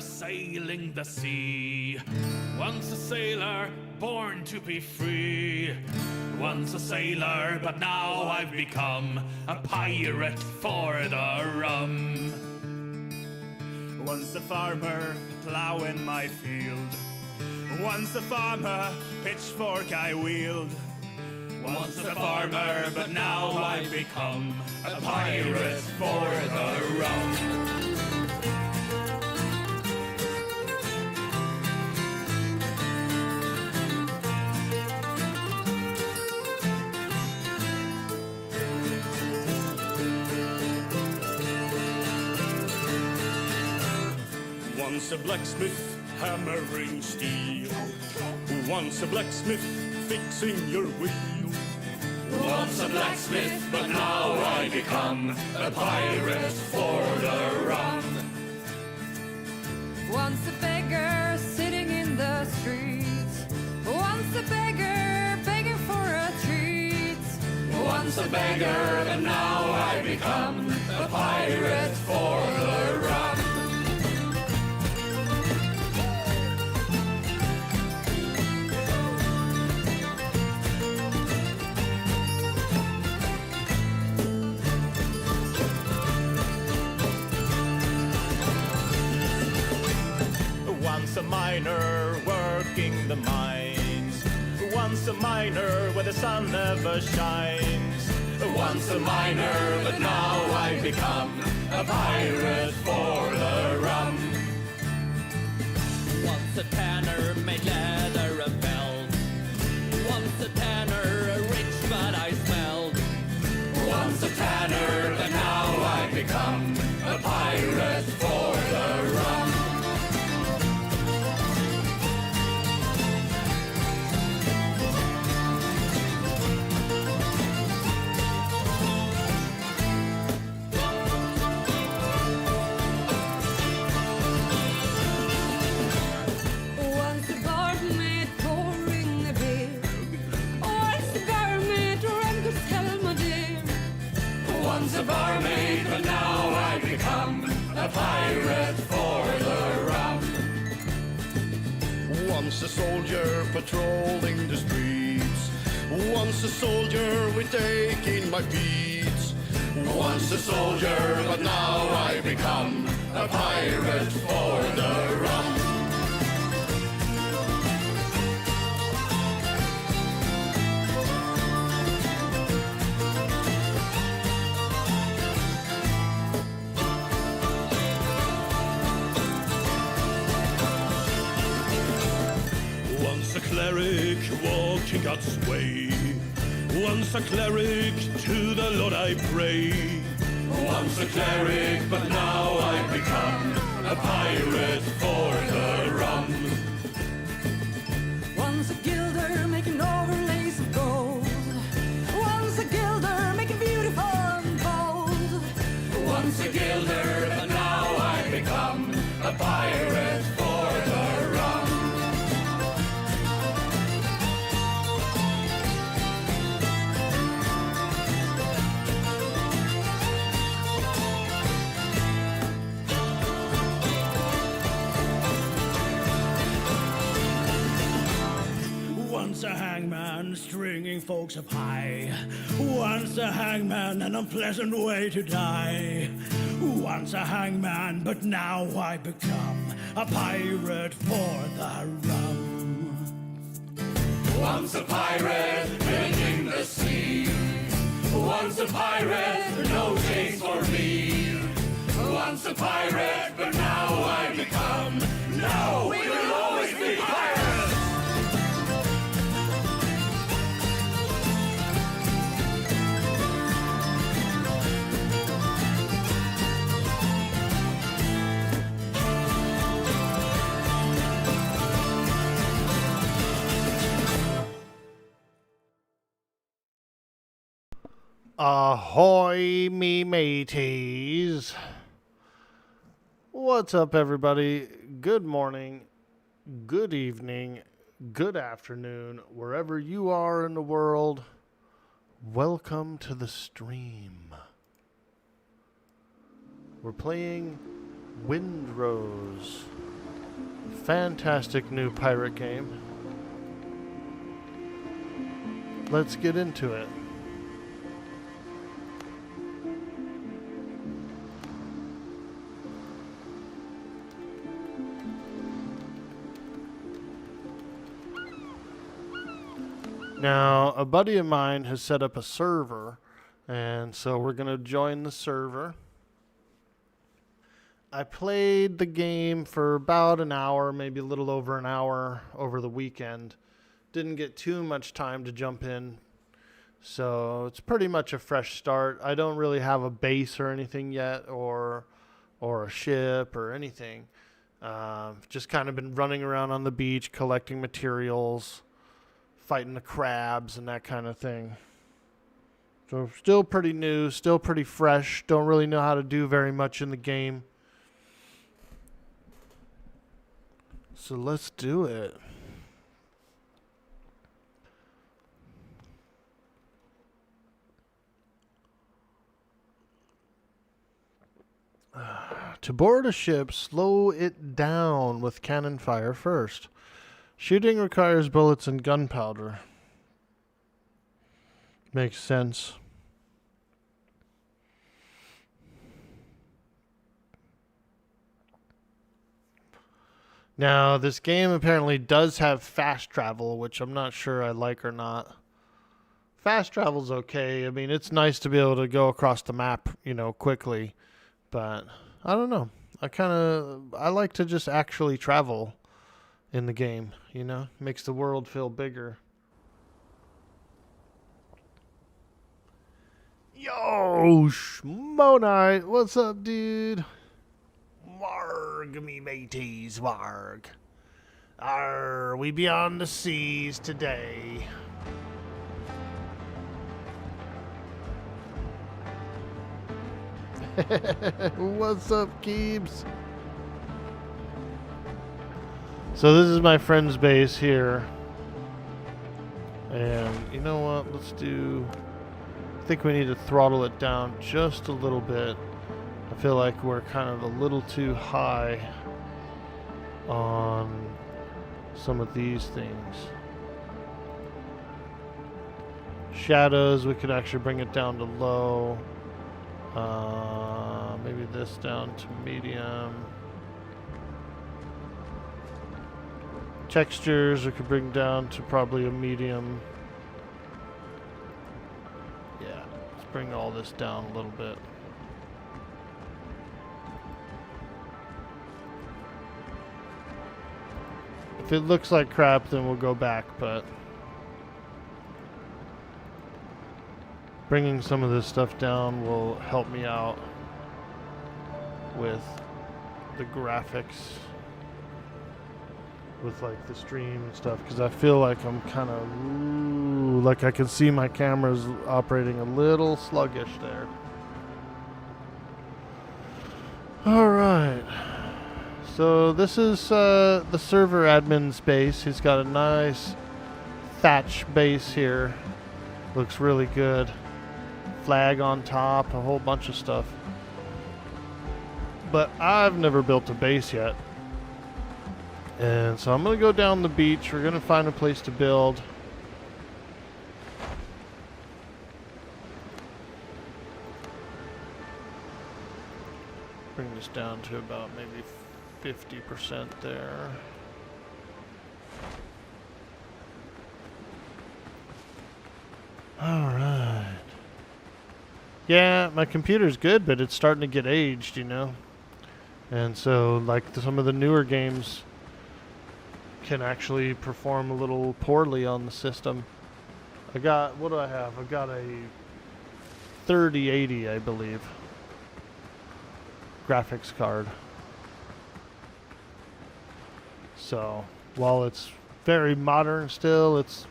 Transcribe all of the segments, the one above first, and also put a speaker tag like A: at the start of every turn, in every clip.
A: sailing the sea. Once a sailor, born to be free. Once a sailor, but now I've become a pirate for the rum.
B: Once a farmer, ploughing my field. Once a farmer, pitchfork I wield.
A: Once a farmer, but now I've become a pirate for the rum.
B: Once a blacksmith hammering steel. Once a blacksmith fixing your wheel.
A: Once a blacksmith, but now I become a pirate for the rum.
C: Once a beggar sitting in the streets. Once a beggar begging for a treat.
A: Once a beggar, but now I become a pirate for the rum.
B: Once a miner working the mines. Once a miner where the sun never shines.
A: Once a miner, but now I've become a pirate for the rum.
D: Once a tanner made leather and belt. Once a tanner, rich but I smelled.
A: Once a tanner, but now I've become a pirate for the rum. Once a barmaid, but now I've become a pirate for the rum.
E: Once a soldier patrolling the streets. Once a soldier with taking my beats.
A: Once a soldier, but now I've become a pirate for the rum.
B: Once a cleric walking God's way. Once a cleric, to the Lord I pray.
A: Once a cleric, but now I've become a pirate for the rum.
C: Once a gilder making overlays of gold. Once a gilder making beautiful and bold.
A: Once a gilder, but now I've become a pirate for the rum.
B: Once a hangman stringing folks up high. Once a hangman, an unpleasant way to die. Once a hangman, but now I become a pirate for the rum.
A: Once a pirate living in the sea. Once a pirate, no taste for me. Once a pirate, but now I've become. No, we will always be pirates.
F: Ahoy, me mateys. What's up, everybody? Good morning, good evening, good afternoon, wherever you are in the world. Welcome to the stream. We're playing Windrose. fantastic new pirate game. Let's get into it. Now, a buddy of mine has set up a server, and so we're going to join the server. I played the game for about an hour, maybe a little over an hour over the weekend. Didn't get too much time to jump in, so it's pretty much a fresh start. I don't really have a base or anything yet, or a ship or anything. Just kind of been running around on the beach, collecting materials, fighting the crabs and that kind of thing. So still pretty new, still pretty fresh. Don't really know how to do very much in the game. So let's do it. To board a ship, slow it down with cannon fire first. Shooting requires bullets and gunpowder. Makes sense. Now, this game apparently does have fast travel, which I'm not sure I like or not. Fast travel's okay. I mean, it's nice to be able to go across the map, quickly. But I don't know. I like to just actually travel in the game, makes the world feel bigger. Yo, Schmonite, what's up, dude? Warg, me mateys, warg. Arr, we beyond the seas today. What's up, Keebs? So this is my friend's base here. And you know what? I think we need to throttle it down just a little bit. I feel like we're kind of a little too high on some of these things. Shadows, we could actually bring it down to low. Maybe this down to medium. Textures we could bring down to probably a medium. Yeah, let's bring all this down a little bit. If it looks like crap, then we'll go back, but bringing some of this stuff down will help me out with the graphics, with like the stream and stuff, because I feel like I'm kind of like I can see my camera's operating a little sluggish there. All right, so this is the server admin's base. He's got a nice thatch base here, looks really good. Flag on top, a whole bunch of stuff. But I've never built a base yet. And so I'm going to go down the beach. We're going to find a place to build. Bring this down to about maybe 50% there. All right. Yeah, my computer's good, but it's starting to get aged, And so, like, some of the newer games can actually perform a little poorly on the system. What do I have? I've got a 3080, I believe, graphics card. So, while it's very modern still, it's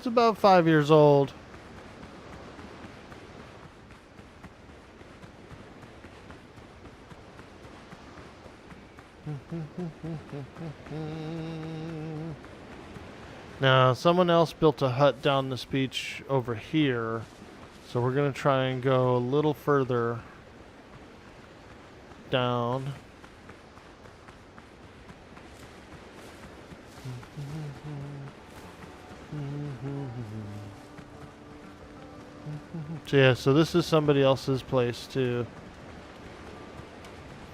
F: about 5 years old. Now, someone else built a hut down this beach over here, so we're going to try and go a little further down. So yeah, so this is somebody else's place too.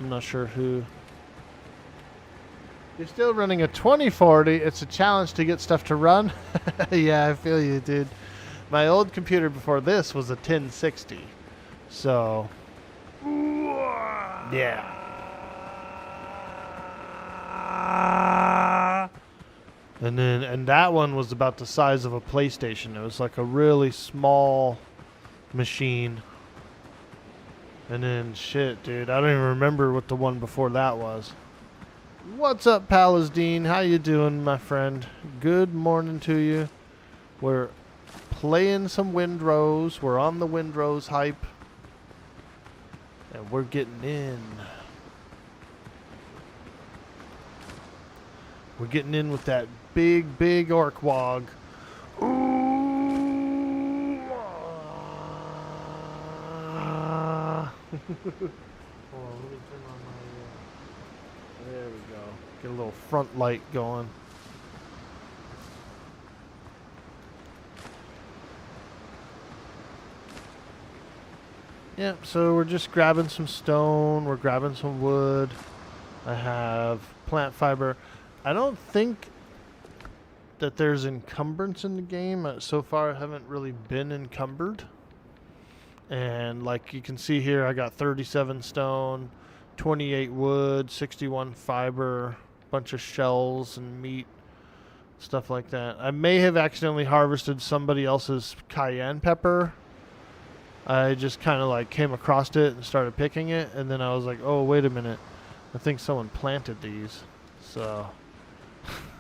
F: I'm not sure who. You're still running a 2040. It's a challenge to get stuff to run. Yeah, I feel you, dude. My old computer before this was a 1060. So, yeah. And that one was about the size of a PlayStation. It was like a really small machine. And then shit, dude, I don't even remember what the one before that was. What's up, Palestine? How you doing, my friend? Good morning to you. We're playing some Windrose. We're on the Windrose hype. And we're getting in. We're getting in with that big orc wog. Ooh. Hold on, let me turn on my... there we go. Get a little front light going. Yep, so we're just grabbing some stone. We're grabbing some wood. I have plant fiber. I don't think that there's encumbrance in the game. So far, I haven't really been encumbered. And like you can see here, I got 37 stone, 28 wood, 61 fiber, bunch of shells and meat, stuff like that. I may have accidentally harvested somebody else's cayenne pepper. I just kind of like came across it and started picking it, and then I was like, oh, wait a minute. I think someone planted these. So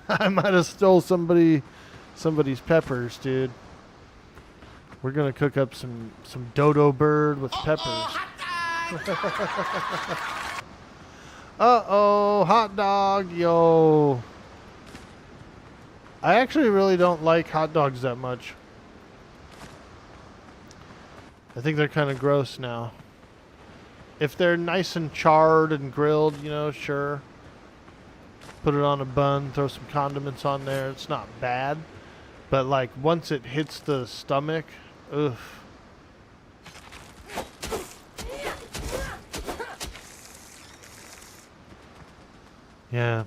F: I might have stole somebody's peppers, dude. We're gonna cook up some dodo bird with peppers. Uh-oh, hot dog, yo. I actually really don't like hot dogs that much. I think they're kind of gross now. If they're nice and charred and grilled, you know, sure. Put it on a bun, throw some condiments on there. It's not bad. But like once it hits the stomach, ugh. Yeah.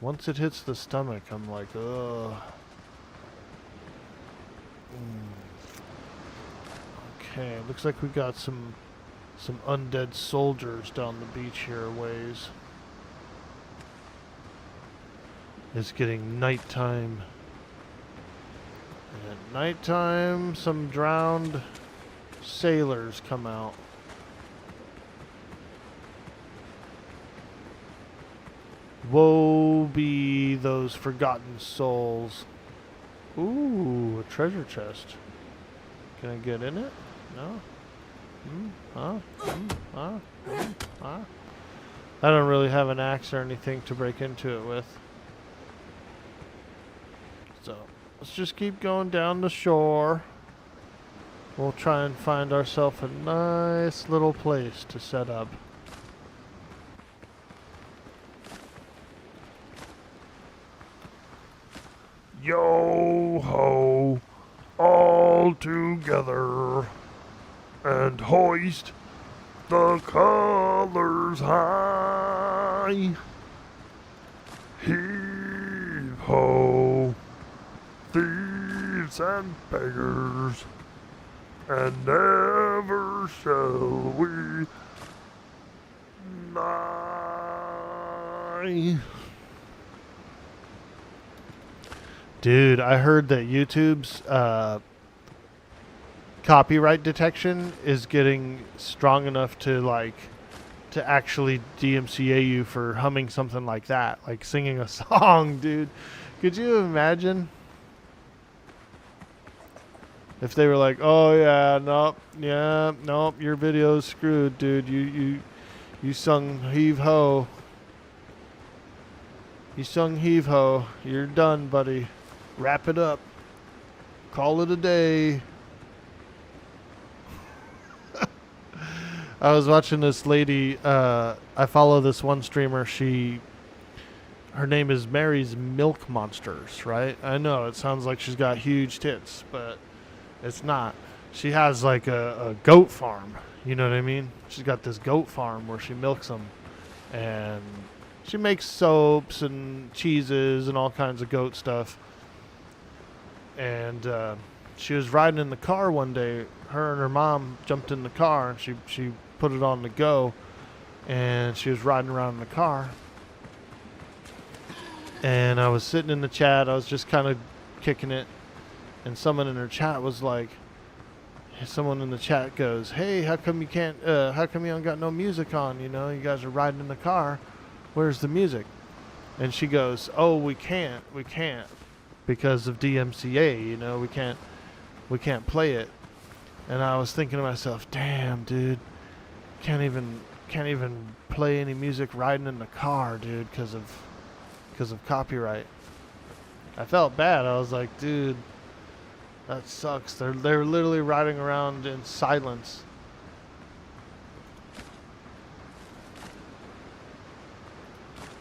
F: Once it hits the stomach, I'm like, ugh. Okay, looks like we got some undead soldiers down the beach here a ways. It's getting nighttime. And at nighttime, some drowned sailors come out. Woe be those forgotten souls. Ooh, a treasure chest. Can I get in it? No? I don't really have an axe or anything to break into it with. So, let's just keep going down the shore. We'll try and find ourselves a nice little place to set up. Yo ho, all together, and hoist the colors high. Heave ho, thieves and beggars, and never shall we die. Dude, I heard that YouTube's copyright detection is getting strong enough to actually DMCA you for humming something like that, like singing a song, dude. Could you imagine if they were like, "Oh yeah, nope, your video's screwed, dude. You sung heave ho. You sung heave ho. You're done, buddy. Wrap it up. Call it a day." I was watching this lady. I follow this one streamer. her name is Mary's Milk Monsters, right? I know it sounds like she's got huge tits, but it's not. She has like a goat farm. You know what I mean? She's got this goat farm where she milks them, and she makes soaps and cheeses and all kinds of goat stuff. And she was riding in the car one day. Her and her mom jumped in the car, and she put it on the go, and she was riding around in the car. And I was sitting in the chat. I was just kind of kicking it, and someone in her chat was like, someone in the chat goes, "Hey, how come you don't got no music on? You know, you guys are riding in the car. Where's the music?" And she goes, "Oh, we can't, because of DMCA. You know, we can't play it." And I was thinking to myself, "Damn, dude, can't even play any music riding in the car, dude, because of copyright." I felt bad. I was like, "Dude, that sucks." They're literally riding around in silence.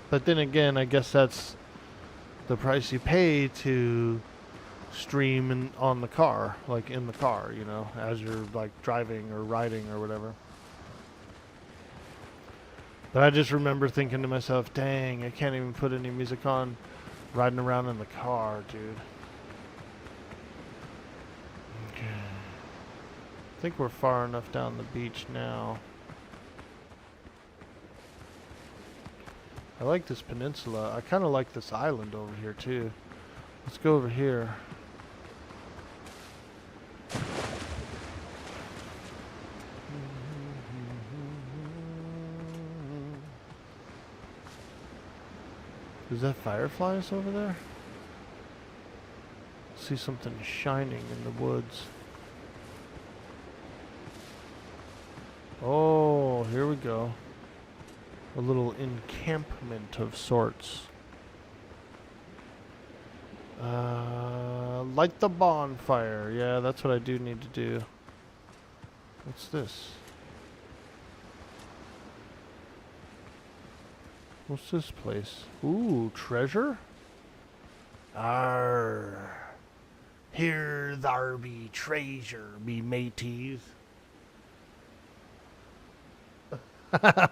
F: But then again, I guess that's the price you pay to stream on the car, like in the car, you know, as you're like driving or riding or whatever. But I just remember thinking to myself, dang, I can't even put any music on riding around in the car, dude. Okay. I think we're far enough down the beach now. I like this peninsula. I kind of like this island over here too. Let's go over here. Is that fireflies over there? See something shining in the woods. Oh, here we go. A little encampment of sorts. Light the bonfire. Yeah, that's what I do need to do. What's this? What's this place? Ooh, treasure? Arr. Here thar be treasure, me mateys.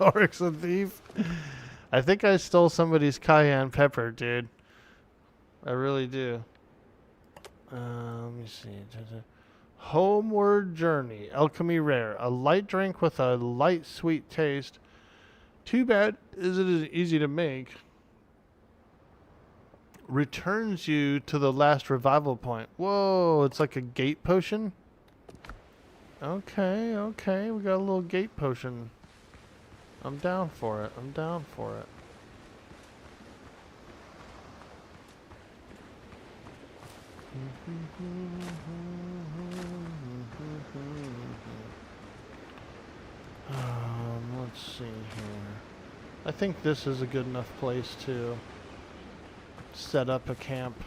F: Oryx and thief. I think I stole somebody's cayenne pepper, dude. I really do. Let me see. Homeward Journey. Alchemy Rare. A light drink with a light sweet taste. Too bad is it is easy to make. Returns you to the last revival point. Whoa, it's like a gate potion? Okay, okay. We got a little gate potion. I'm down for it. I'm down for it. Let's see here. I think this is a good enough place to set up a camp.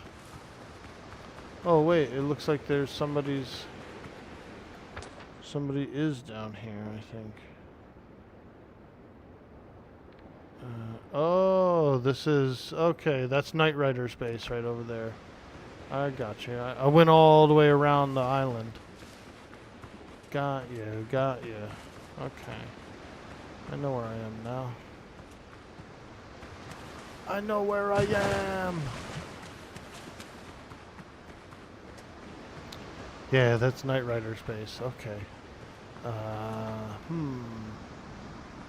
F: Oh wait, it looks like there's somebody is down here, I think. Oh, this is okay. That's Knight Rider's base right over there. I got you. I went all the way around the island. Got you. Got you. Okay. I know where I am now. I know where I am. Yeah, that's Knight Rider's base. Okay.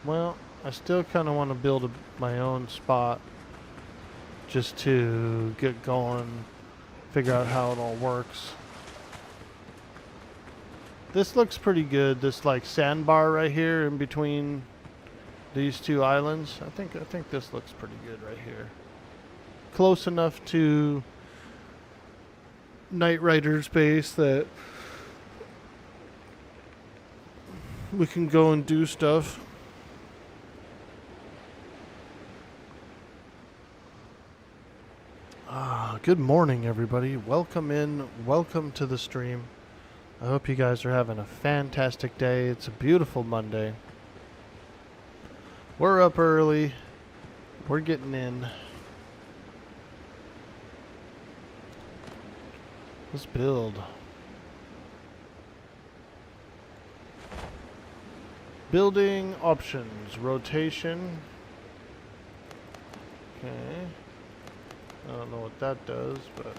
F: Well, I still kind of want to build my own spot just to get going, figure out how it all works. This looks pretty good. This like sandbar right here in between these two islands. I think this looks pretty good right here. Close enough to Knight Rider's base that we can go and do stuff. Good morning, everybody. Welcome in. Welcome to the stream. I hope you guys are having a fantastic day. It's a beautiful Monday. We're up early. We're getting in. Let's build. Building options. Rotation. Okay. I don't know what that does, but...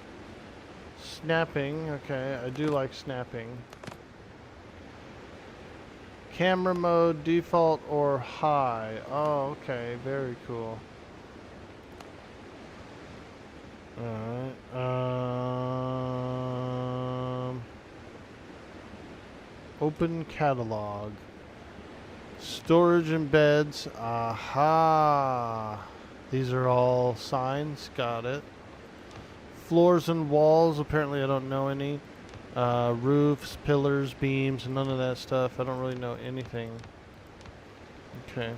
F: Snapping. Okay, I do like snapping. Camera mode, default or high. Oh, okay. Very cool. Alright. Open catalog. Storage embeds. Aha. These are all signs. Got it. Floors and walls. Apparently I don't know any. Roofs, pillars, beams, none of that stuff. I don't really know anything. Okay.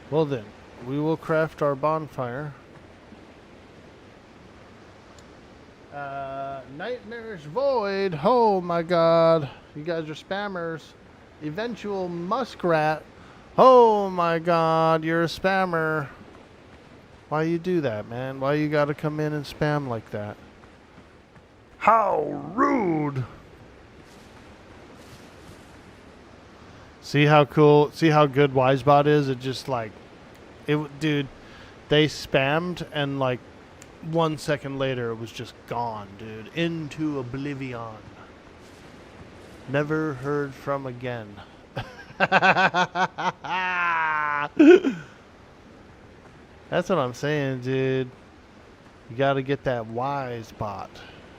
F: Well then, we will craft our bonfire. Nightmarish Void. Oh my god. You guys are spammers. Eventual Muskrat. Oh my god, you're a spammer. Why you do that, man? Why you gotta come in and spam like that? How rude! See how cool, see how good Wisebot is? It just like, dude, they spammed and like 1 second later it was just gone, dude. Into oblivion. Never heard from again. That's what I'm saying, dude. You gotta get that Wisebot.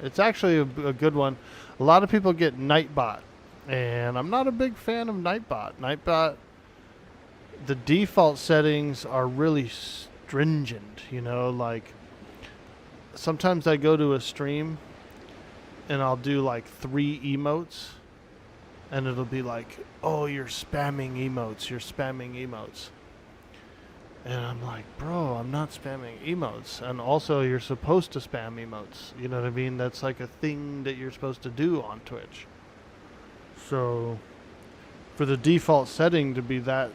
F: It's actually a good one. A lot of people get Nightbot, and I'm not a big fan of Nightbot. Nightbot, the default settings are really stringent, you know, like sometimes I go to a stream and I'll do like 3 emotes and it'll be like, oh, you're spamming emotes, you're spamming emotes. And I'm like, bro, I'm not spamming emotes. And also, you're supposed to spam emotes. You know what I mean? That's like a thing that you're supposed to do on Twitch. So, for the default setting to be that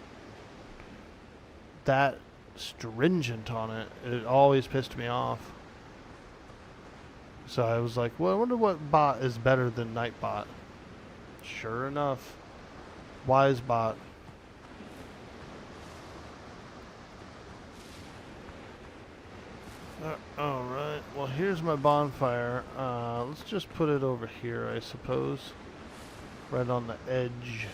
F: stringent on it, it always pissed me off. So I was like, well, I wonder what bot is better than Nightbot. Sure enough, Wisebot. Alright, well here's my bonfire. Let's just put it over here, I suppose. Right on the edge.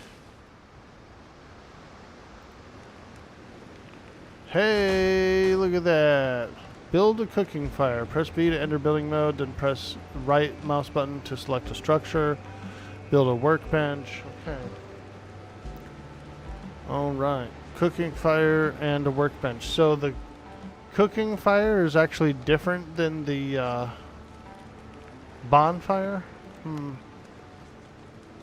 F: Hey, look at that. Build a cooking fire. Press B to enter building mode, then press right mouse button to select a structure. Build a workbench. Okay. Alright. Cooking fire and a workbench. So the cooking fire is actually different than the bonfire.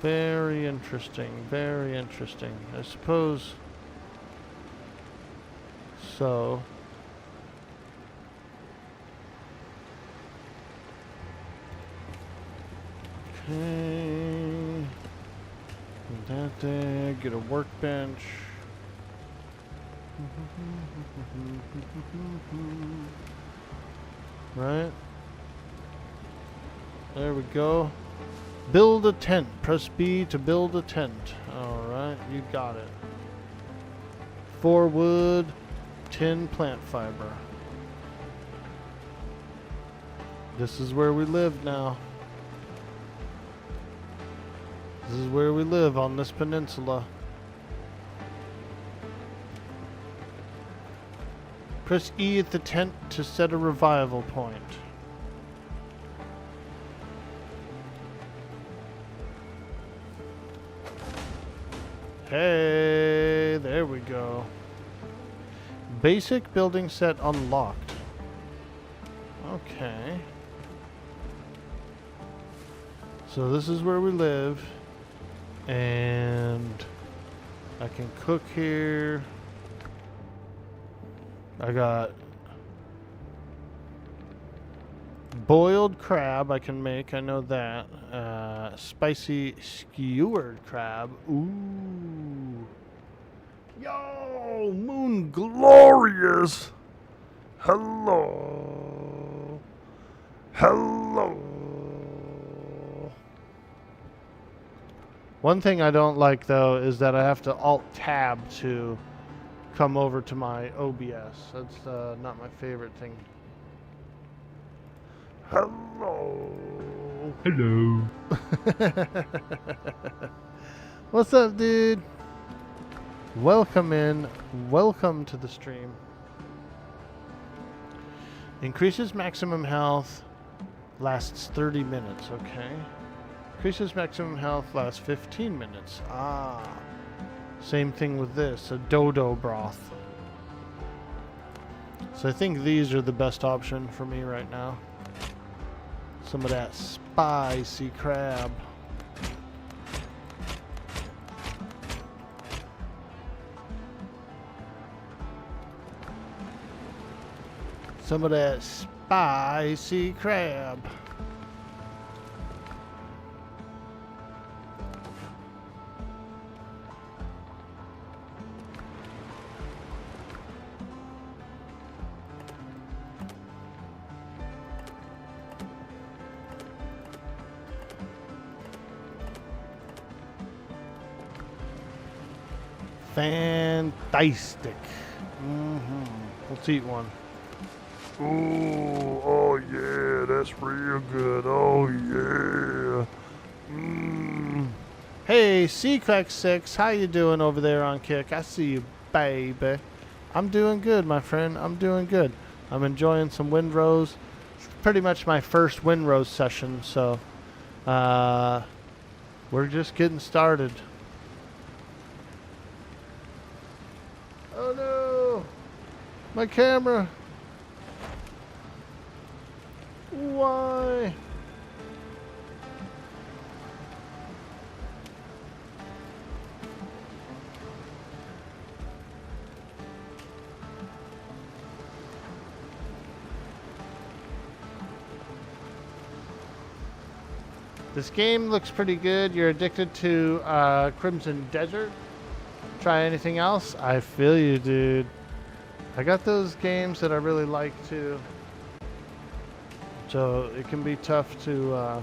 F: Very interesting. Very interesting. I suppose so. Okay. Put that there. Get a workbench. Right. There we go. Build a tent. Press B to build a tent. Alright, you got it. 4 wood, 10 plant fiber. This is where we live now. This is where we live on this peninsula. Press E at the tent to set a revival point. Hey, there we go. Basic building set unlocked. Okay. So this is where we live. And I can cook here. I got boiled crab I can make, I know that. Spicy skewered crab. Ooh. Yo, Moon Glorious. Hello. Hello. One thing I don't like though is that I have to Alt-Tab to come over to my OBS. That's not my favorite thing. Hello.
G: Hello.
F: What's up, dude? Welcome in. Welcome to the stream. Increases maximum health. Lasts 30 minutes. Okay. Increases maximum health. Lasts 15 minutes. Ah. Same thing with this. A dodo broth. So I think these are the best option for me right now. Some of that spicy crab. Some of that spicy crab. Fantastic. Let's eat one.
G: Ooh, oh yeah, that's real good. Oh yeah.
F: Hey, CCrack6, how you doing over there on Kick? I see you, baby. I'm doing good, my friend. I'm doing good. I'm enjoying some Windrose. It's pretty much my first Windrose session, so we're just getting started. Oh no! My camera! Why? This game looks pretty good. You're addicted to Crimson Desert. Try anything else? I feel you, dude. I got those games that I really like too. So it can be tough to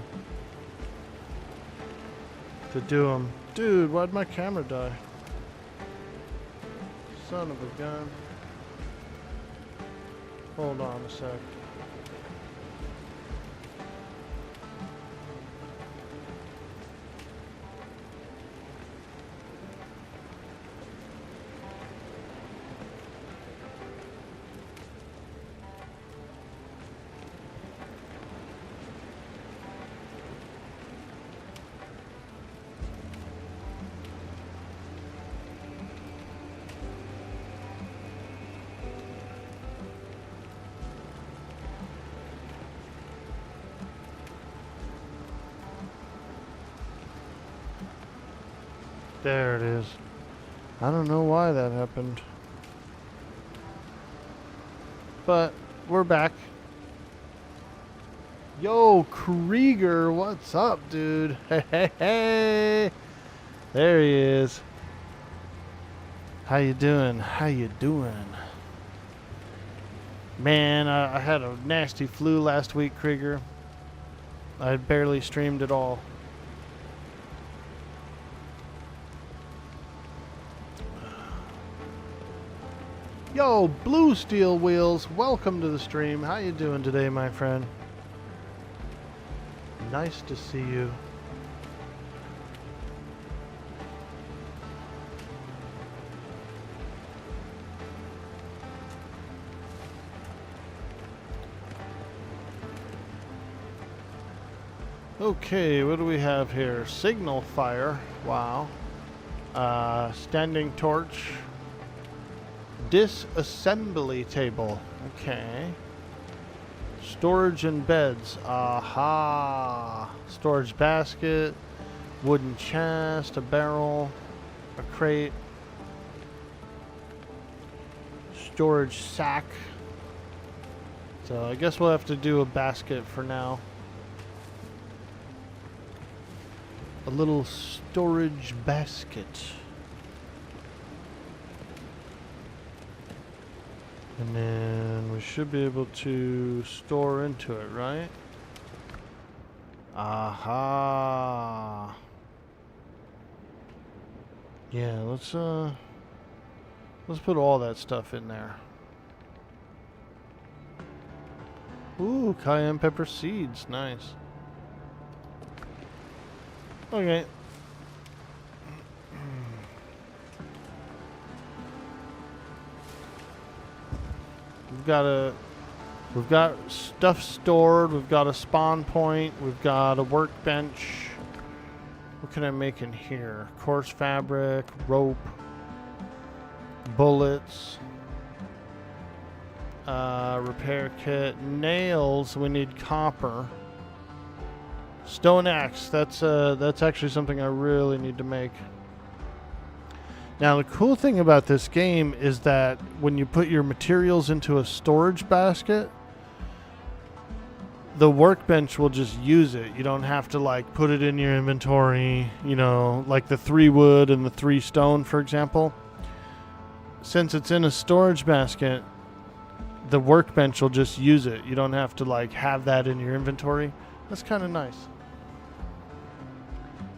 F: do them. Dude, why'd my camera die? Son of a gun. Hold on a sec. There it is. I don't know why that happened. But we're back. Yo, Krieger, what's up, dude? Hey, hey, hey. There he is. How you doing? How you doing? Man, I had a nasty flu last week, Krieger. I barely streamed at all. Yo, Blue Steel Wheels, welcome to the stream. How you doing today, my friend? Nice to see you. Okay, what do we have here? Signal fire. Wow. Standing torch. Disassembly table. Okay. Storage and beds. Aha. Storage basket. Wooden chest. A barrel. A crate. Storage sack. So I guess we'll have to do a basket for now. A little storage basket. And then we should be able to store into it, right? Aha. Yeah, let's put all that stuff in there. Ooh, cayenne pepper seeds, nice. Okay. We've got stuff stored, we've got a spawn point, we've got a workbench. What can I make in here? Coarse fabric, rope, bullets, repair kit, nails, we need copper. Stone axe, that's actually something I really need to make. Now the cool thing about this game is that when you put your materials into a storage basket, the workbench will just use it. You don't have to like put it in your inventory, you know, like the 3 wood and the 3 stone, for example. Since it's in a storage basket, the workbench will just use it. You don't have to like have that in your inventory. That's kind of nice.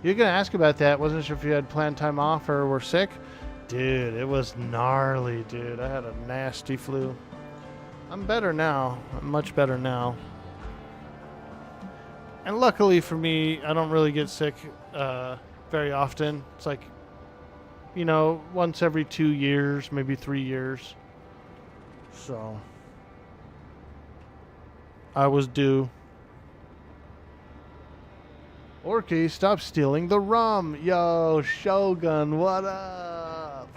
F: You're going to ask about that. Wasn't sure if you had planned time off or were sick. Dude, it was gnarly, dude. I had a nasty flu. I'm better now. I'm much better now. And luckily for me, I don't really get sick very often. It's like, you know, once every 2 years, maybe 3 years. So, I was due. Orky, stop stealing the rum. Yo, Shogun, what up?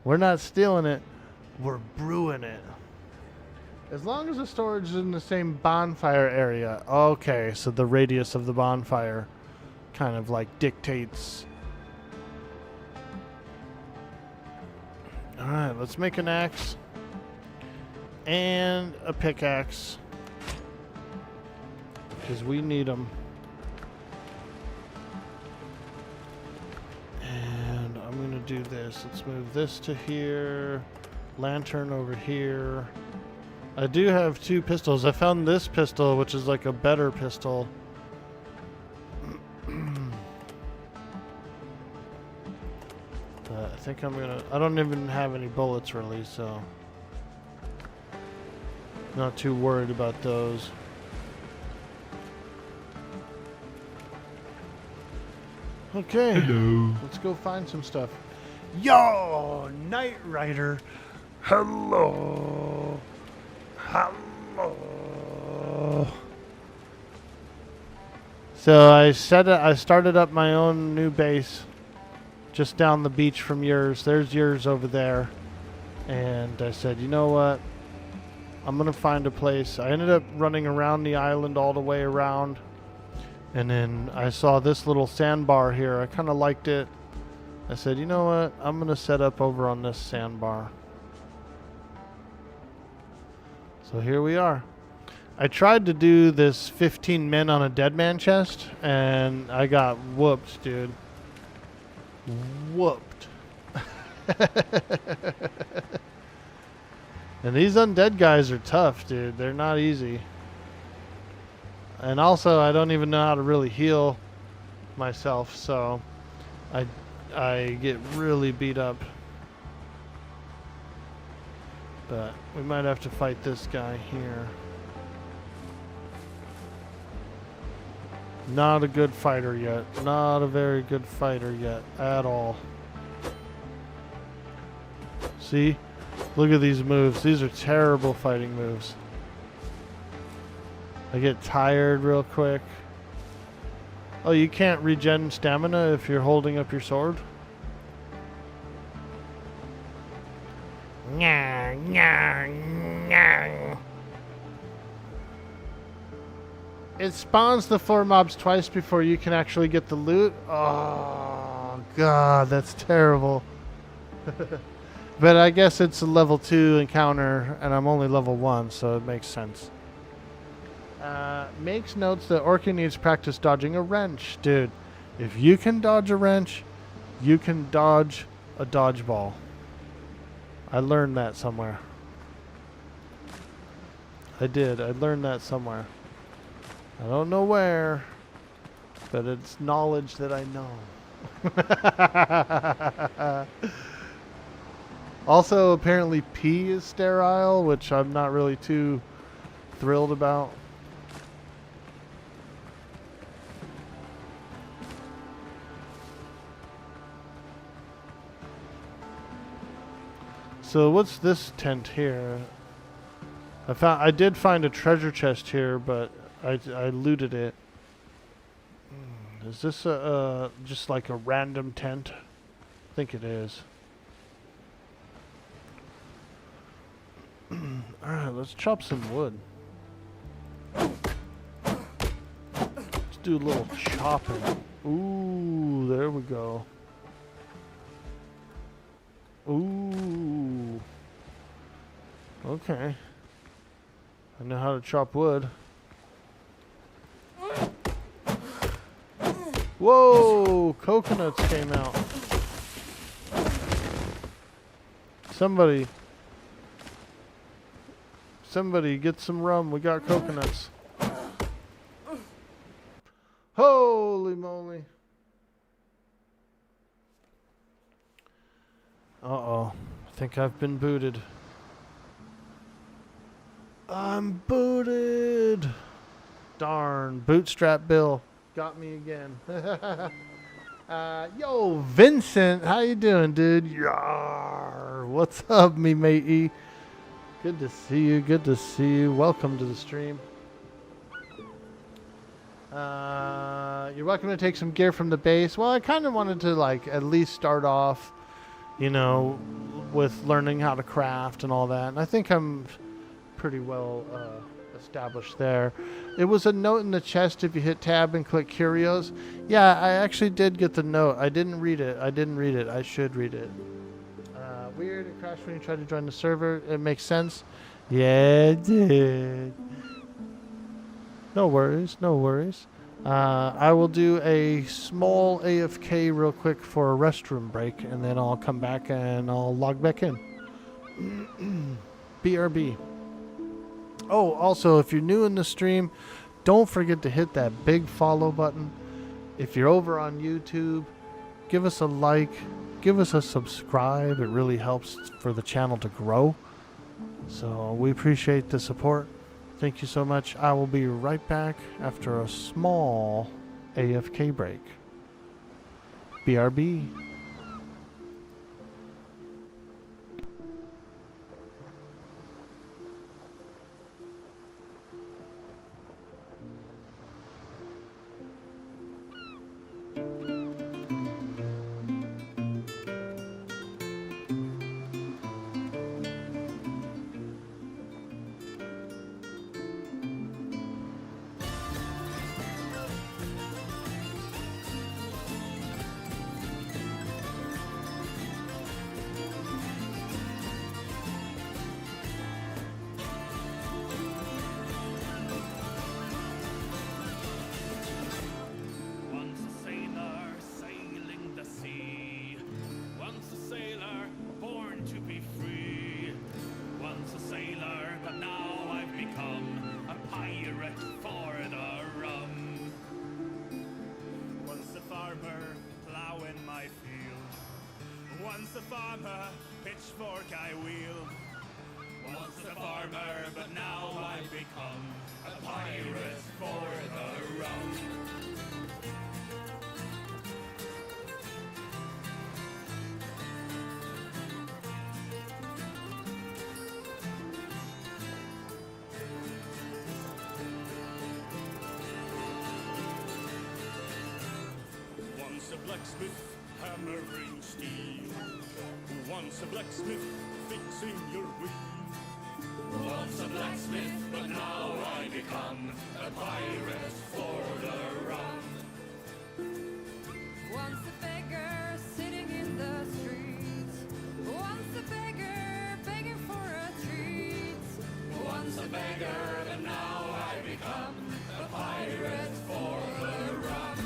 F: We're not stealing it. We're brewing it. As long as the storage is in the same bonfire area. Okay, so the radius of the bonfire kind of like dictates. Alright, let's make an axe. And a pickaxe. Because we need them. And I'm going to do this. Let's move this to here. Lantern over here. I do have 2 pistols. I found this pistol, which is like a better pistol. But I think I'm going to... I don't even have any bullets really, so... Not too worried about those. Okay. Hello. Let's go find some stuff. Yo, Knight Rider. Hello. Hello. So I started up my own new base just down the beach from yours. There's yours over there. And I said, you know what? I'm going to find a place. I ended up running around the island all the way around. And then I saw this little sandbar here. I kind of liked it. I said, you know what? I'm going to set up over on this sandbar. So here we are. I tried to do this 15 men on a dead man chest, and I got whooped, dude. Whooped. And these undead guys are tough, dude. They're not easy. And also, I don't even know how to really heal myself, so I get really beat up. But we might have to fight this guy here. Not a good fighter yet. Not a very good fighter yet at all. See? Look at these moves. These are terrible fighting moves. I get tired real quick. Oh, you can't regen stamina if you're holding up your sword? It spawns the 4 mobs twice before you can actually get the loot. Oh, God, that's terrible. But I guess it's a level 2 encounter, and I'm only level 1, so it makes sense. Makes notes that Orca needs practice dodging a wrench. Dude, if you can dodge a wrench, you can dodge a dodgeball. I learned that somewhere. I did. I learned that somewhere. I don't know where, but it's knowledge that I know. Also, apparently pee is sterile, which I'm not really too thrilled about. So what's this tent here? I did find a treasure chest here, but I looted it. Is this just like a random tent? I think it is. Alright, let's chop some wood. Let's do a little chopping. Ooh, there we go. Ooh. Okay. I know how to chop wood. Whoa! Coconuts came out. Somebody get some rum. We got coconuts. Holy moly. Uh-oh. I think I've been booted. I'm booted. Darn. Bootstrap Bill. Got me again. Yo, Vincent. How you doing, dude? Yar. What's up, me matey? Good to see you. Good to see you. Welcome to the stream. You're welcome to take some gear from the base. Well, I kind of wanted to, like, at least start off, you know, with learning how to craft and all that. And I think I'm pretty well established there. It was a note in the chest if you hit tab and click curios. Yeah, I actually did get the note. I didn't read it. I should read it. Weird, it crashed when you tried to join the server. It makes sense. Yeah, it did. No worries, no worries. I will do a small AFK real quick for a restroom break, and then I'll come back and I'll log back in. BRB. Oh, also, if you're new in the stream, don't forget to hit that big follow button. If you're over on YouTube, give us a like. Give us a subscribe. It really helps for the channel to grow. So we appreciate the support. Thank you so much. I will be right back after a small AFK break. BRB.
B: Once a farmer, pitchfork I wield. Once a farmer, but now I've become a pirate for the rum. Once a blacksmith hammering steel. Once a blacksmith fixing your wheel. Once a blacksmith, but now I become a pirate for the rum.
C: Once a beggar sitting in the streets. Once a beggar begging for a treat.
B: Once a beggar, but now I become a pirate for the rum.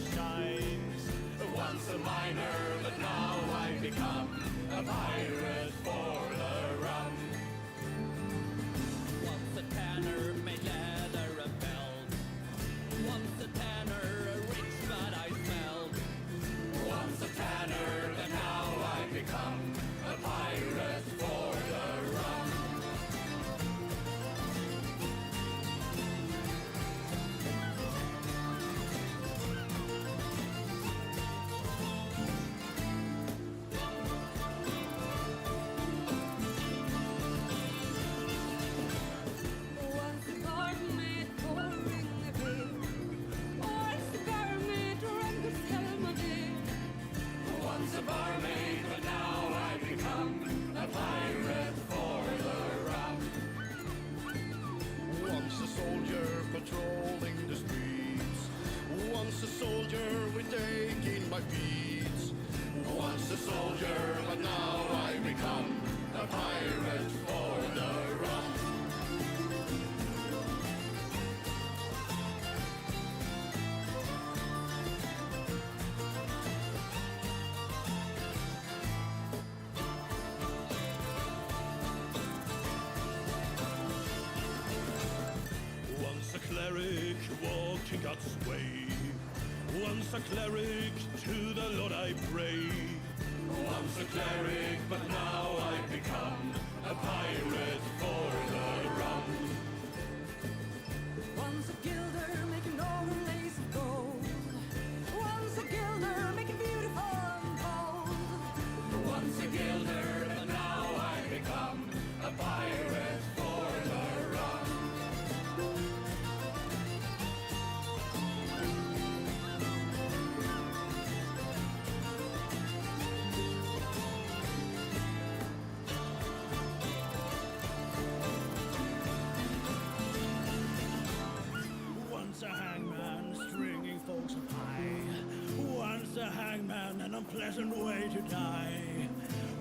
B: shines.
A: Once a miner, but now I've become a pirate for the rum.
D: Once a tanner made leather and belt. Once a tanner, rich but I smelled.
A: Once a tanner, but now I've become a pirate for the rum.
C: Once a barmaid pouring a beer. Once a barmaid drunk as hell, my dear.
A: Once a barmaid, but now I've become a pirate for the rum.
E: Once a soldier patrolling the streets. Once a soldier with ache in my feet.
A: Once a soldier, but now I've become a pirate for the rum.
B: Once a cleric walked in God's way. Once a cleric, to the Lord I pray.
A: Once a cleric, but now I've become a pirate for the rum.
C: Once a gilder making overlays of gold. Once a gilder making beautiful and bold.
A: Once a gilder, but now I've become a pirate for the rum.
B: Once a hangman stringing folks up high. Once a hangman, an unpleasant way to die.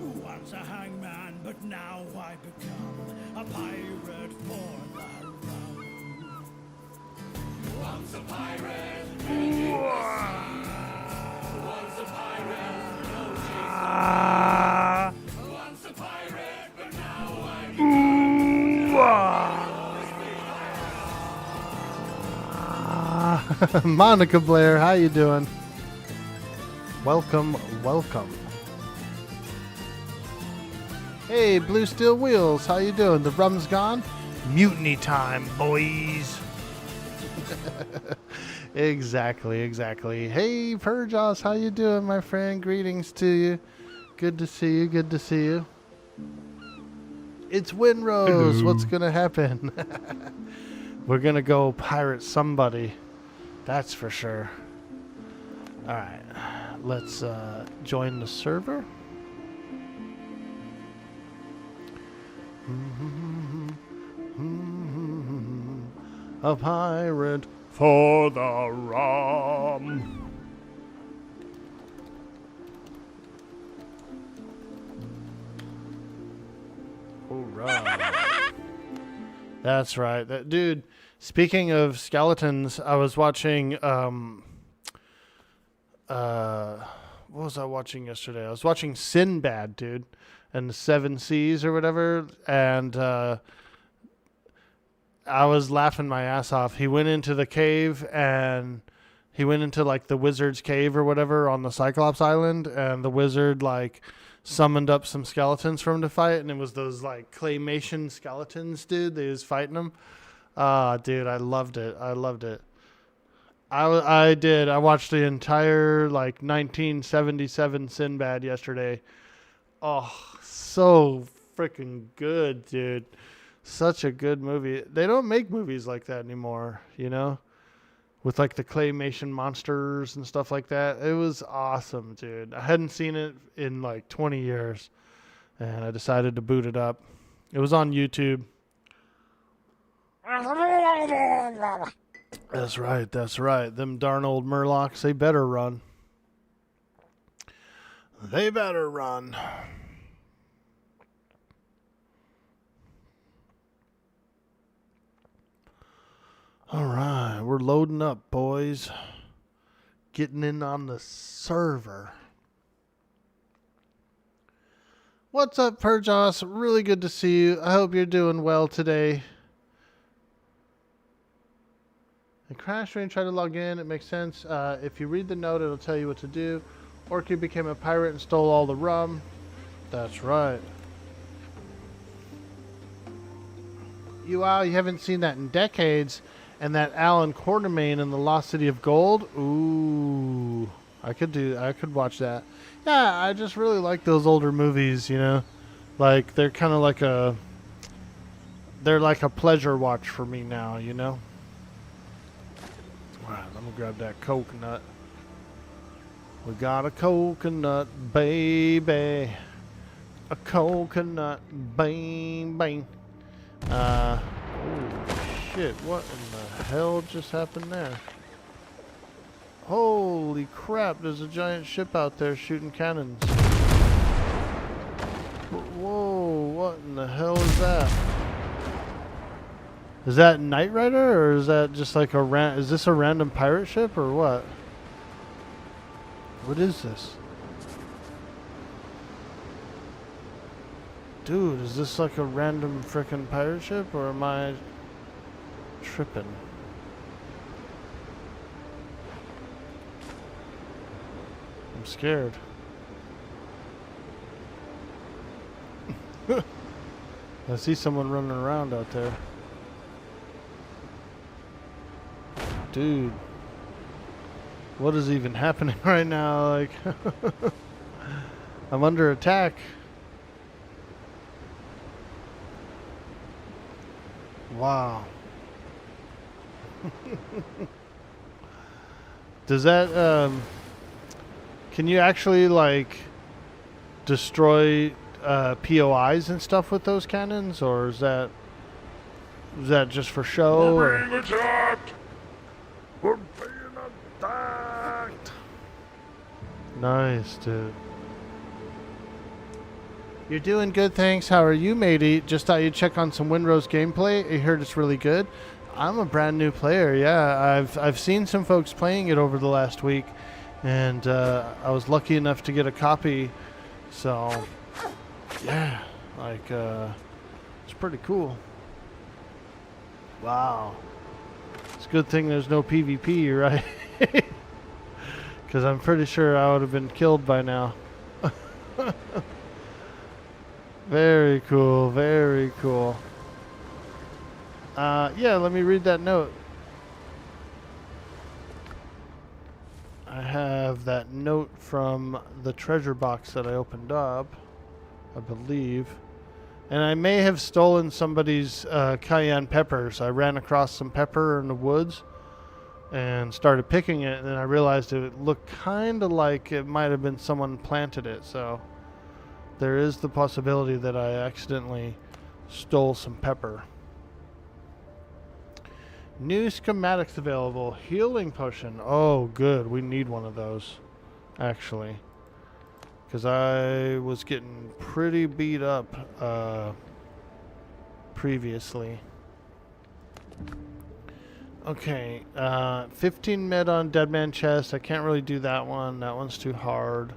B: Once a hangman, but now I become a pirate for the rum.
A: Once a pirate, living in the sea. Once a pirate, no chase. Once a pirate, but now I'm
F: Monica Blair, how you doing? Welcome, welcome. Hey, Blue Steel Wheels, how you doing? The rum's gone? Mutiny time, boys. Exactly. Hey, Purjos, how you doing, my friend? Greetings to you. Good to see you. It's Windrose. What's gonna happen? We're gonna go pirate somebody. That's for sure. Alright. Let's join the server. A pirate for the rum. Hurrah. That's right. Dude, speaking of skeletons, I was watching what was I watching yesterday? I was watching Sinbad, dude, and the Seven Seas or whatever, and I was laughing my ass off. He went into the cave, and he went into like the wizard's cave or whatever on the Cyclops Island, and the wizard like summoned up some skeletons for him to fight, and it was those like claymation skeletons, dude. They was fighting them. Dude, I loved it. I did. I watched the entire like 1977 Sinbad yesterday. Oh, so freaking good, dude. Such a good movie. They don't make movies like that anymore, you know? With like the claymation monsters and stuff like that. It was awesome, dude. I hadn't seen it in like 20 years. And I decided to boot it up. It was on YouTube. That's right. Them darn old Murlocs, they better run. All right, we're loading up, boys. getting in on the server. What's up, Purjos? Really good to see you. I hope you're doing well today. I crashed when you try to log in. It makes sense. If you read the note, it'll tell you what to do. Orky became a pirate and stole all the rum. That's right. Wow, you haven't seen that in decades. And that Alan Quartermain in the Lost City of Gold. Ooh, I could watch that. Yeah, I just really like those older movies, you know. Like they're kind of like they're like a pleasure watch for me now, you know. All right, let me grab that coconut. We got a coconut, baby. A coconut, bang, bang. Oh, shit, what in the hell just happened there? Holy crap, there's a giant ship out there shooting cannons. Whoa, what in the hell is that? Is that Knight Rider, or is that just like is this a random pirate ship, or what? What is this? Dude, is this like a random frickin' pirate ship, or am I tripping? I'm scared. I see someone running around out there. Dude. What is even happening right now? Like, I'm under attack. Wow. Does that, can you actually, like, destroy POIs and stuff with those cannons, or is that just for show?
G: We're being attacked! We're being attacked!
F: Nice, dude. You're doing good, thanks. How are you, Matey? Just thought you'd check on some Windrose gameplay. I heard it's really good. I'm a brand new player, yeah. I've seen some folks playing it over the last week, and I was lucky enough to get a copy. So, yeah, like, it's pretty cool. Wow. It's a good thing there's no PvP, right? Because I'm pretty sure I would have been killed by now. Very cool, very cool. Yeah, let me read that note. I have that note from the treasure box that I opened up, I believe. And I may have stolen somebody's cayenne peppers. I ran across some pepper in the woods and started picking it, and then I realized it looked kind of like it might have been someone planted it, so there is the possibility that I accidentally stole some pepper. New schematics available. Healing potion. Oh, good. We need one of those, actually. Because I was getting pretty beat up previously. Okay. 15 med on Deadman chest. I can't really do that one. That one's too hard.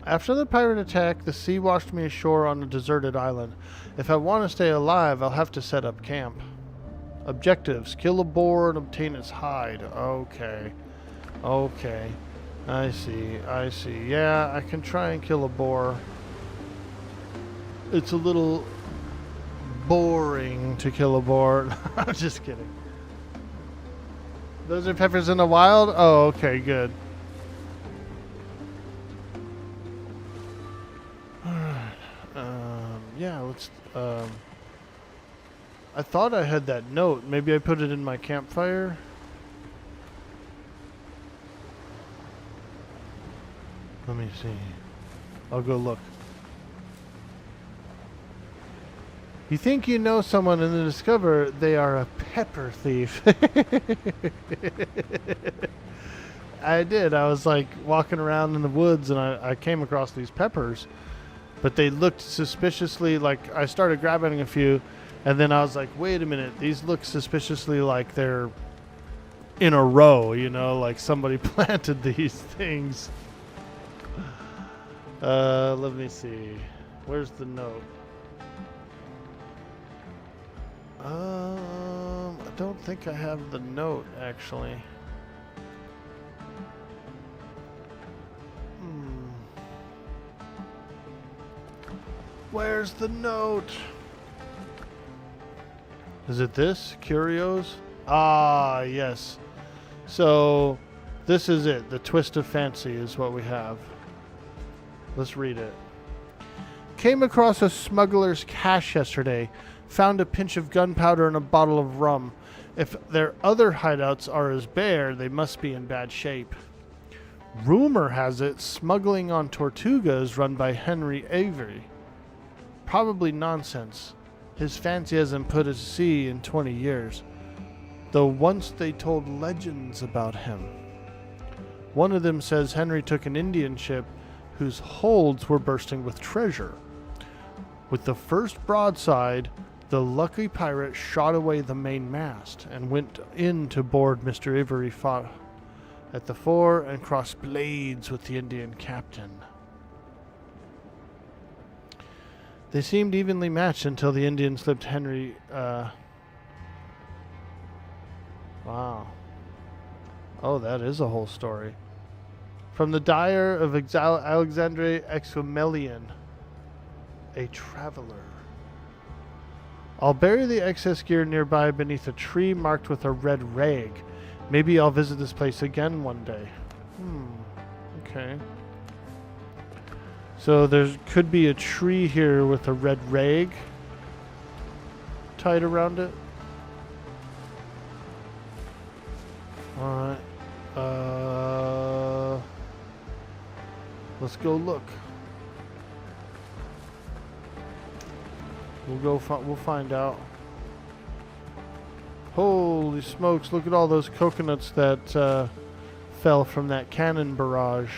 F: After the pirate attack, the sea washed me ashore on a deserted island. If I want to stay alive, I'll have to set up camp. Objectives: kill a boar and obtain its hide. Okay. Okay. I see. I see. Yeah, I can try and kill a boar. It's a little boring to kill a boar. I'm just kidding. Those are peppers in the wild? Oh, okay, good. Yeah, let's, I thought I had that note. Maybe I put it in my campfire. Let me see. I'll go look. You think you know someone and then discover they are a pepper thief. I did. I was like walking around in the woods and I came across these peppers. but they looked suspiciously like I started grabbing a few, and then I was like, wait a minute, these look suspiciously like they're in a row, you know, like somebody planted these things. Let me see. Where's the note? I don't think I have the note actually. Where's the note? Is it this? Curios? Ah, yes. So, this is it. The twist of fancy is what we have. Let's read it. Came across a smuggler's cache yesterday. Found a pinch of gunpowder and a bottle of rum. If their other hideouts are as bare, they must be in bad shape. Rumor has it smuggling on Tortuga is run by Henry Avery. Probably nonsense. His fancy hasn't put to sea in 20 years. Though once they told legends about him. One of them says Henry took an Indian ship whose holds were bursting with treasure. With the first broadside, the lucky pirate shot away the main mast and went in to board Mr. Avery, fought at the fore and crossed blades with the Indian captain. They seemed evenly matched until the Indian slipped Henry. Wow. Oh, that is a whole story. From the Dyer of Alexandre Exumelian, a traveler. I'll bury the excess gear nearby beneath a tree marked with a red rag. Maybe I'll visit this place again one day. Okay. So there could be a tree here with a red rag tied around it. Alright. Let's go look. We'll find out. Holy smokes, look at all those coconuts that fell from that cannon barrage.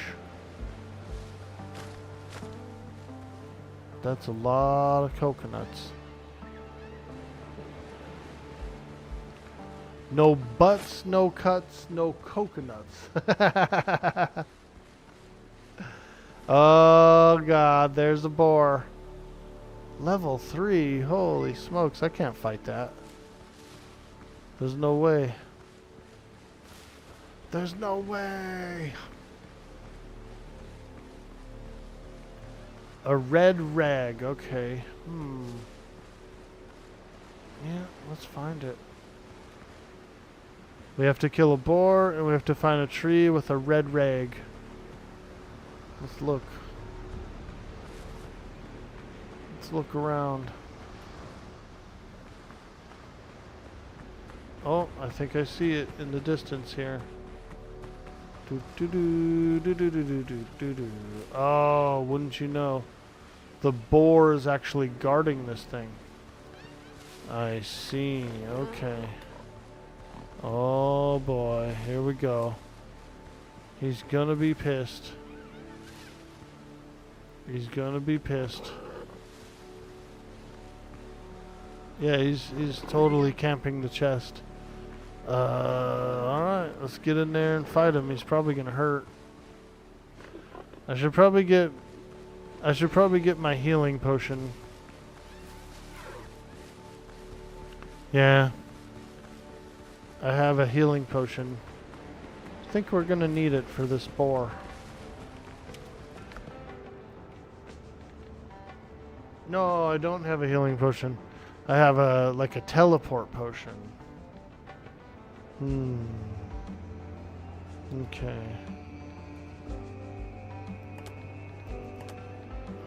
F: That's a lot of coconuts. No butts, no cuts, no coconuts. Oh God, there's a boar. Level 3, holy smokes, I can't fight that. There's no way. There's no way. A red rag, okay. Yeah, let's find it. We have to kill a boar and we have to find a tree with a red rag. Let's look. Let's look around. Oh, I think I see it in the distance here. Oh, wouldn't you know? The boar is actually guarding this thing. I see. Okay. Oh boy, here we go. He's gonna be pissed. He's gonna be pissed. Yeah, he's totally camping the chest. Alright, let's get in there and fight him. He's probably gonna hurt. I should probably get my healing potion. Yeah. I have a healing potion. I think we're gonna need it for this boar. No, I don't have a healing potion. I have like a teleport potion. Okay.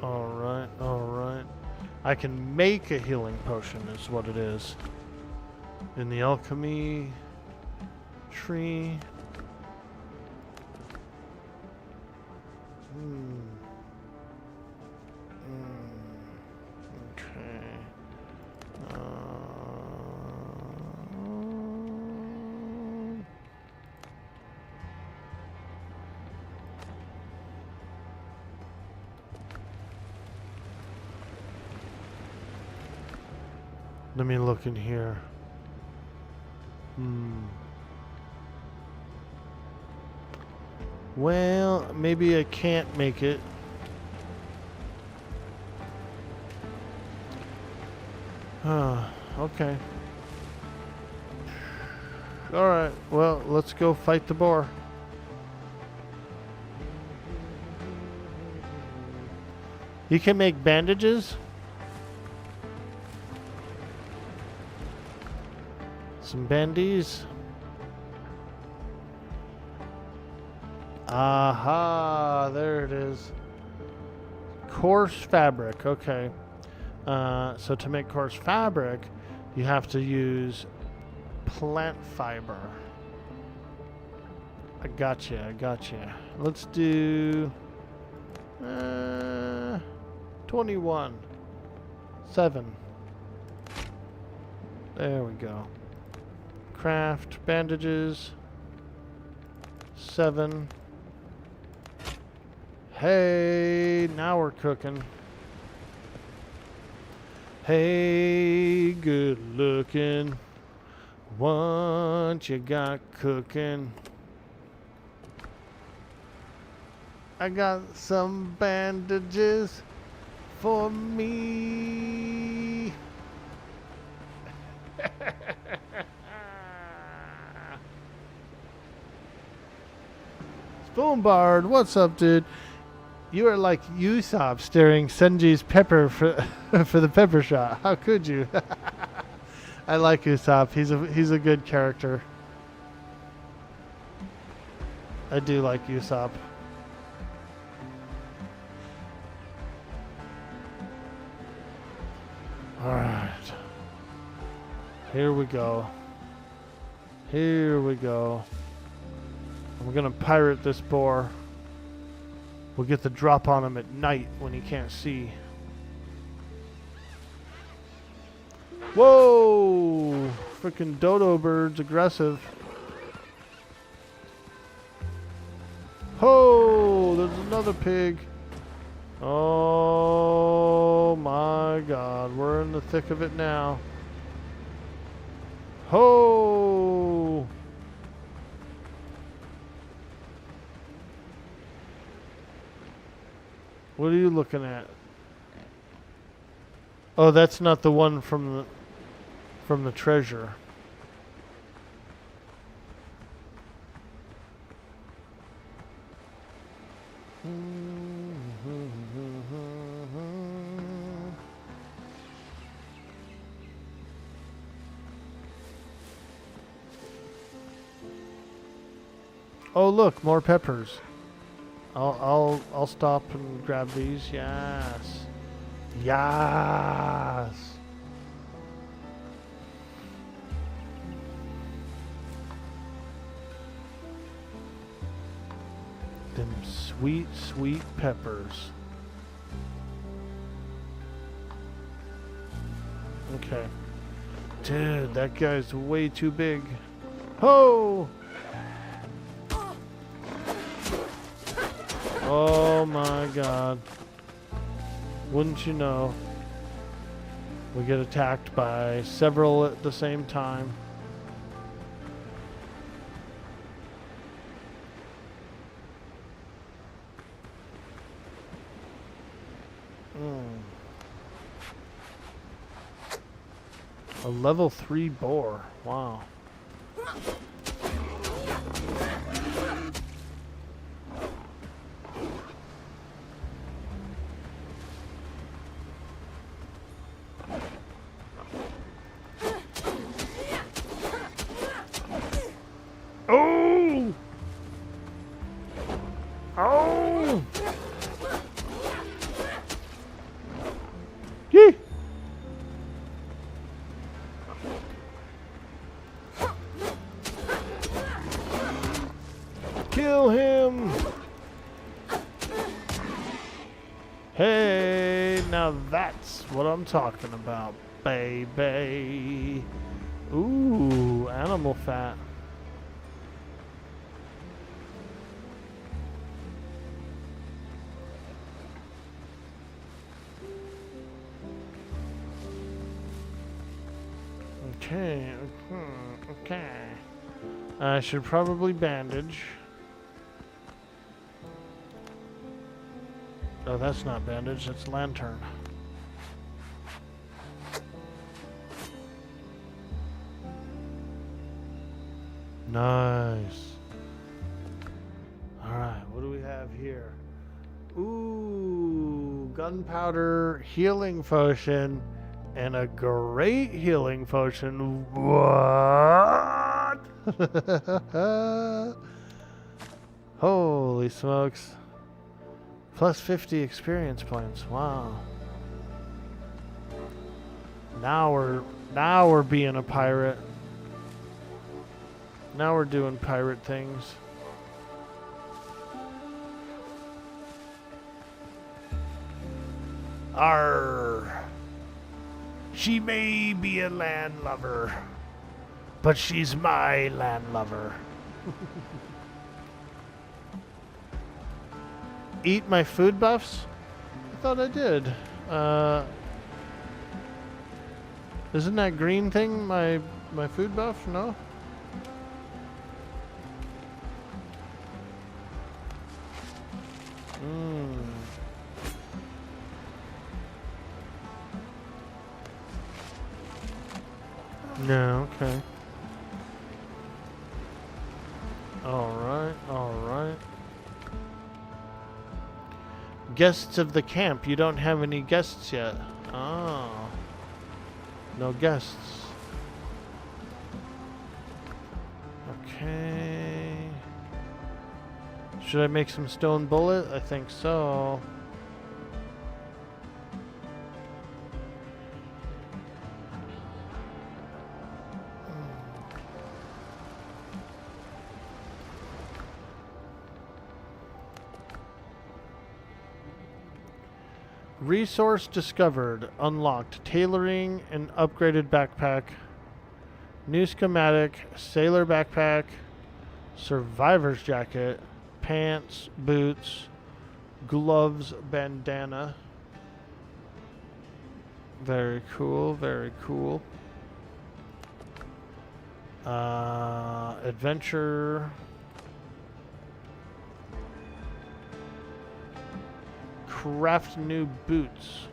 F: Alright, alright. I can make a healing potion is what it is. In the alchemy tree. Okay. Let me look in here. Well, maybe I can't make it. Okay. Alright, well, let's go fight the boar. You can make bandages? Some bandies? Aha, there it is. Coarse fabric, okay. So to make coarse fabric, you have to use plant fiber. I gotcha. Let's do 21. 7. There we go. Craft bandages. 7. Hey, now we're cooking. Hey, good looking. What you got cooking? I got some bandages for me. Spoonbard, what's up, dude? You are like Usopp staring Senji's pepper for the pepper shot. How could you? I like Usopp. He's a good character. I do like Usopp. All right. Here we go. Here we go. We're gonna pirate this boar. We'll get the drop on him at night when he can't see. Whoa! Freaking dodo bird's aggressive. Ho! There's another pig. Oh my God. We're in the thick of it now. Ho! What are you looking at? Oh, that's not the one from the treasure. Oh, look, more peppers. I'll stop and grab these. Yes. Yes. Them sweet, sweet peppers. Okay. Dude, that guy's way too big. Ho! Oh my God. Wouldn't you know? We get attacked by several at the same time. A level 3 boar. Wow. Oh! Oh! Yee! Kill him! Hey, now that's what I'm talking about, baby. Ooh, animal fat. Okay. Okay. I should probably bandage. Oh, that's not bandage, that's lantern. Nice. Alright, what do we have here? Ooh, gunpowder, healing potion, and a great healing potion. What? Holy smokes. Plus 50 experience points. Wow. Now we're being a pirate. Now we're doing pirate things. Arr. She may be a landlubber, but she's my landlubber. Eat my food buffs? I thought I did. Isn't that green thing my food buff? No? No, okay. Alright, alright. Guests of the camp. You don't have any guests yet. Oh. No guests. Okay. Should I make some stone bullet? I think so. Resource discovered. Unlocked. Tailoring and upgraded backpack. New schematic. Sailor backpack. Survivor's jacket. Pants. Boots. Gloves. Bandana. Very cool. Very cool. Adventure. Craft new boots.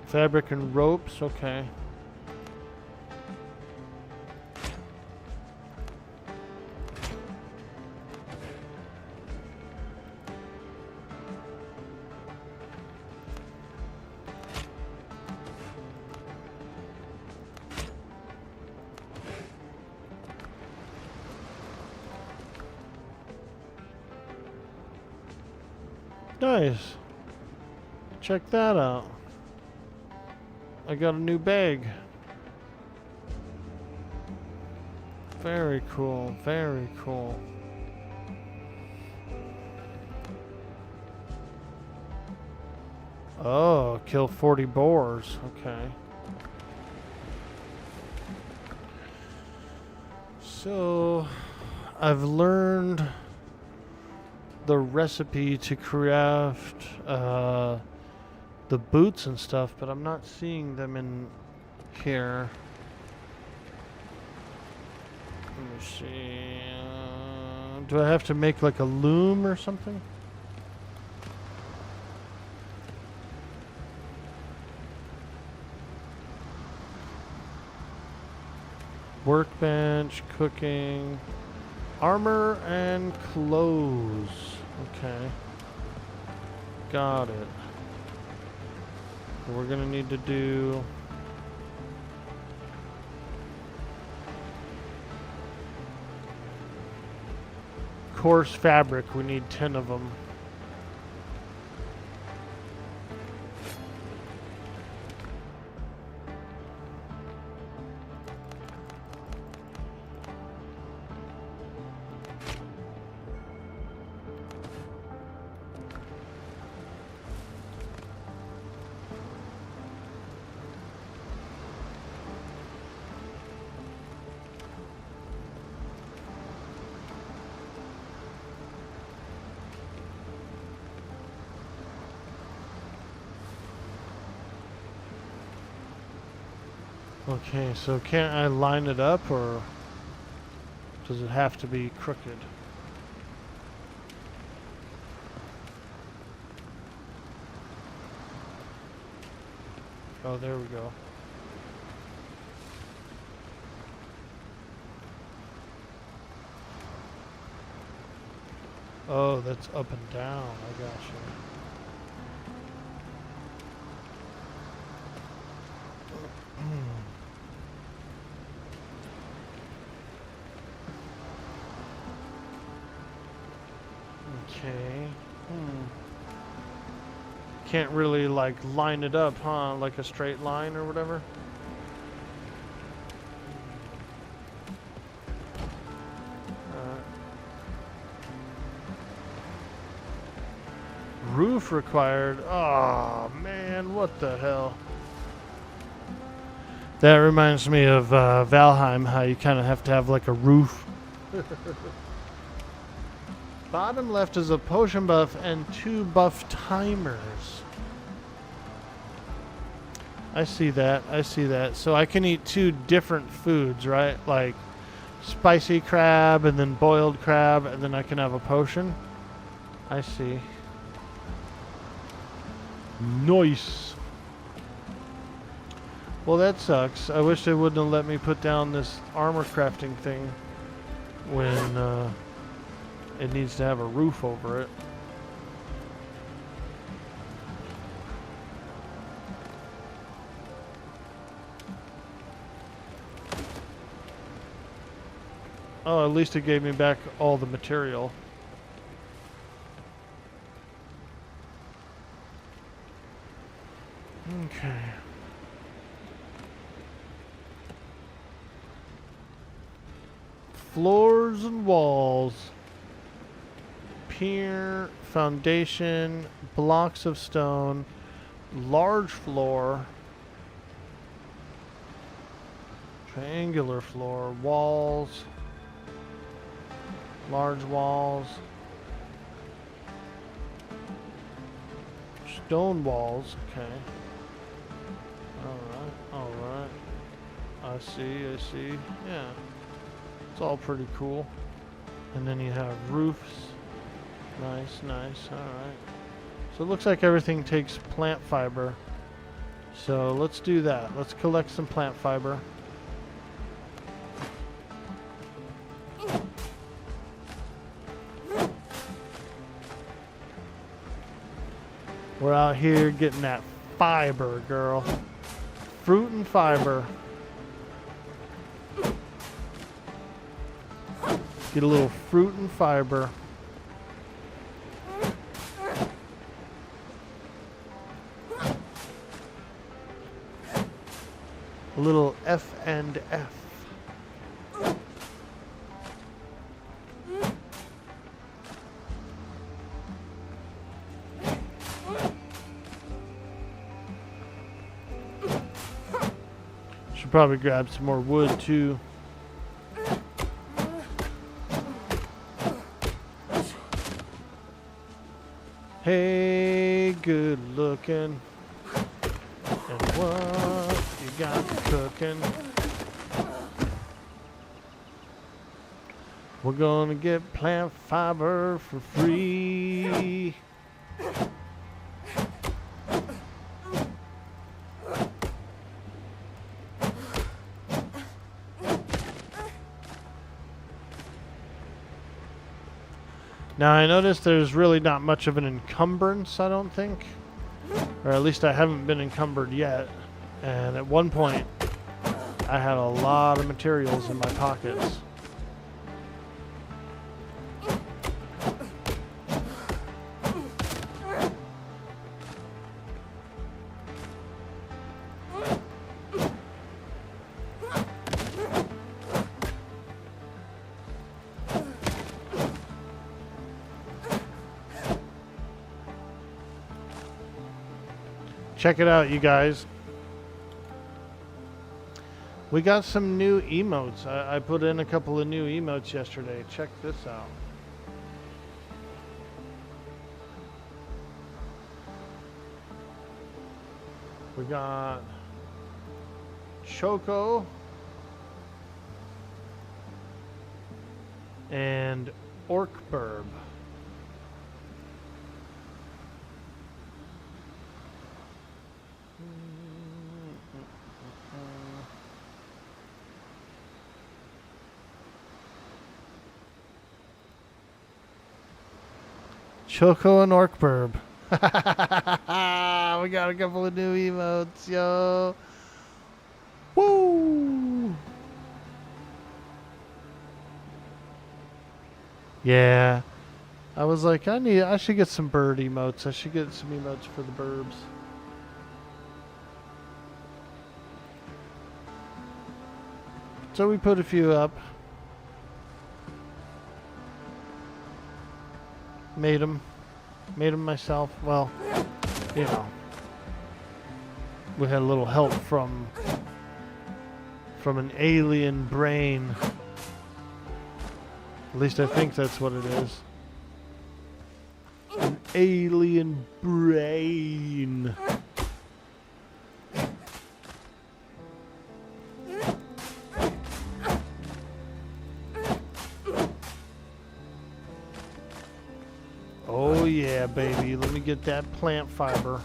F: Fabric and ropes, okay. Nice. Check that out. I got a new bag. Very cool. Very cool. Oh, kill 40 boars. Okay. So, I've learned the recipe to craft the boots and stuff, but I'm not seeing them in here. Let me see. Do I have to make like a loom or something? Workbench, cooking, armor, and clothes. Okay. Got it. We're gonna need to do coarse fabric. We need 10 of them. Okay, so can't I line it up, or does it have to be crooked? Oh, there we go. Oh, that's up and down. I got you. Okay. Can't really like line it up, huh? Like a straight line or whatever. Roof required. Oh man, what the hell? That reminds me of Valheim, how you kind of have to have like a roof. Bottom left is a potion buff and 2 buff timers. I see that. I see that. So I can eat 2 different foods, right? Like spicy crab and then boiled crab, and then I can have a potion. I see. Nice. Well, that sucks. I wish they wouldn't have let me put down this armor crafting thing when it needs to have a roof over it. Oh, at least it gave me back all the material. Okay. Floors and walls. Pier, foundation, blocks of stone, large floor, triangular floor, walls, large walls, stone walls. Okay. Alright. I see. Yeah. It's all pretty cool. And then you have roofs. Nice. Alright. So it looks like everything takes plant fiber. So let's do that. Let's collect some plant fiber. We're out here getting that fiber, girl. Fruit and fiber. Get a little fruit and fiber. A little F and F. Should probably grab some more wood too. Hey, good looking. And what you got cooking? We're gonna get plant fiber for free. Now I noticed there's really not much of an encumbrance, I don't think. Or at least I haven't been encumbered yet. And at one point, I had a lot of materials in my pockets. Check it out, you guys. We got some new emotes. I put in a couple of new emotes yesterday. Check this out. We got Choco. And Orkburb. Choco and Orkburb. We got a couple of new emotes, yo. Woo! Yeah. I was like, I should get some bird emotes. I should get some emotes for the burbs. So we put a few up. Made them myself. Well, you know, we had a little help from an alien brain. At least I think that's what it is. An alien brain. Oh yeah, baby. Let me get that plant fiber.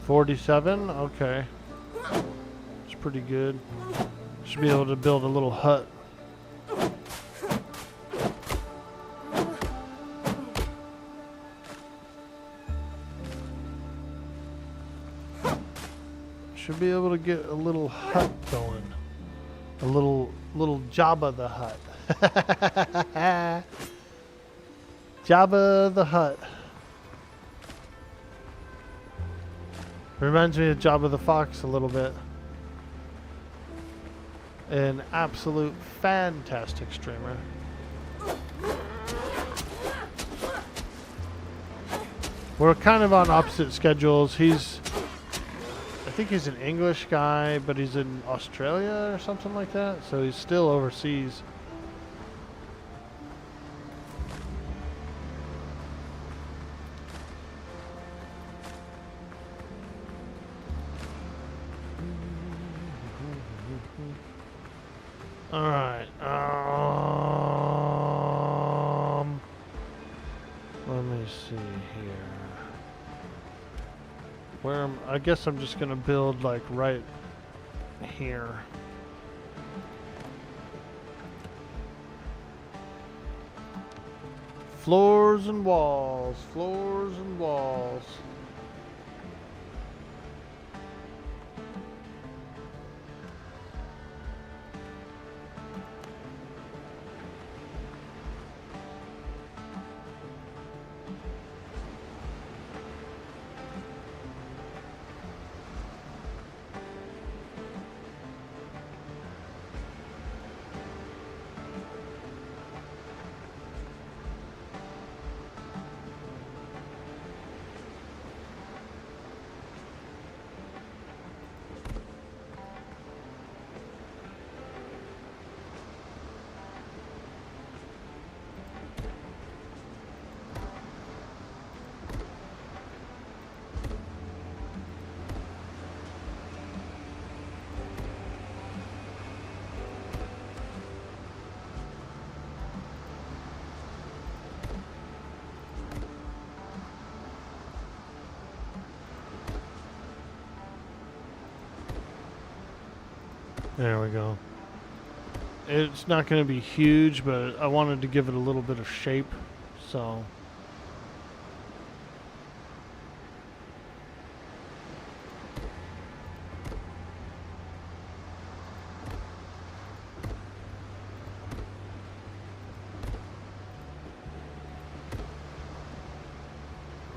F: $47? Okay. It's pretty good. Should be able to build a little hut. Should be able to get a little hut going. A little Jabba the Hutt. Jabba the Hutt. Reminds me of Jabba the Fox a little bit. An absolute fantastic streamer. We're kind of on opposite schedules. I think he's an English guy, but he's in Australia or something like that. So he's still overseas. All right. Let me see here. I guess I'm just gonna build like right here. Floors and walls. Floors and walls. There we go. It's not going to be huge, but I wanted to give it a little bit of shape, so.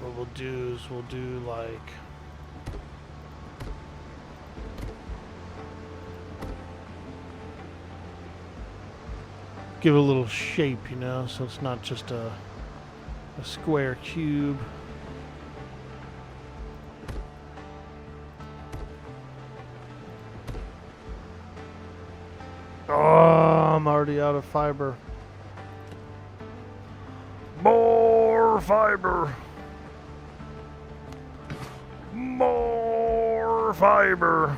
F: What we'll do is we'll do like give it a little shape, you know, so it's not just a a square cube. Oh, I'm already out of fiber.
G: More fiber. More fiber.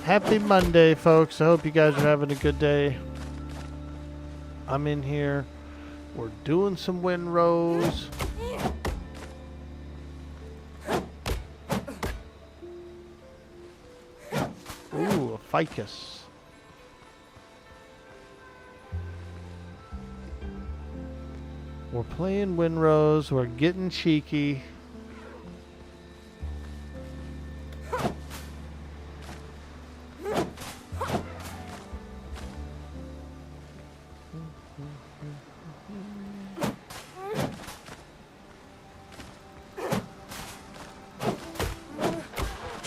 F: Happy Monday, folks. I hope you guys are having a good day. I'm in here. We're doing some Windrose. Ooh, a ficus. We're playing Windrose. We're getting cheeky.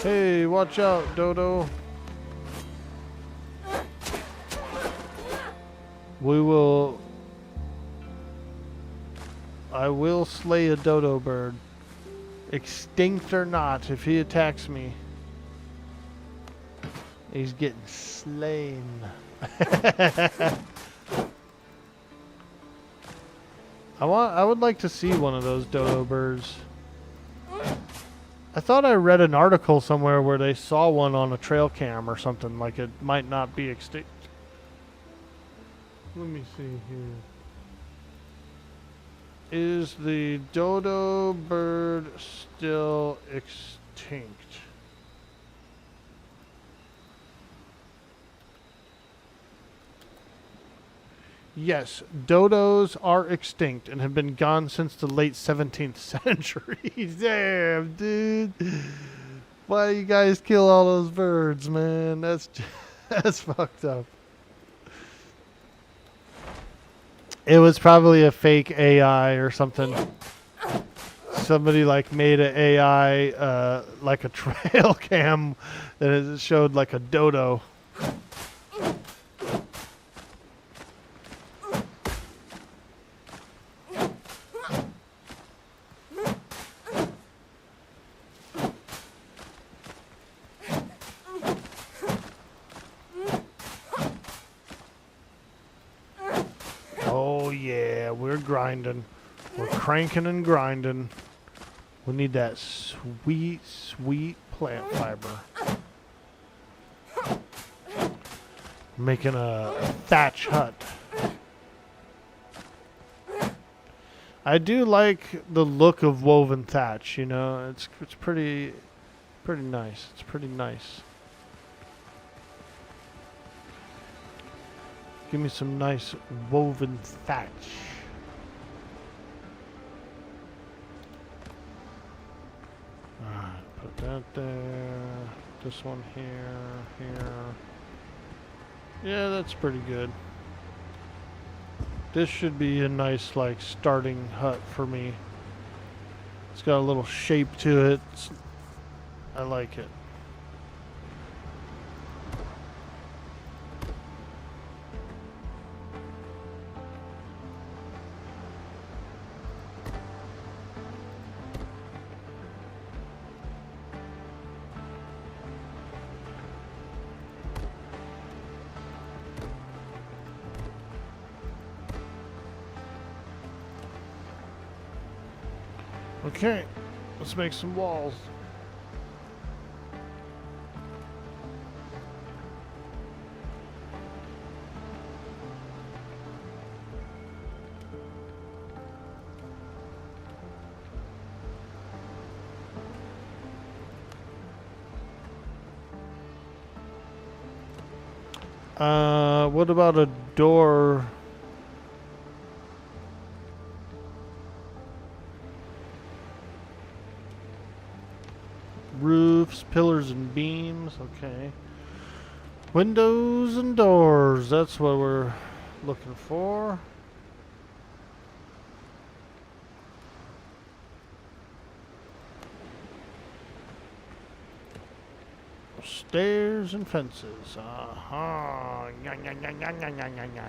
F: Hey, watch out, Dodo. I will slay a dodo bird. Extinct or not, if he attacks me, he's getting slain. I would like to see one of those dodo birds. I thought I read an article somewhere where they saw one on a trail cam or something, like it might not be extinct. Let me see here. Is the dodo bird still extinct? Yes, dodos are extinct and have been gone since the late 17th century. Damn, dude. Why you guys kill all those birds, man? That's fucked up. It was probably a fake AI or something. Somebody like made an AI like a trail cam that it showed like a dodo. Oh yeah, we're grinding. We're cranking and grinding. We need that sweet, sweet plant fiber. Making a thatch hut. I do like the look of woven thatch, you know. It's pretty nice. It's pretty nice. Give me some nice woven thatch. Alright, put that there. This one here. Yeah, that's pretty good. This should be a nice, like, starting hut for me. It's got a little shape to it. I like it. Okay, let's make some walls. What about a door? roofs, pillars, and beams. Okay. Windows and doors. That's what we're looking for. Stairs and fences. Aha. Nya, nya, nya, nya, nya, nya, nya, nya.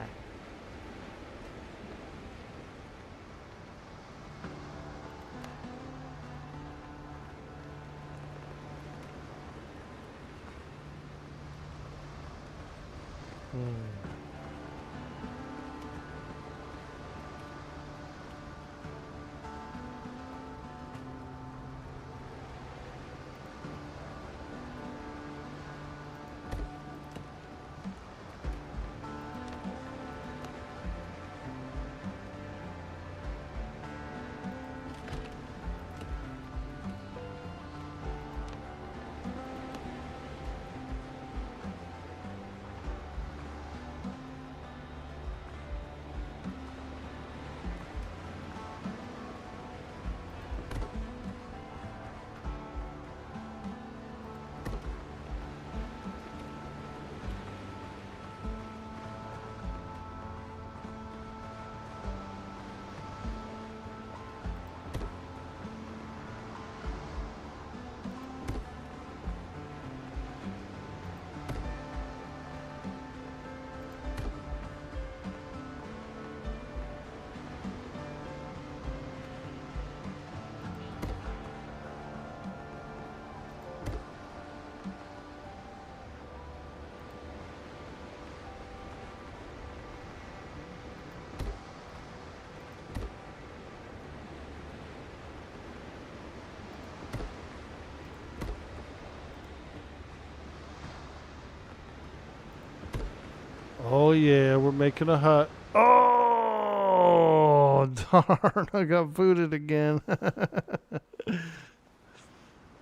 F: Oh yeah, we're making a hut. Oh darn! I got booted again.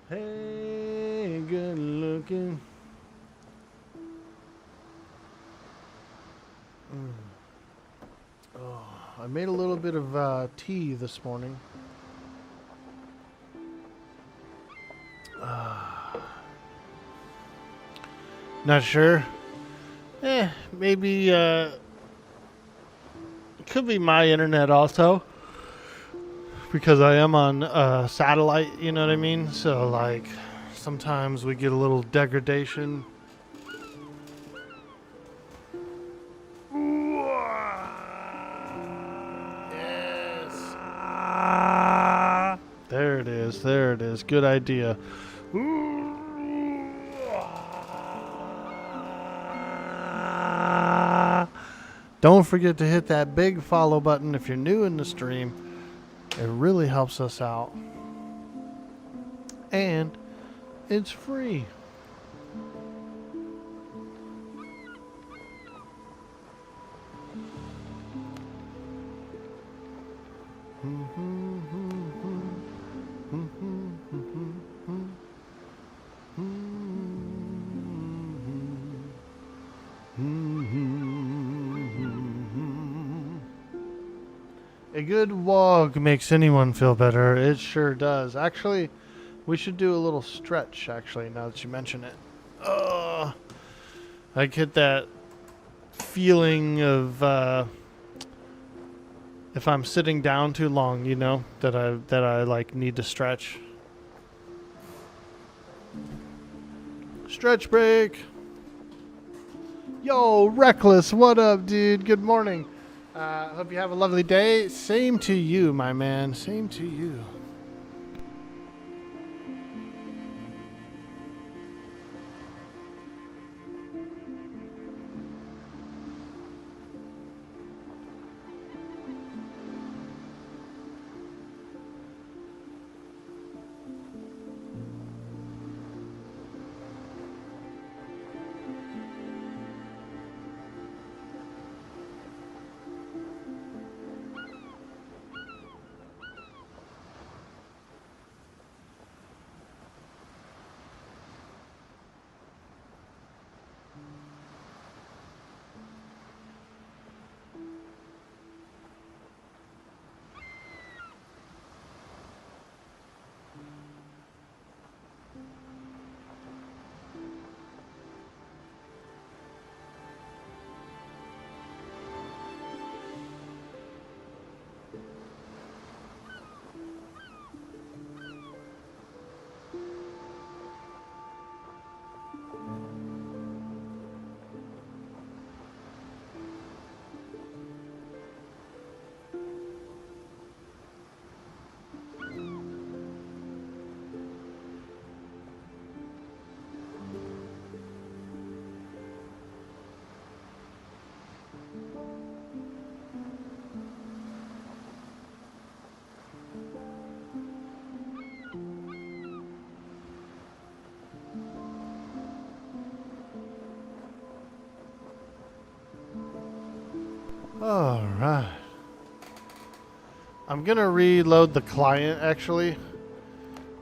F: Hey, good looking. Oh, I made a little bit of tea this morning. Not sure. Maybe it could be my internet also, because I am on satellite, you know what I mean? So like sometimes we get a little degradation. Yes. There it is. There it is. Good idea. Don't forget to hit that big follow button if you're new in the stream. It really helps us out. And it's free. A good wog makes anyone feel better. It sure does. Actually, we should do a little stretch, actually, now that you mention it. I get that feeling of if I'm sitting down too long, you know, that I like need to stretch. Stretch break. Yo, Reckless, what up, dude? Good morning. Hope you have a lovely day. Same to you, my man. Same to you. All right. I'm gonna reload the client actually,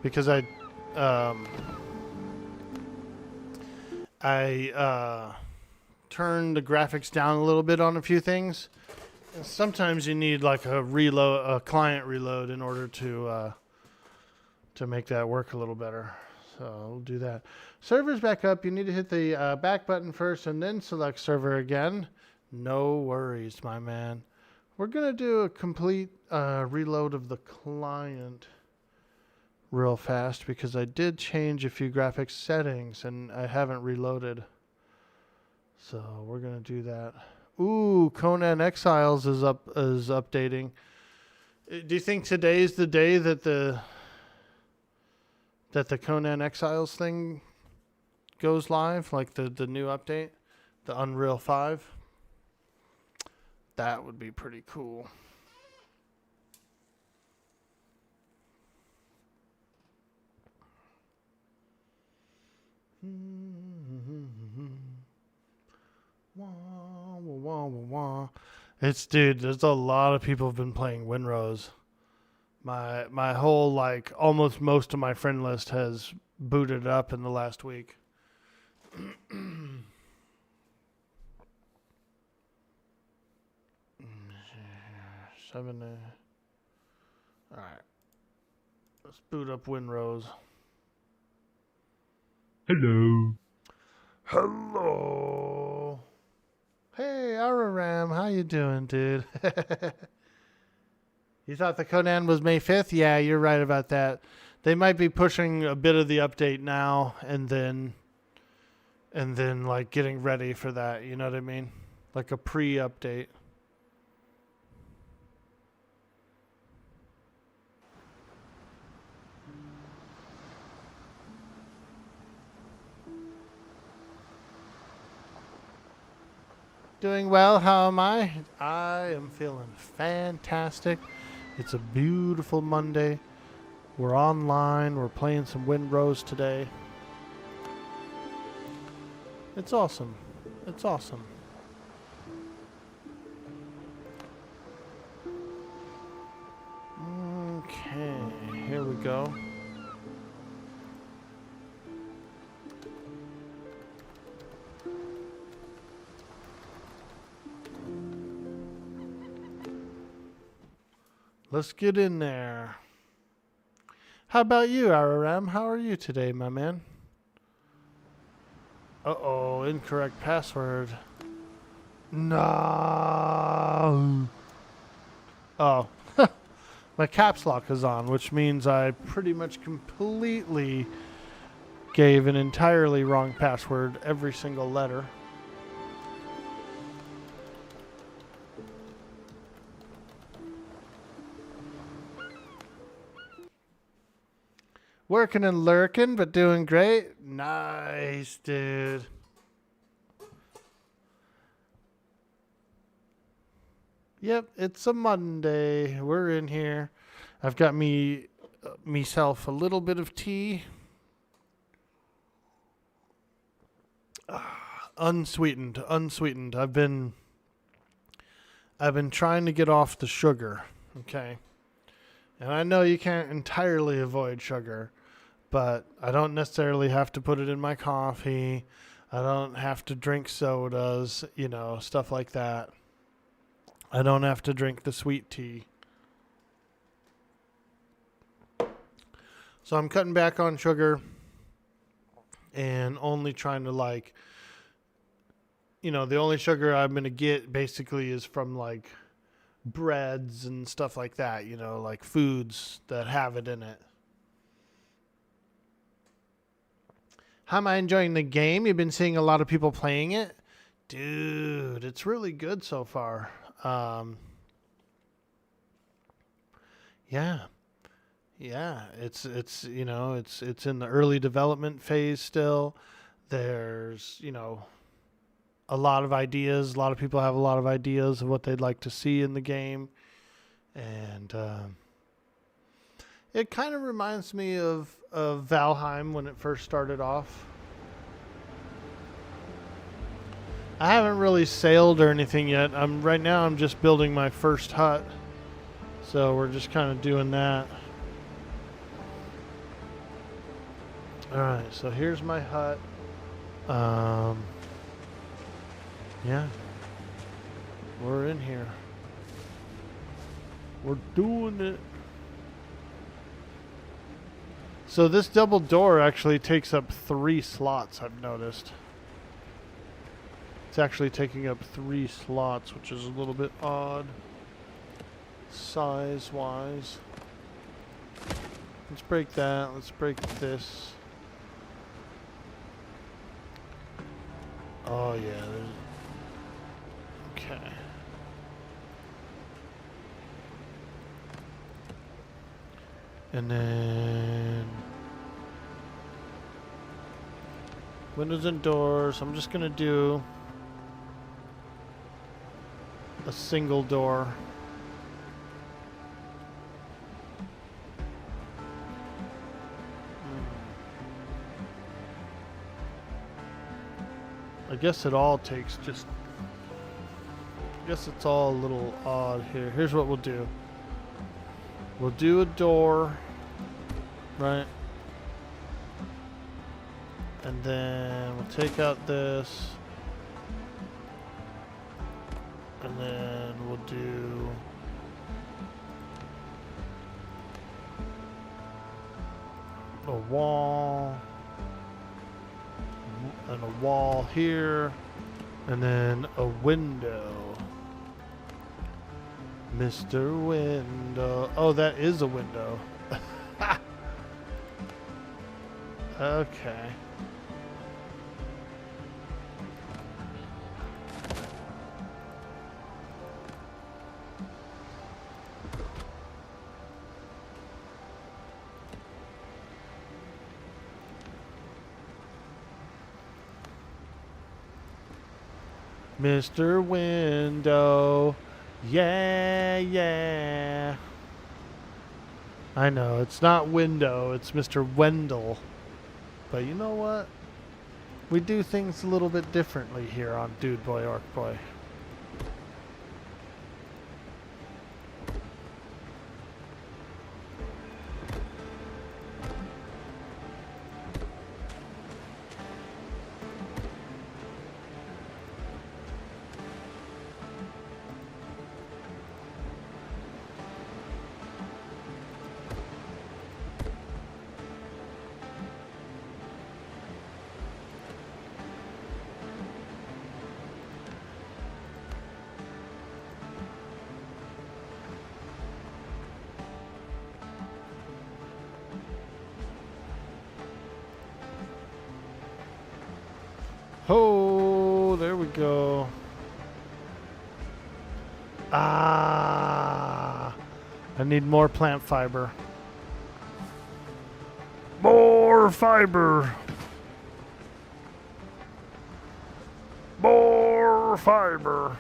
F: because I turned the graphics down a little bit on a few things. And sometimes you need like a client reload in order to make that work a little better. So we'll do that. Server's back up. You need to hit the back button first and then select server again. No worries, my man. We're going to do a complete reload of the client real fast because I did change a few graphics settings and I haven't reloaded. So we're going to do that. Ooh, Conan Exiles is updating. Do you think today's the day that the Conan Exiles thing goes live, like the new update, the Unreal 5? That would be pretty cool. Dude, there's a lot of people have been playing Windrose. My whole, like, almost most of my friend list has booted up in the last week. 7. All right. Let's boot up Windrose.
G: Hello.
F: Hello. Hey, Araram, how you doing, dude? You thought the Conan was May 5th? Yeah, you're right about that. They might be pushing a bit of the update now and then like getting ready for that, you know what I mean? Like a pre-update. Doing well, how am I? I am feeling fantastic. It's a beautiful Monday. We're online. We're playing some Windrose today. It's awesome. It's awesome. Okay, here we go. Let's get in there. How about you, Araram? How are you today, my man? Uh-oh, incorrect password. No. Oh. My caps lock is on, which means I pretty much completely gave an entirely wrong password every single letter. Working and lurking, but doing great. Nice, dude. Yep, it's a Monday. We're in here. I've got myself a little bit of tea. Unsweetened. I've been trying to get off the sugar, okay? And I know you can't entirely avoid sugar, but I don't necessarily have to put it in my coffee. I don't have to drink sodas, you know, stuff like that. I don't have to drink the sweet tea. So I'm cutting back on sugar and only trying to, like, you know, the only sugar I'm going to get basically is from, like, breads and stuff like that, you know, like foods that have it in it. How am I enjoying the game? You've been seeing a lot of people playing it? Dude, it's really good so far. Yeah, it's you know, it's in the early development phase still. There's, you know, a lot of ideas. A lot of people have a lot of ideas of what they'd like to see in the game. And it kind of reminds me of Valheim when it first started off. I haven't really sailed or anything yet. Right now I'm just building my first hut. So we're just kind of doing that. Alright, so here's my hut. Yeah. We're in here. We're doing it. So this double door actually takes up 3 slots, I've noticed. It's actually taking up 3 slots, which is a little bit odd. Size-wise. Let's break that. Let's break this. Oh, yeah. Okay. And then windows and doors. I'm just gonna do a single door. I guess it all takes just. I guess it's all a little odd here. Here's what we'll do. We'll do a door, right? And then we'll take out this. And then we'll do a wall. And a wall here. And then a window. Mr. Window. Oh, that is a window. Okay. Mr. Window. Yeah, yeah. I know, it's not Window, it's Mr. Wendell. But you know what? We do things a little bit differently here on Dude Boy Orc Boy. Oh, there we go. Ah, I need more plant fiber.
G: More fiber. More fiber.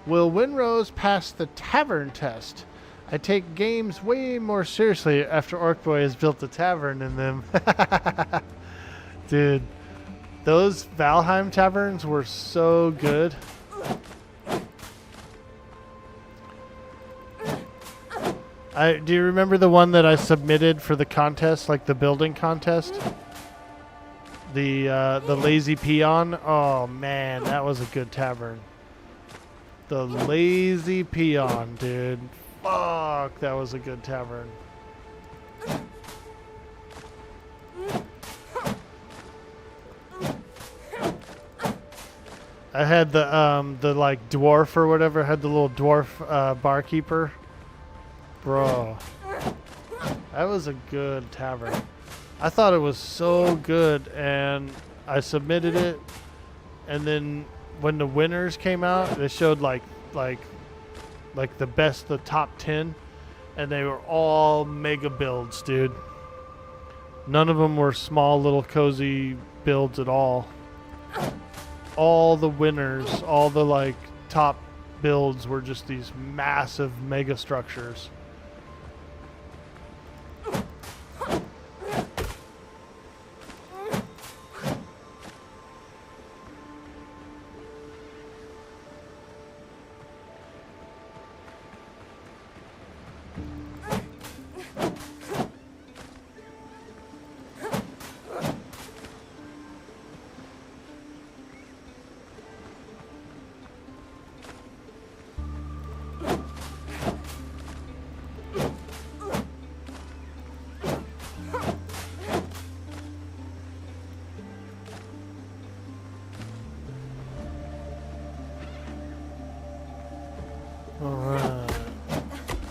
F: Will Windrose pass the tavern test? I take games way more seriously after Orc Boy has built a tavern in them. Dude, those Valheim taverns were so good. Do you remember the one that I submitted for the contest, like the building contest? The Lazy Peon? Oh man, that was a good tavern. The Lazy Peon, dude. Fuck, that was a good tavern. I had the like dwarf or whatever, had the little dwarf barkeeper. Bro, that was a good tavern. I thought it was so good, and I submitted it, and then when the winners came out, they showed like the best, the top 10, and they were all mega builds, dude. None of them were small little cozy builds at all. All the winners, all the like top builds were just these massive mega structures.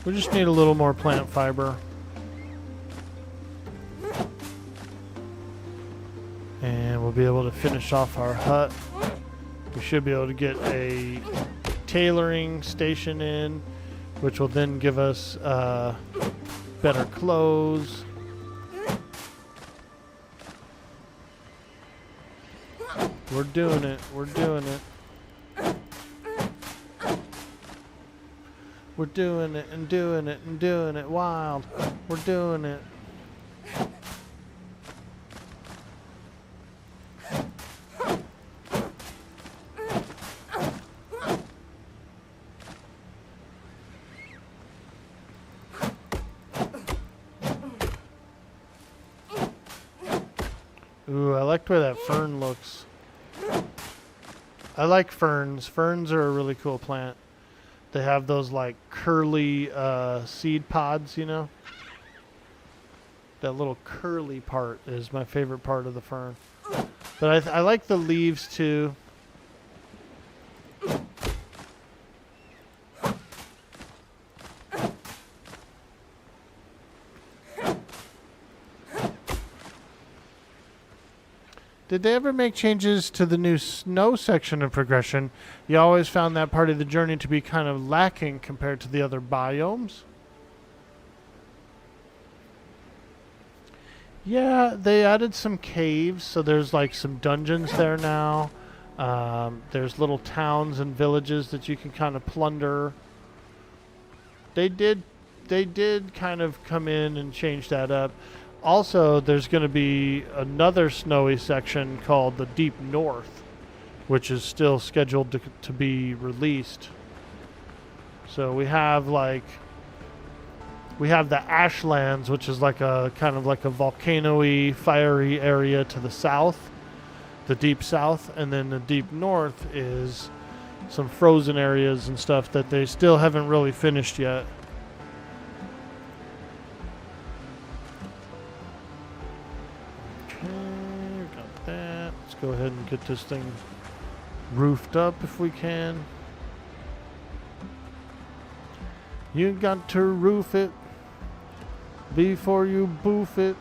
F: We just need a little more plant fiber. And we'll be able to finish off our hut. We should be able to get a tailoring station in, which will then give us better clothes. We're doing it. We're doing it. We're doing it and doing it and doing it wild. We're doing it. Ooh, I like the way that fern looks. I like ferns. Ferns are a really cool plant. They have those like curly seed pods, you know? That little curly part is my favorite part of the fern. But I like the leaves too. Did they ever make changes to the new snow section of progression? You always found that part of the journey to be kind of lacking compared to the other biomes. Yeah, they added some caves, so there's like some dungeons there now. There's little towns and villages that you can kind of plunder. They did kind of come in and change that up. Also, there's going to be another snowy section called the Deep North, which is still scheduled to be released. So we have the Ashlands, which is like a kind of like a volcano-y, fiery area to the south, the Deep South, and then the Deep North is some frozen areas and stuff that they still haven't really finished yet. Go ahead and get this thing roofed up if we can. You got to roof it before you boof it.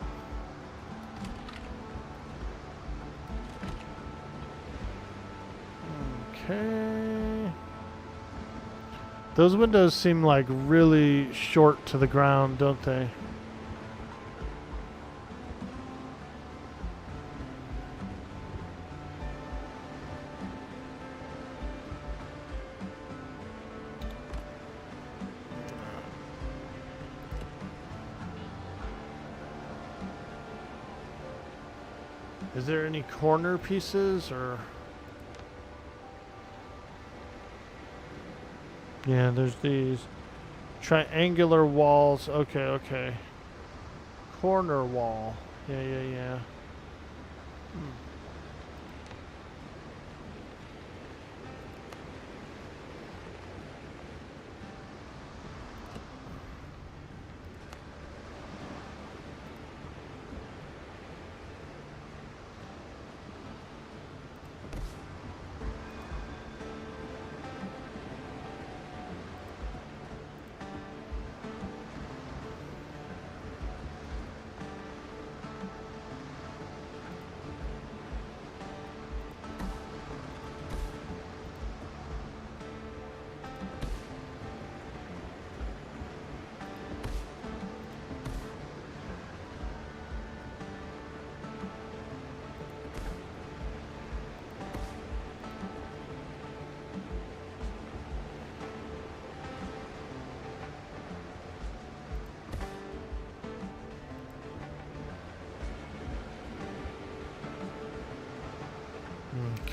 F: Okay. Those windows seem like really short to the ground, don't they? Is there any corner pieces or? Yeah, there's these triangular walls. Okay, okay. Corner wall. Yeah.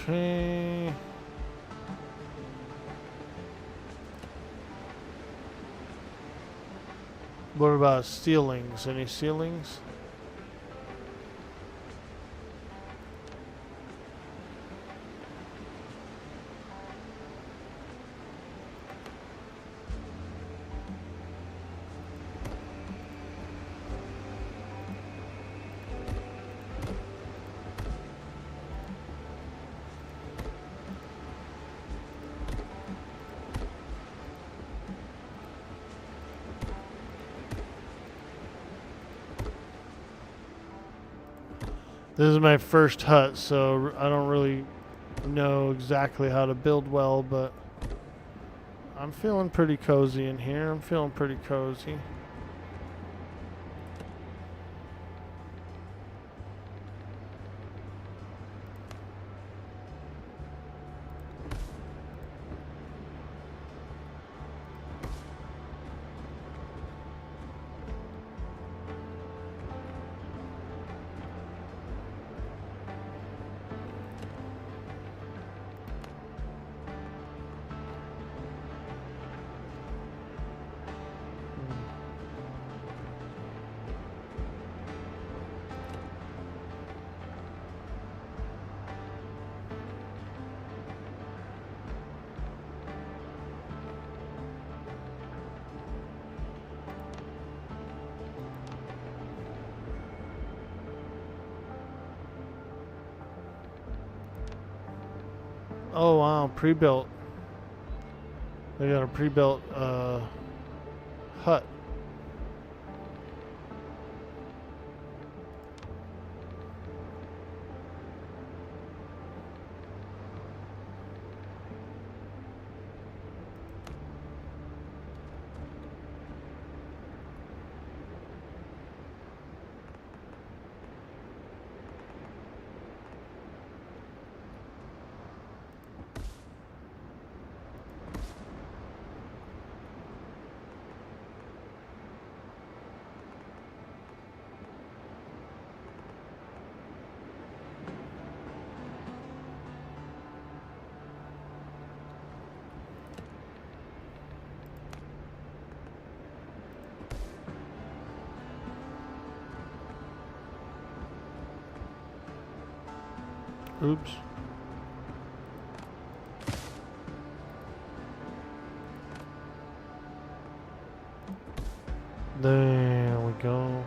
F: Okay. What about ceilings? Any ceilings? This is my first hut, so I don't really know exactly how to build well, but I'm feeling pretty cozy in here. I'm feeling pretty cozy. Oh wow, pre-built. They got a pre-built hut. Oops. There we go.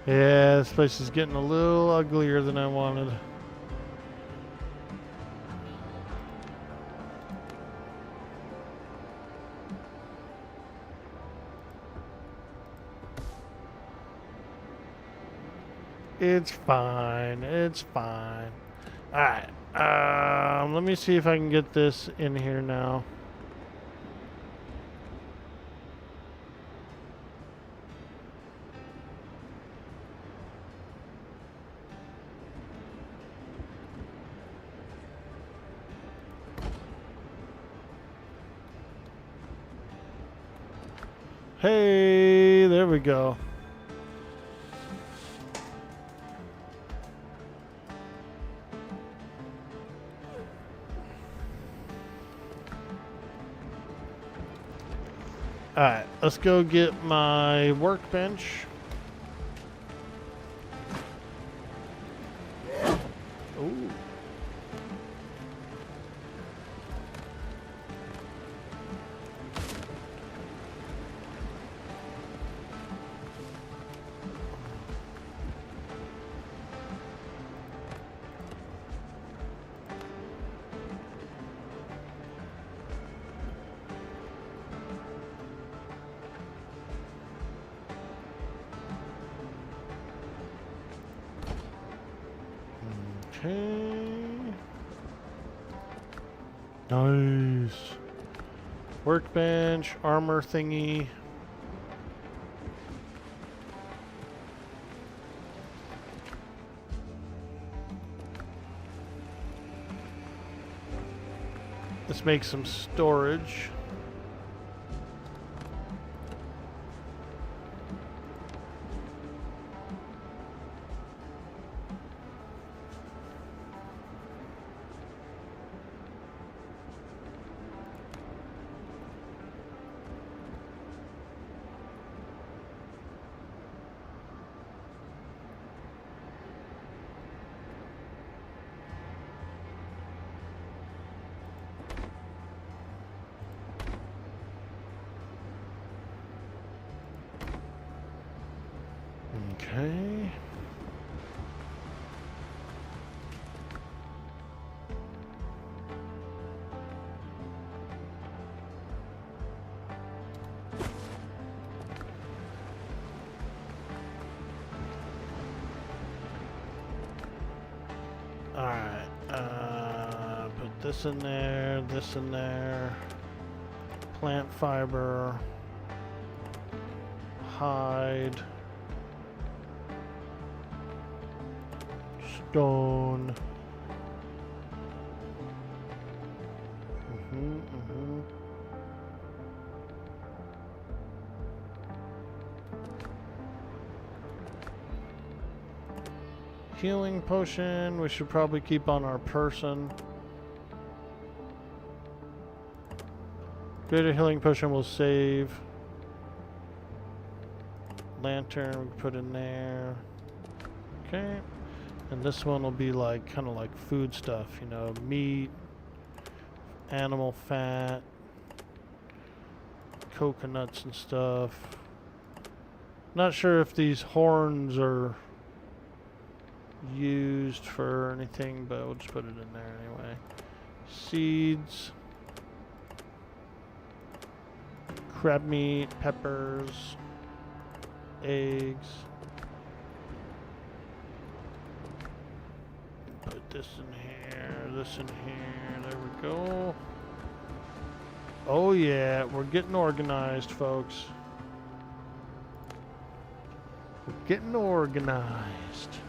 F: Yeah, this place is getting a little uglier than I wanted. It's fine. It's fine. Alright. Let me see if I can get this in here now. Hey, there we go. Alright, let's go get my workbench. Ooh. Okay. Nice. Workbench, armor thingy. Let's make some storage. Okay. Alright, put this in there, plant fiber, hide, stone. Healing potion, we should probably keep on our person. Greater healing potion will save. Lantern we put in there. Okay. And this one will be like kind of like food stuff, you know, meat, animal fat, coconuts and stuff. Not sure if these horns are used for anything, but we'll just put it in there anyway. Seeds, crab meat, peppers, eggs. Put this in here, this in here. There we go. Oh yeah, we're getting organized, folks. We're getting organized.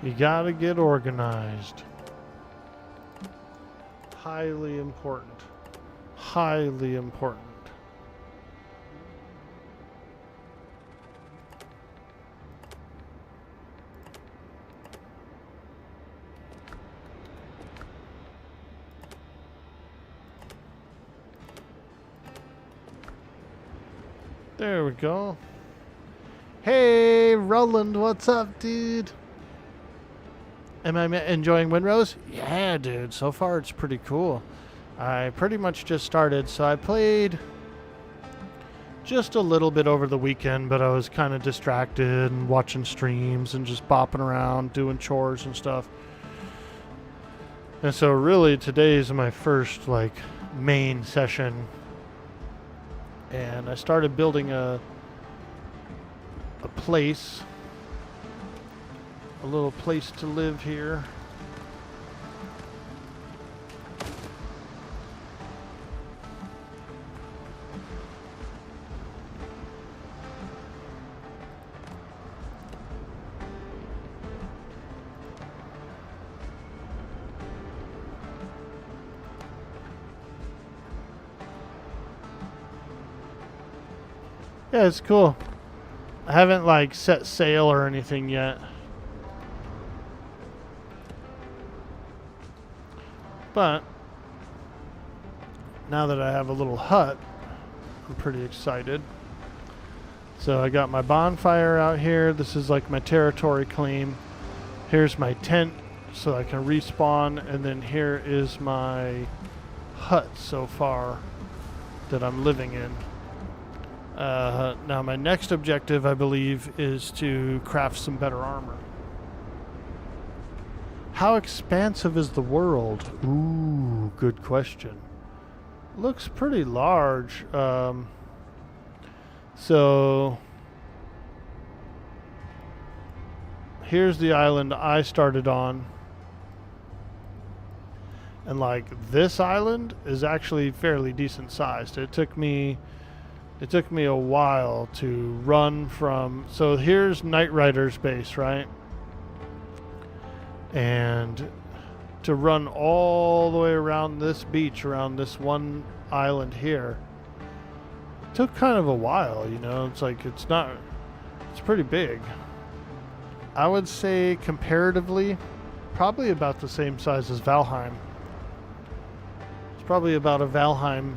F: You gotta get organized. Highly important. Highly important. There we go. Hey, Roland, what's up, dude? Am I enjoying Windrose? Yeah, dude. So far, it's pretty cool. I pretty much just started, so I played just a little bit over the weekend, but I was kind of distracted and watching streams and just bopping around, doing chores and stuff. And so really, today is my first, like, main session. And I started building a place. A little place to live here. Yeah, it's cool. I haven't like set sail or anything yet. But now that I have a little hut, I'm pretty excited. So I got my bonfire out here. This is like my territory claim. Here's my tent so I can respawn. And then here is my hut so far that I'm living in. Now my next objective, I believe, is to craft some better armor. How expansive is the world? Ooh, good question. Looks pretty large. So here's the island I started on. And like this island is actually fairly decent sized. It took me a while to run from, so here's Knight Rider's base, right? And to run all the way around this beach, around this one island here, took kind of a while, you know. It's like it's pretty big. I would say comparatively probably about the same size as Valheim. It's probably about a Valheim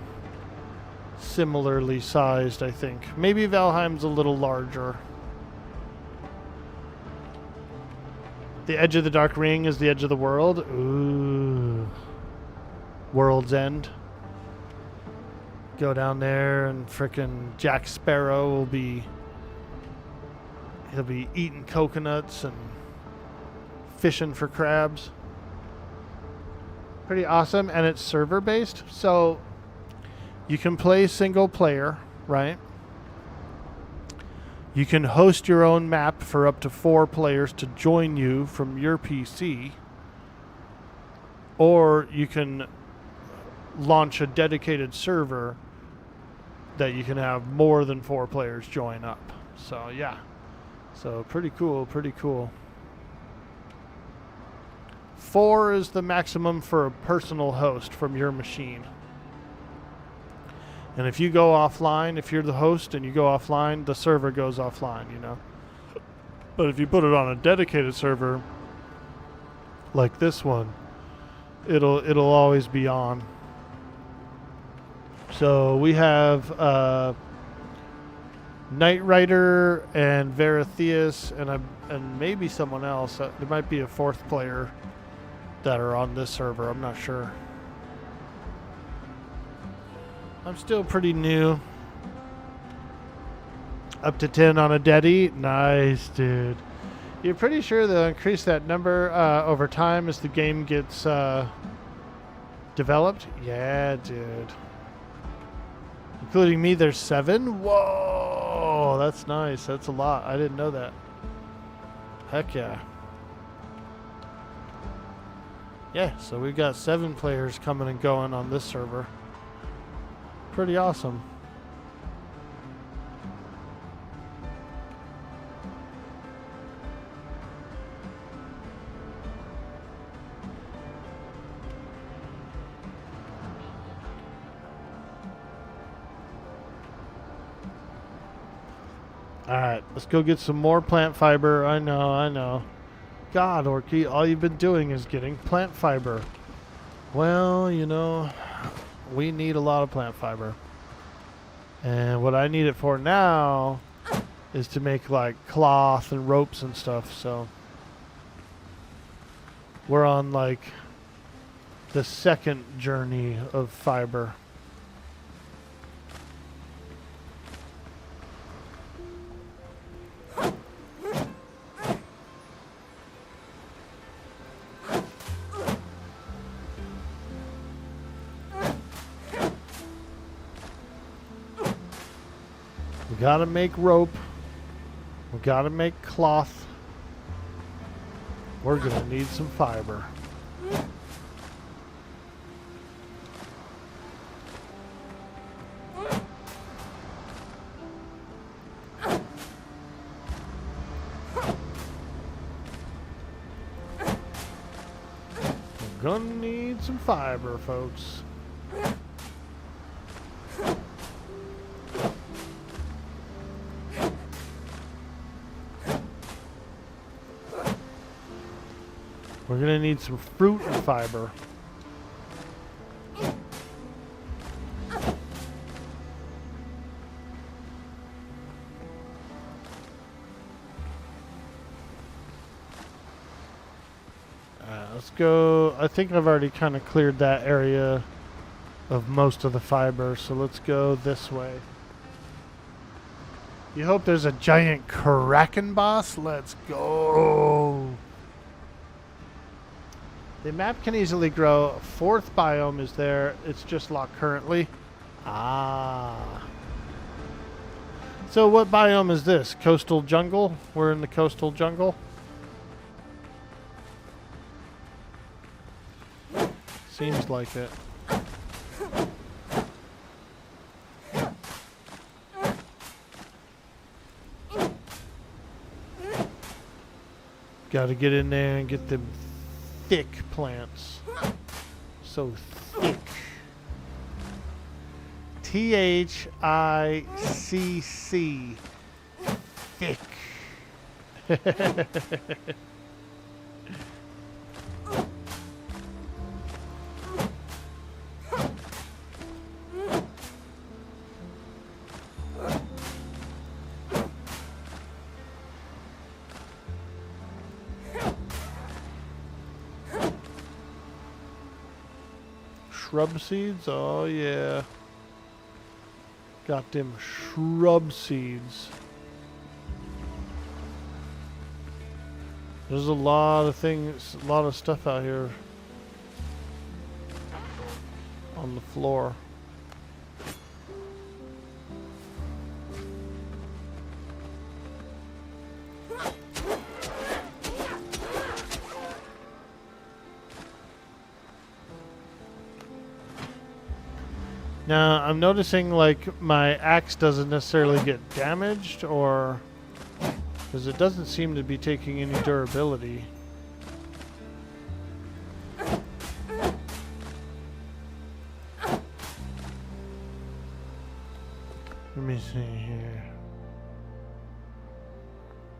F: similarly sized, I think. Maybe Valheim's a little larger. The edge of the Dark Ring is the edge of the world. Ooh. World's End. Go down there and frickin' Jack Sparrow will be... He'll be eating coconuts and fishing for crabs. Pretty awesome. And it's server based. So you can play single player, right? You can host your own map for up to 4 players to join you from your PC. Or you can launch a dedicated server that you can have more than 4 players join up. So, yeah. So, pretty cool, pretty cool. 4 is the maximum for a personal host from your machine. And if you go offline, if you're the host and you go offline, the server goes offline, you know. But if you put it on a dedicated server, like this one, it'll always be on. So we have Knight Rider and Veratheus and maybe someone else. There might be a 4th player that are on this server. I'm not sure. I'm still pretty new. Up to 10 on a Dedi. Nice, dude. You're pretty sure they'll increase that number over time as the game gets developed? Yeah, dude. Including me, there's 7? Whoa, that's nice. That's a lot. I didn't know that. Heck yeah. Yeah, so we've got 7 players coming and going on this server. Pretty awesome. Alright, let's go get some more plant fiber. I know. God, Orky, all you've been doing is getting plant fiber. Well, you know, we need a lot of plant fiber. And what I need it for now is to make like cloth and ropes and stuff. So we're on like the 2nd journey of fiber. We gotta make rope. We gotta make cloth. We're gonna need some fiber. We're gonna need some fiber, folks. We're gonna need some fruit and fiber. Let's go. I think I've already kind of cleared that area of most of the fiber, so let's go this way. You hope there's a giant Kraken boss? Let's go. The map can easily grow. 4th biome is there. It's just locked currently. Ah. So what biome is this? Coastal jungle? We're in the coastal jungle. Seems like it. Got to get in there and get them thick plants. So thick. THICC. Thick. Shrub seeds? Oh yeah. Got them shrub seeds. There's a lot of things, a lot of stuff out here on the floor. Now, I'm noticing like my axe doesn't necessarily get damaged, or because it doesn't seem to be taking any durability. Let me see here.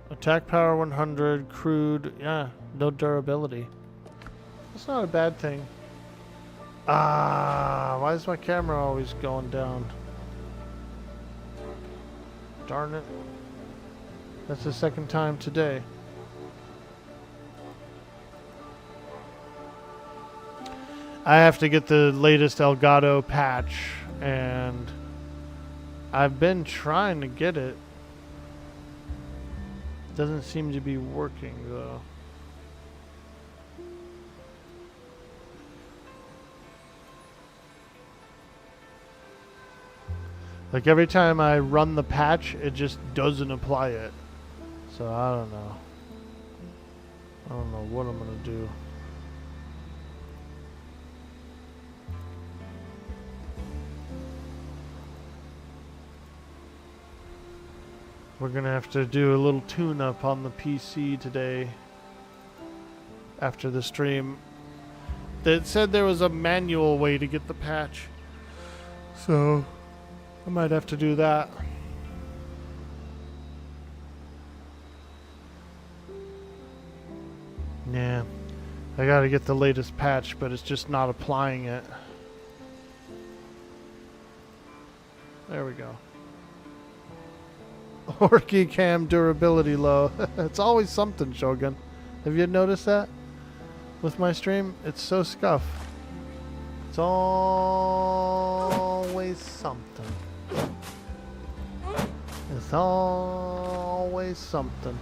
F: Attack power 100, crude, yeah, no durability. That's not a bad thing. Ah, why is my camera always going down? Darn it. That's the second time today. I have to get the latest Elgato patch, and I've been trying to get it. Doesn't seem to be working though. Like every time I run the patch, it just doesn't apply it. So I don't know. I don't know what I'm gonna do. We're gonna have to do a little tune-up on the PC today after the stream. It said there was a manual way to get the patch, so I might have to do that. Yeah, I gotta get the latest patch, but it's just not applying it. There we go. Orky cam durability low. It's always something, Shogun. Have you noticed that? With my stream, it's so scuff. It's always something. It's always something.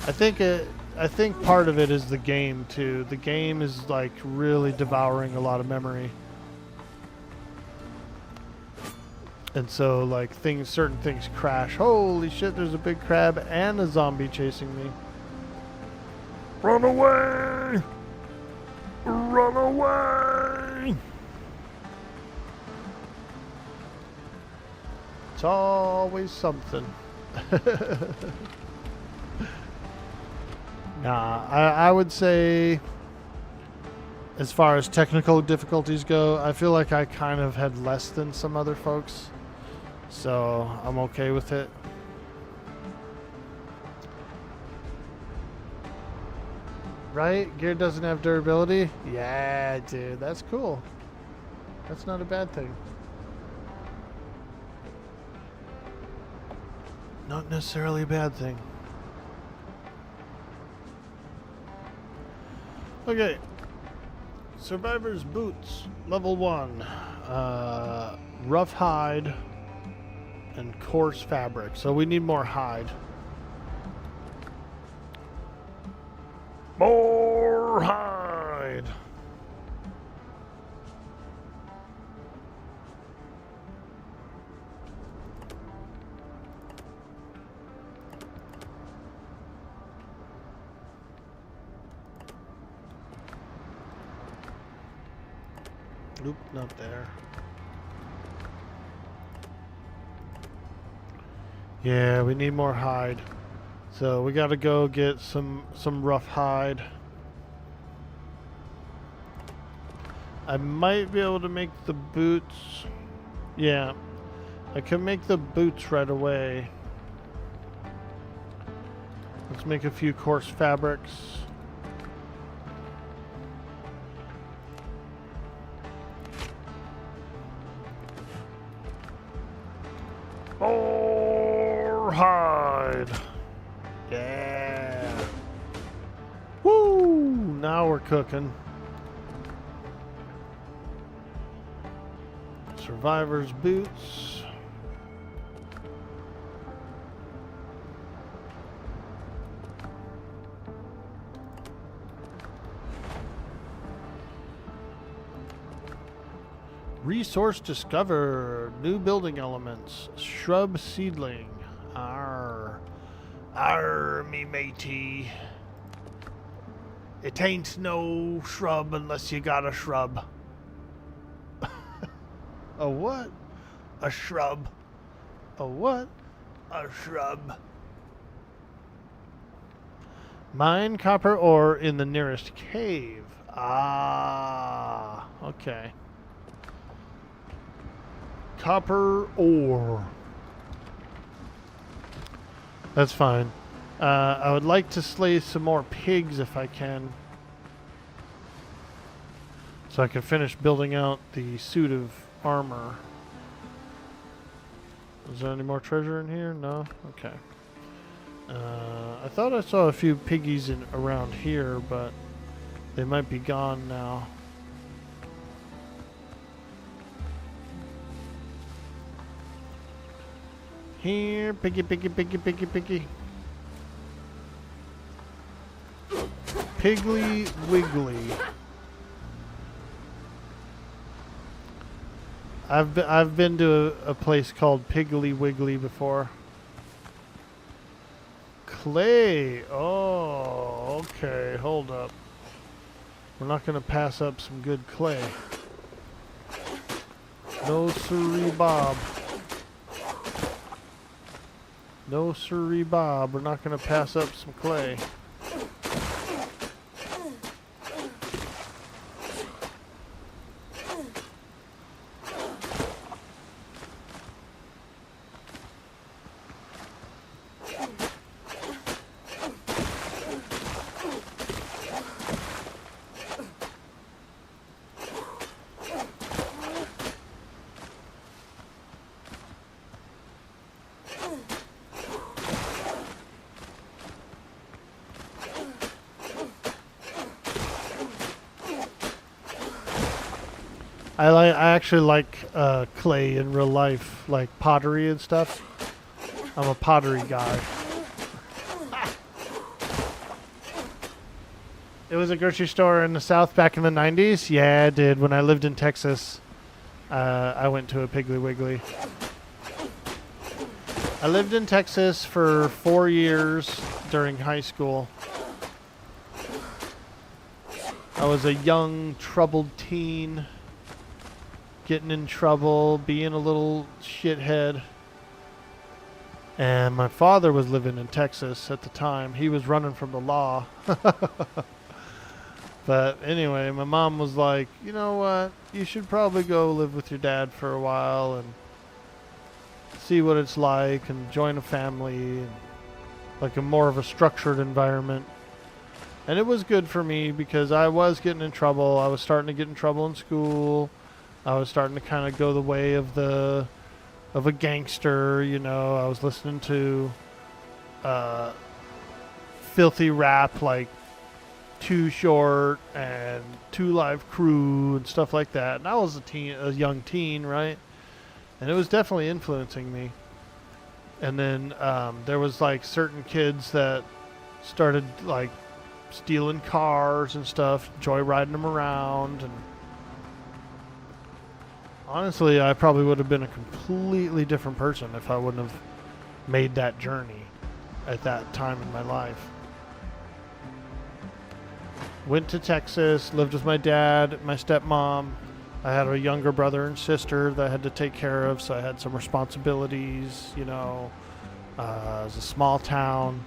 F: I think part of it is the game too. The game is like really devouring a lot of memory. And so like certain things crash. Holy shit, there's a big crab and a zombie chasing me.
G: Run away! Run away!
F: It's always something. Nah, I would say as far as technical difficulties go, I feel like I kind of had less than some other folks. So I'm okay with it. Right? Gear doesn't have durability? Yeah, dude, that's cool. That's not a bad thing. Not necessarily a bad thing. Okay. Survivor's Boots, level 1. Rough hide and coarse fabric. So we need more hide. More hide. Nope, not there. Yeah, we need more hide. So we gotta go get some rough hide. I might be able to make the boots. Yeah, I can make the boots right away. Let's make a few coarse fabrics. More hide. Yeah. Woo! Now we're cooking. Survivor's boots. Resource discovered. New building elements. Shrub seedling. Arr. Arr, me matey. It ain't no shrub unless you got a shrub. A what? A shrub. A what? A shrub. Mine copper ore in the nearest cave. Ah, okay. Copper ore. That's fine. I would like to slay some more pigs if I can. So I can finish building out the suit of armor. Is there any more treasure in here? No? Okay. I thought I saw a few piggies around here, but they might be gone now. Here, piggy, piggy, piggy, piggy, piggy. Piggly Wiggly. I've been to a place called Piggly Wiggly before. Clay. Oh, okay. Hold up. We're not going to pass up some good clay. No siree, Bob. No siree, Bob. We're not going to pass up some clay. I actually like clay in real life, like pottery and stuff. I'm a pottery guy. It was a grocery store in the South back in the 90s? Yeah, I did. When I lived in Texas, I went to a Piggly Wiggly. I lived in Texas for 4 years during high school. I was a young, troubled teen. Getting in trouble, being a little shithead. And my father was living in Texas at the time. He was running from the law. But anyway, my mom was like, you know what? You should probably go live with your dad for a while and see what it's like and join a family and like a more of a structured environment. And it was good for me because I was getting in trouble. I was starting to get in trouble in school. I was starting to kind of go the way of a gangster, you know. I was listening to filthy rap like Too Short and 2 Live Crew and stuff like that. And I was a young teen, right? And it was definitely influencing me. And then there was like certain kids that started like stealing cars and stuff, joyriding them around, and honestly, I probably would have been a completely different person if I wouldn't have made that journey at that time in my life. Went to Texas, lived with my dad, my stepmom. I had a younger brother and sister that I had to take care of, so I had some responsibilities, you know. It was a small town,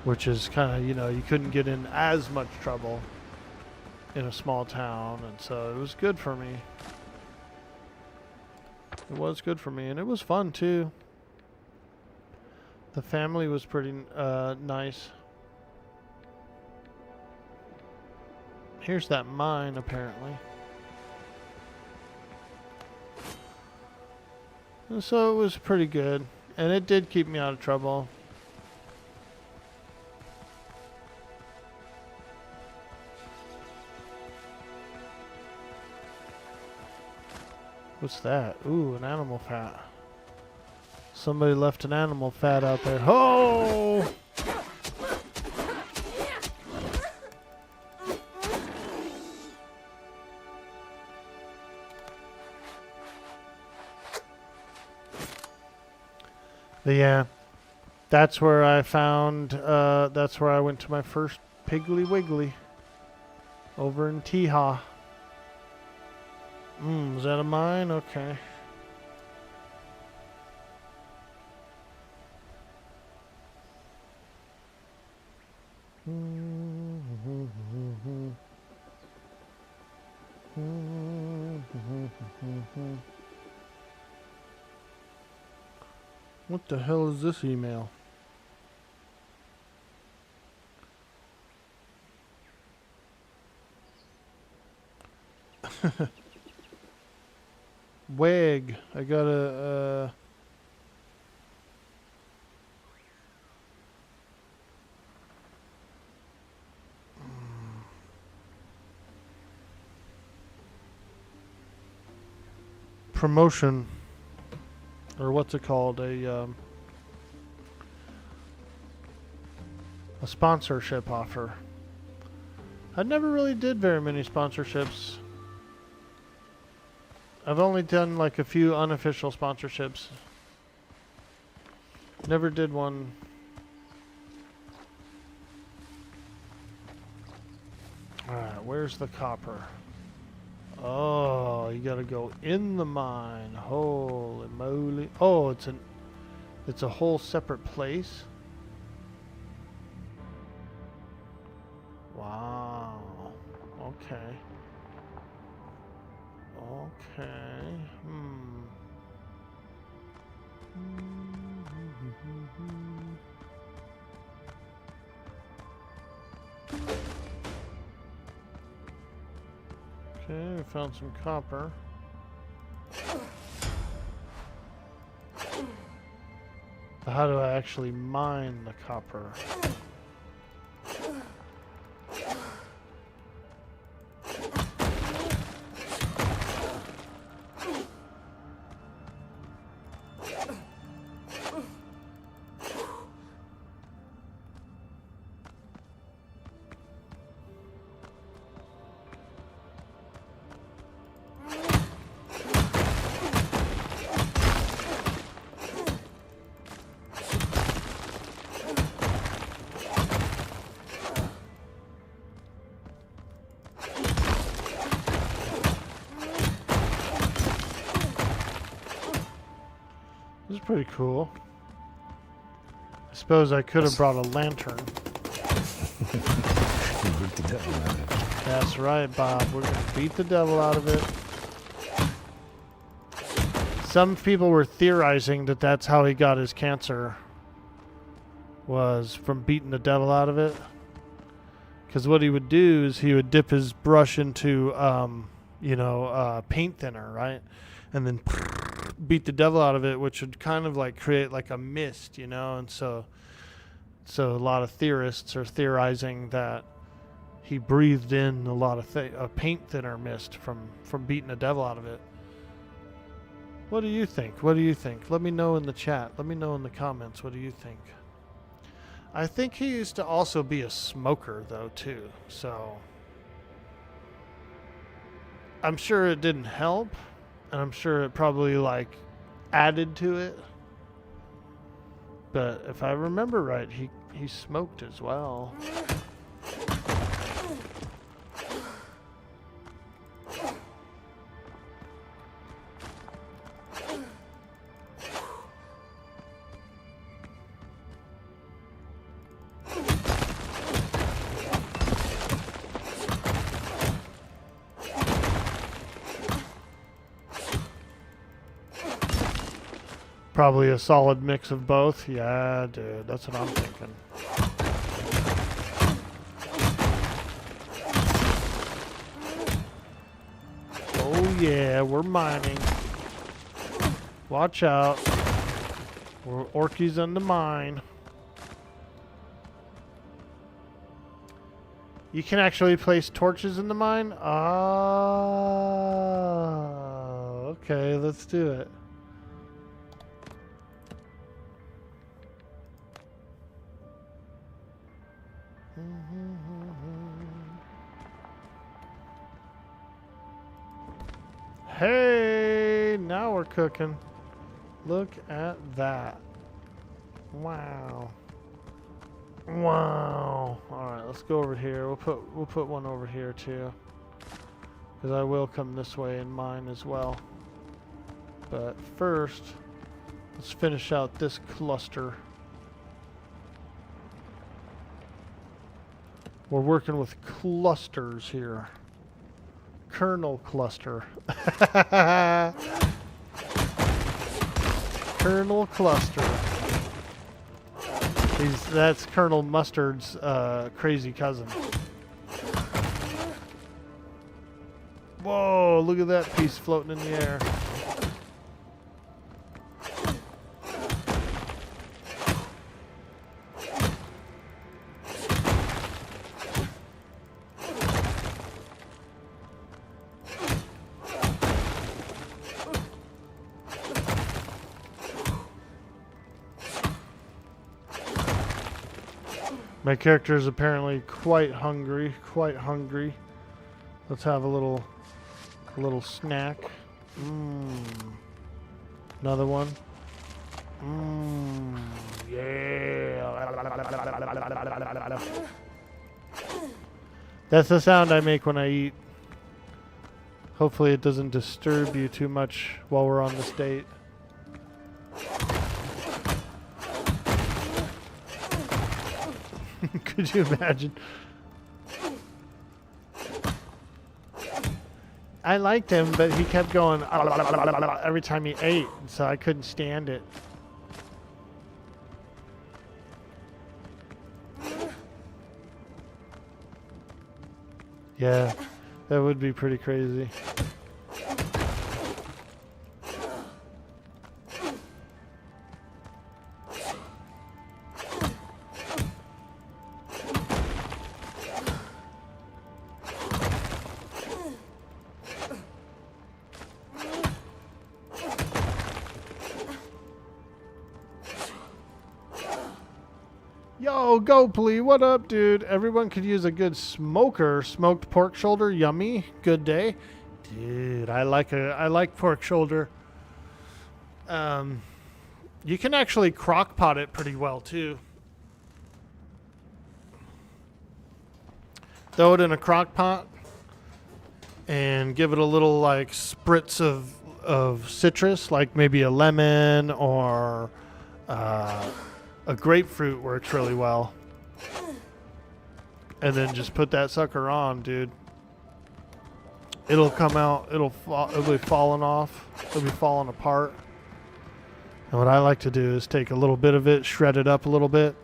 F: which is kind of, you know, you couldn't get in as much trouble in a small town, and so it was good for me. It was good for me, and it was fun too. The family was pretty nice. Here's that mine, apparently. And so it was pretty good, and it did keep me out of trouble. What's that? Ooh, an animal fat. Somebody left an animal fat out there. Oh! But yeah, that's where I found, that's where I went to my first Piggly Wiggly. Over in Teehaw. Is that a mine? Okay. What the hell is this email? Wig. I got a promotion, or what's it called? A sponsorship offer. I never really did very many sponsorships. I've only done like a few unofficial sponsorships. Never did one. Alright, where's the copper? Oh, you gotta go in the mine. Holy moly. Oh, it's a whole separate place. Wow. Okay. Okay. Okay, we found some copper. But how do I actually mine the copper? This is pretty cool. I suppose I could have brought a lantern. That's right, Bob. We're going to beat the devil out of it. Some people were theorizing that that's how he got his cancer. Was from beating the devil out of it. Because what he would do is he would dip his brush into, paint thinner, right? And then beat the devil out of it, which would kind of like create like a mist, you know? And so a lot of theorists are theorizing that he breathed in a lot of paint thinner mist from beating the devil out of it. What do you think? What do you think? Let me know in the chat. Let me know in the comments. What do you think? I think he used to also be a smoker, though, too. So I'm sure it didn't help, and I'm sure it probably like added to it. But if I remember right, he smoked as well. Probably a solid mix of both. Yeah, dude, that's what I'm thinking. Oh yeah, we're mining. Watch out. We're orkies on the mine. You can actually place torches in the mine? Oh, okay, let's do it. Hey, now we're cooking. Look at that. Wow. Wow. All right, let's go over here. We'll put one over here too, because I will come this way in mine as well. But first, let's finish out this cluster. We're working with clusters here. Kernel cluster. Kernel cluster. That's Colonel Mustard's crazy cousin. Whoa, look at that piece floating in the air. My character is apparently quite hungry, Let's have a little snack. Another one. Yeah. That's the sound I make when I eat. Hopefully it doesn't disturb you too much while we're on this date. Could you imagine? I liked him, but he kept going every time he ate, so I couldn't stand it. Yeah, that would be pretty crazy. Yo, Gopley, what up, dude? Everyone could use a good smoker. Smoked pork shoulder, yummy. Good day. Dude, I like pork shoulder. You can actually crock pot it pretty well, too. Throw it in a crock pot and give it a little, like, spritz of citrus, like maybe a lemon or a grapefruit works really well. And then just put that sucker on, dude. It'll come out, it'll be falling off. It'll be falling apart. And what I like to do is take a little bit of it, shred it up a little bit,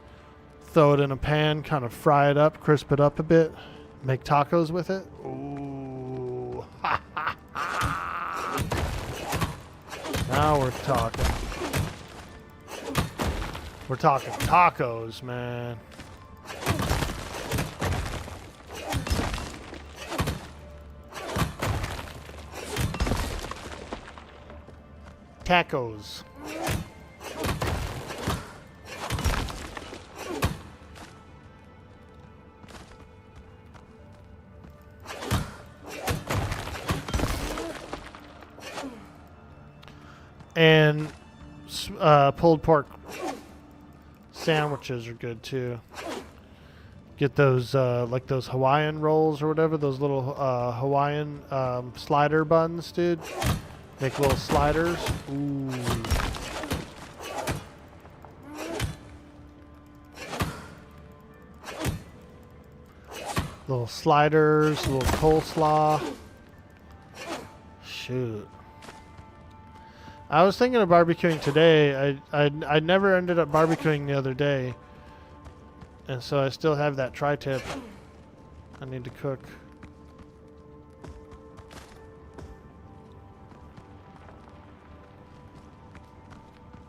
F: throw it in a pan, kind of fry it up, crisp it up a bit, make tacos with it. Ooh. Now we're talking. We're talking tacos, man. Tacos. And pulled pork sandwiches are good too. Get those like those Hawaiian rolls or whatever, those little Hawaiian slider buns, dude. Make little sliders. Ooh. Little sliders, little coleslaw. Shoot. I was thinking of barbecuing today. I never ended up barbecuing the other day. And so I still have that tri-tip I need to cook.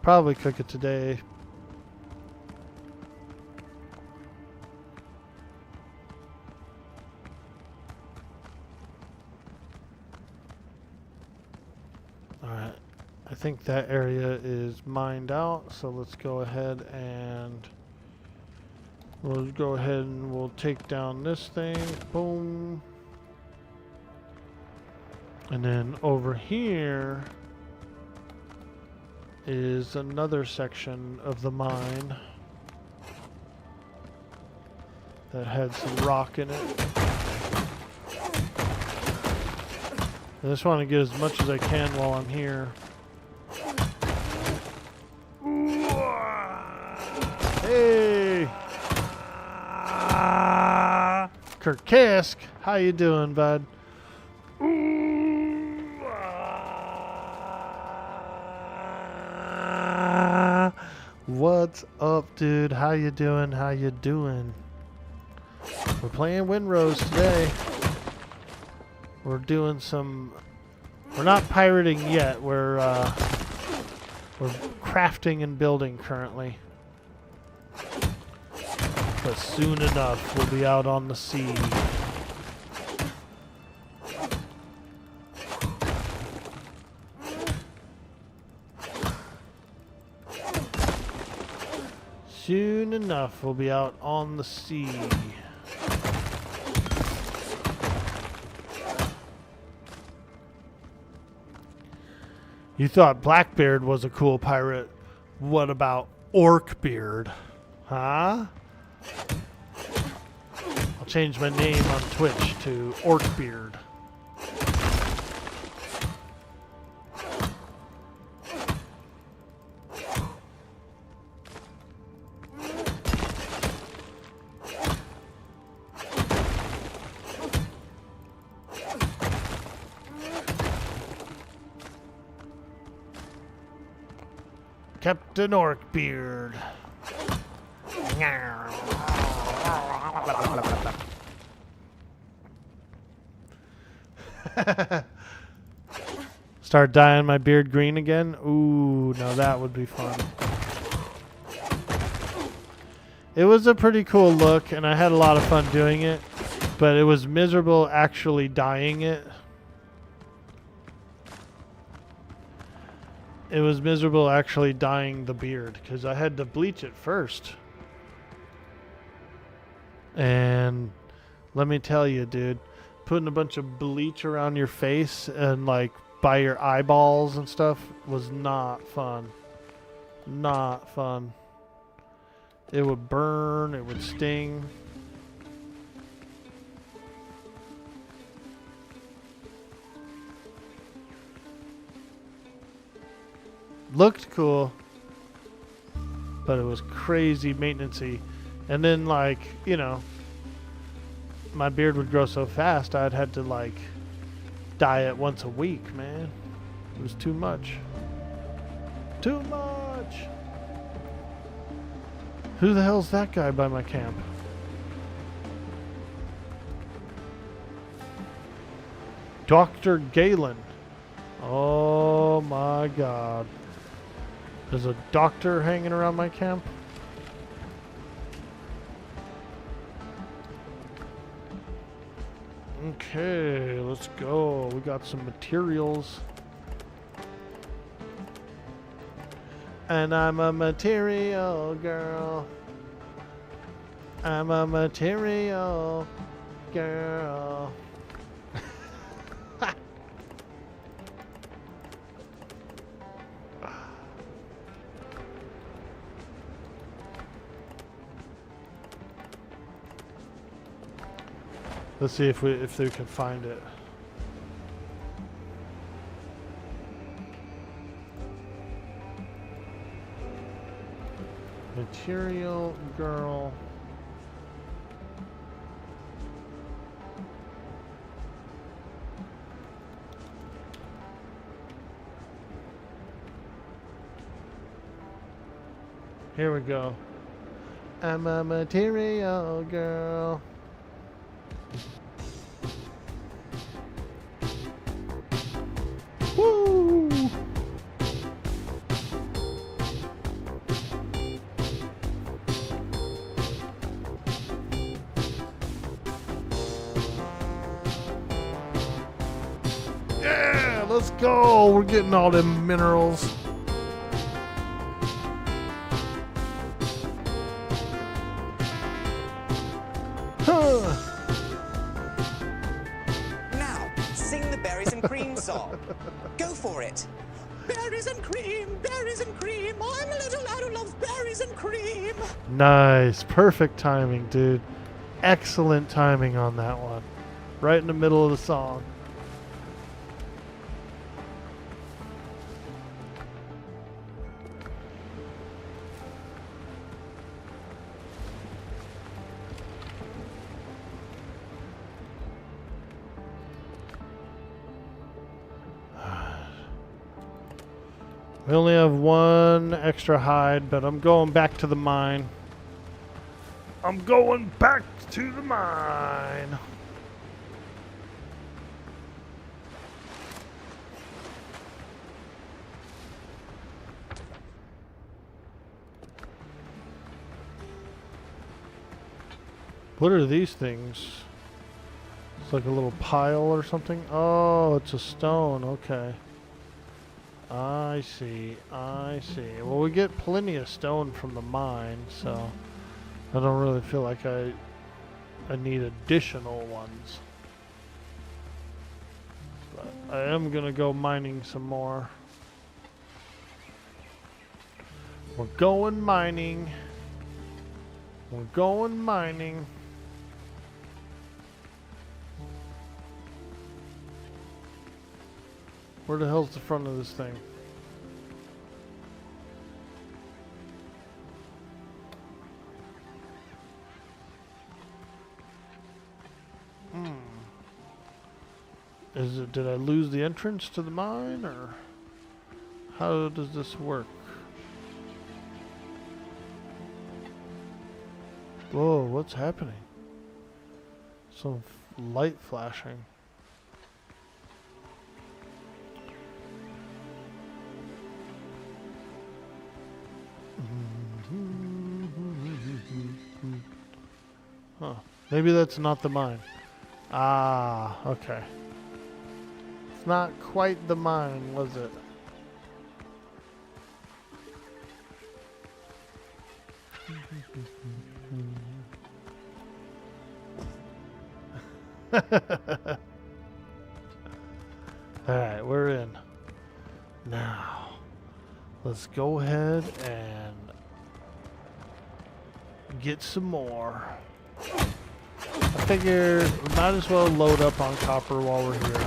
F: Probably cook it today. Alright, I think that area is mined out, so let's go ahead and we'll take down this thing. Boom. And then over here is another section of the mine that had some rock in it. I just want to get as much as I can while I'm here. Hey! Kirkisk, how you doing, bud? What's up, dude? How you doing? How you doing? We're playing Windrose today. We're doing some... We're not pirating yet. We're crafting and building currently. But soon enough, we'll be out on the sea. Soon enough, we'll be out on the sea. You thought Blackbeard was a cool pirate. What about Orkbeard? Huh? I'll change my name on Twitch to Orkbeard. Captain Orkbeard. Start dyeing my beard green again? Ooh, now that would be fun. It was a pretty cool look, and I had a lot of fun doing it, but it was miserable actually dyeing it. It was miserable actually dyeing the beard because I had to bleach it first. And let me tell you, dude, putting a bunch of bleach around your face and like by your eyeballs and stuff was not fun. Not fun. It would burn, it would sting. Looked cool, but it was crazy maintenance-y. And then, like, you know, my beard would grow so fast, I'd had to, like, dye it once a week, man. It was too much. Too much! Who the hell's that guy by my camp? Dr. Galen. Oh my god. There's a doctor hanging around my camp. Okay, let's go. We got some materials. And I'm a material girl. I'm a material girl. Let's see if we can find it. Material girl. Here we go. I'm a material girl. Woo! Yeah, let's go. We're getting all them minerals.
H: Now, sing the berries and cream song. Go for it. Berries and cream, berries and cream. I'm a little lad who loves berries and cream.
F: Nice. Perfect timing, dude. Excellent timing on that one. Right in the middle of the song. We only have one extra hide, but I'm going back to the mine. I'm going back to the mine. What are these things? It's like a little pile or something. Oh, it's a stone. Okay. I see. I see. Well, we get plenty of stone from the mine, so I don't really feel like I need additional ones. But I am gonna go mining some more. We're going mining. We're going mining. Where the hell's the front of this thing? Is it, did I lose the entrance to the mine, or how does this work? Whoa, what's happening? Some light flashing. Huh. Maybe that's not the mine. Ah, okay. It's not quite the mine, was it? Alright, we're in. Now, let's go ahead and get some more. I figure we might as well load up on copper while we're here.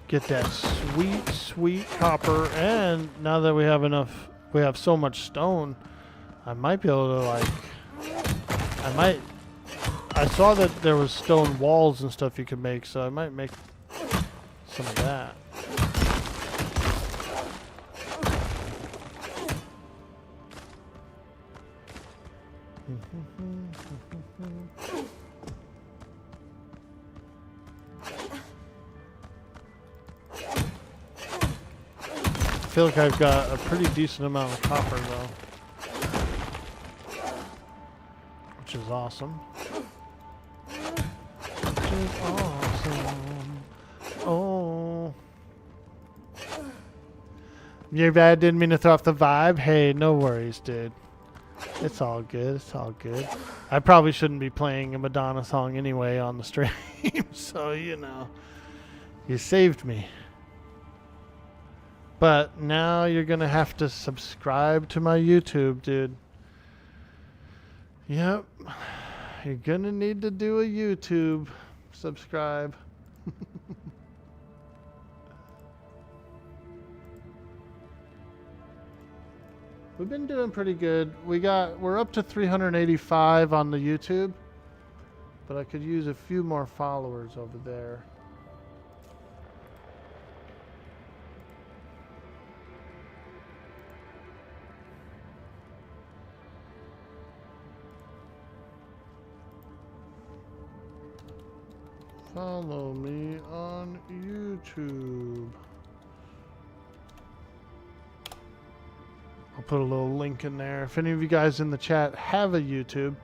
F: Get that sweet, sweet copper, and now that we have enough, we have so much stone, I might be able to, like, I saw that there was stone walls and stuff you could make, so I might make some of that. I feel like I've got a pretty decent amount of copper though, which is awesome. Which is awesome. Oh. Your bad, didn't mean to throw off the vibe. Hey, no worries, dude. It's all good. It's all good. I probably shouldn't be playing a Madonna song anyway on the stream, so you know, you saved me. But now you're going to have to subscribe to my YouTube, dude. Yep. You're going to need to do a YouTube subscribe. We've been doing pretty good. We're up to 385 on the YouTube, but I could use a few more followers over there. Follow me on YouTube. I'll put a little link in there. If any of you guys in the chat have a YouTube,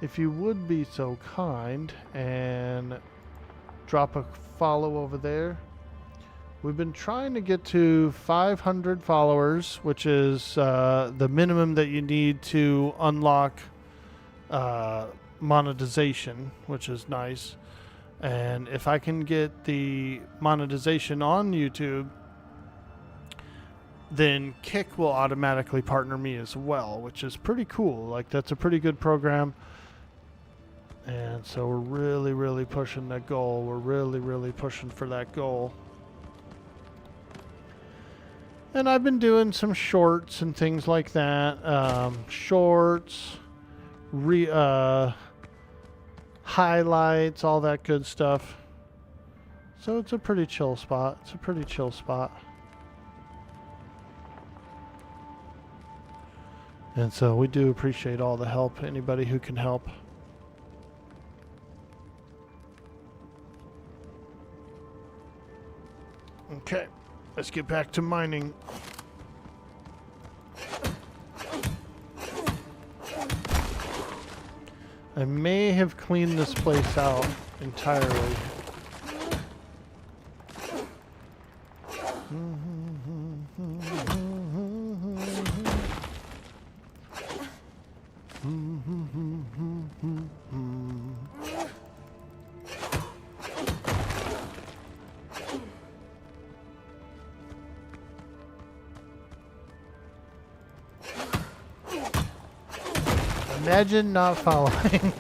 F: if you would be so kind and drop a follow over there. We've been trying to get to 500 followers, which is the minimum that you need to unlock monetization, which is nice. And if I can get the monetization on YouTube, then Kick will automatically partner me as well, which is pretty cool. Like, that's a pretty good program. And so we're really, really pushing that goal. We're really, really pushing for that goal. And I've been doing some shorts and things like that. Shorts, highlights, all that good stuff. So it's a pretty chill spot. It's a pretty chill spot. And so we do appreciate all the help, anybody who can help. Okay, let's get back to mining. I may have cleaned this place out entirely. Imagine not following.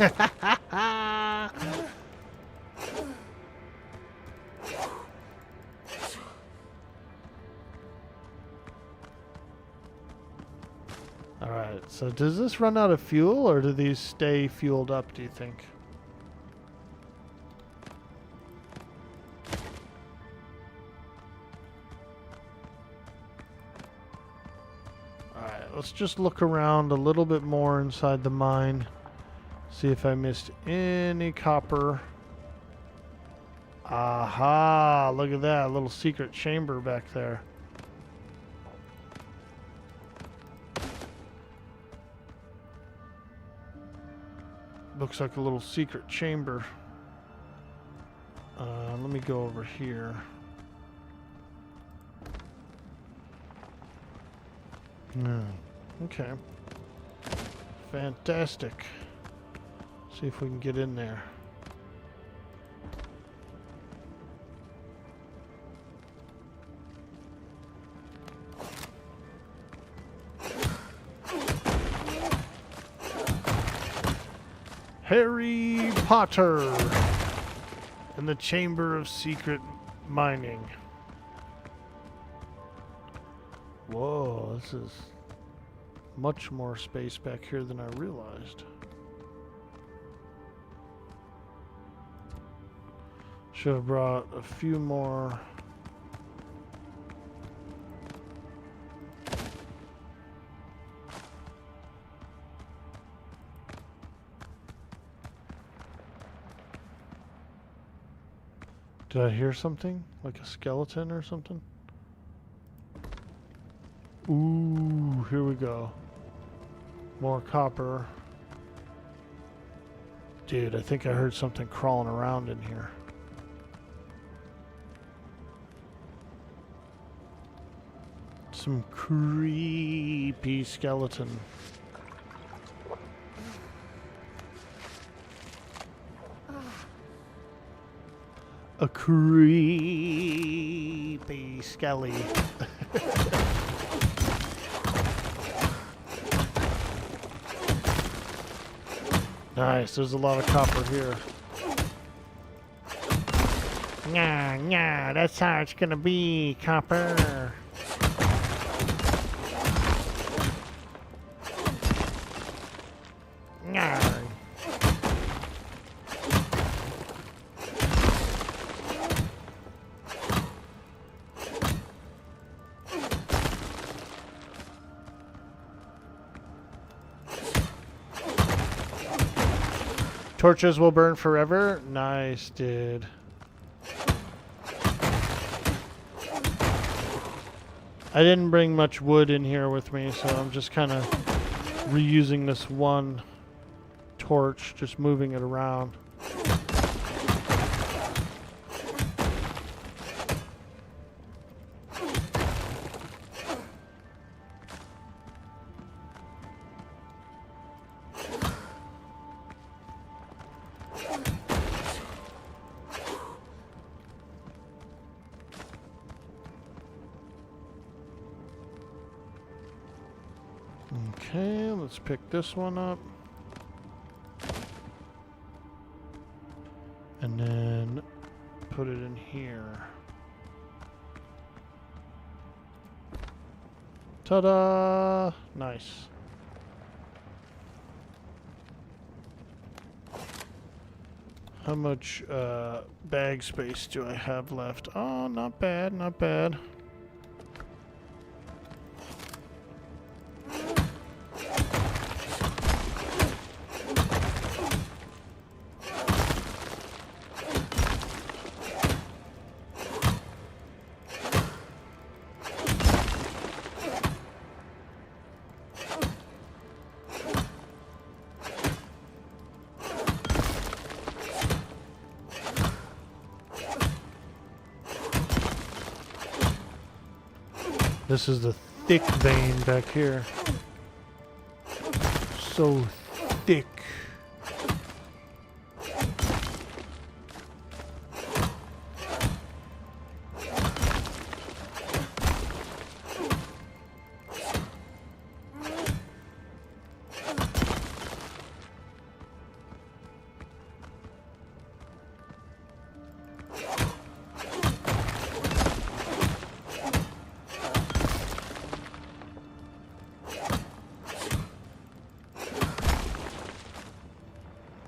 F: Alright, so does this run out of fuel, or do these stay fueled up, do you think? Let's just look around a little bit more inside the mine. See if I missed any copper. Aha! Look at that, a little secret chamber back there. Looks like a little secret chamber. Let me go over here. Okay. Fantastic. See if we can get in there. Harry Potter and the Chamber of Secret Mining. Whoa, this is much more space back here than I realized. Should have brought a few more. Did I hear something? Like a skeleton or something? Ooh, here we go. More copper. Dude, I think I heard something crawling around in here. Some creepy skeleton. A creepy skelly. Nice, there's a lot of copper here. That's how it's gonna be, copper. Torches will burn forever. Nice, dude. I didn't bring much wood in here with me, so I'm just kind of reusing this one torch, just moving it around. Okay, let's pick this one up. And then put it in here. Ta-da! Nice. How much bag space do I have left? Oh, not bad, not bad. This is the thick vein back here. So thick.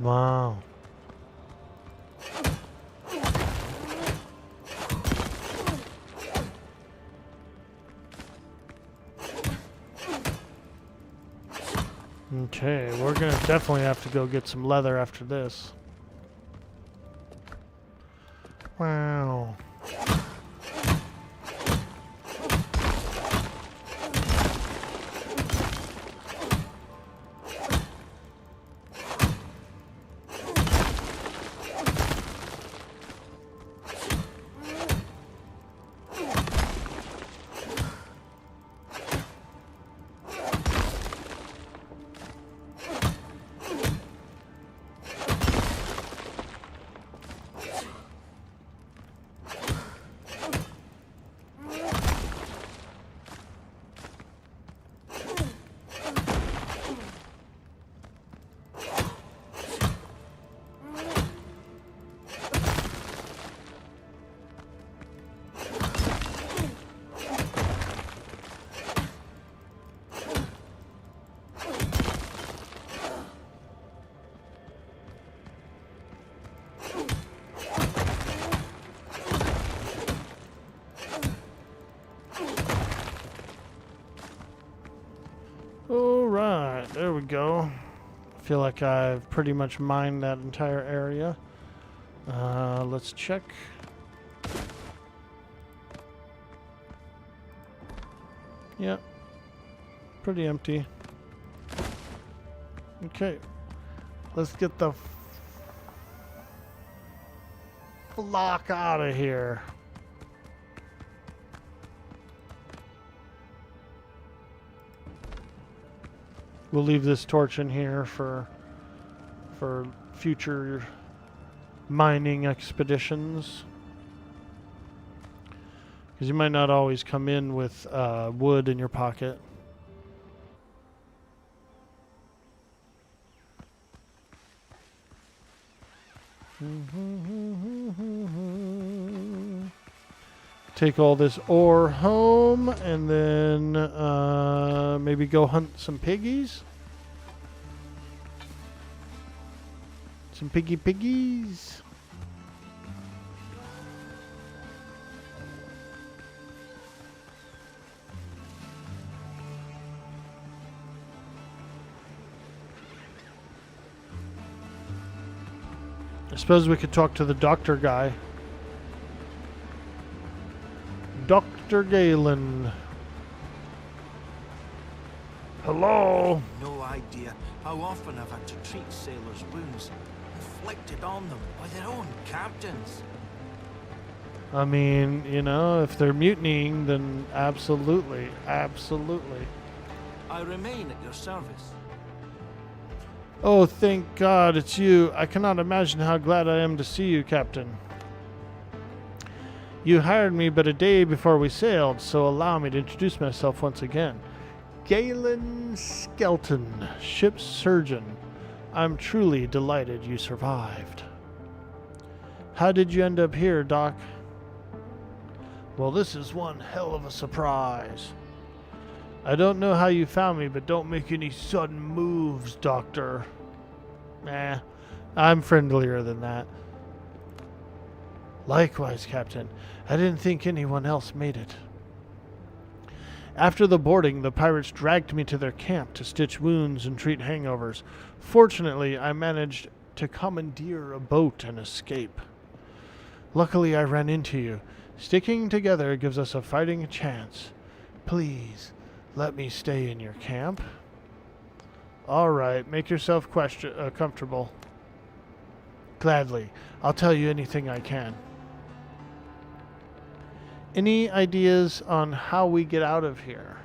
F: Wow. Okay, we're gonna definitely have to go get some leather after this. Wow. Alright, there we go. I feel like I've pretty much mined that entire area. Let's check. Yep. Pretty empty. Okay. Let's get the flock out of here. We'll leave this torch in here for future mining expeditions. Because you might not always come in with wood in your pocket. Take all this ore home and then maybe go hunt some piggies. Some piggies. I suppose we could talk to the doctor guy. Dr. Galen. Hello.
I: No idea how often I've had to treat sailors' wounds inflicted on them by their own captains.
F: I mean, you know, if they're mutinying, then absolutely, absolutely.
I: I remain at your service.
F: Oh, thank God it's you. I cannot imagine how glad I am to see you, Captain. You hired me but a day before we sailed, so allow me to introduce myself once again. Galen Skelton, ship's surgeon. I'm truly delighted you survived. How did you end up here, Doc? Well, this is one hell of a surprise. I don't know how you found me, but don't make any sudden moves, Doctor. Nah, I'm friendlier than that. Likewise, Captain. I didn't think anyone else made it. After the boarding, the pirates dragged me to their camp to stitch wounds and treat hangovers. Fortunately, I managed to commandeer a boat and escape. Luckily, I ran into you. Sticking together gives us a fighting chance. Please, let me stay in your camp. All right, make yourself comfortable. Gladly. I'll tell you anything I can. Any ideas on how we get out of here?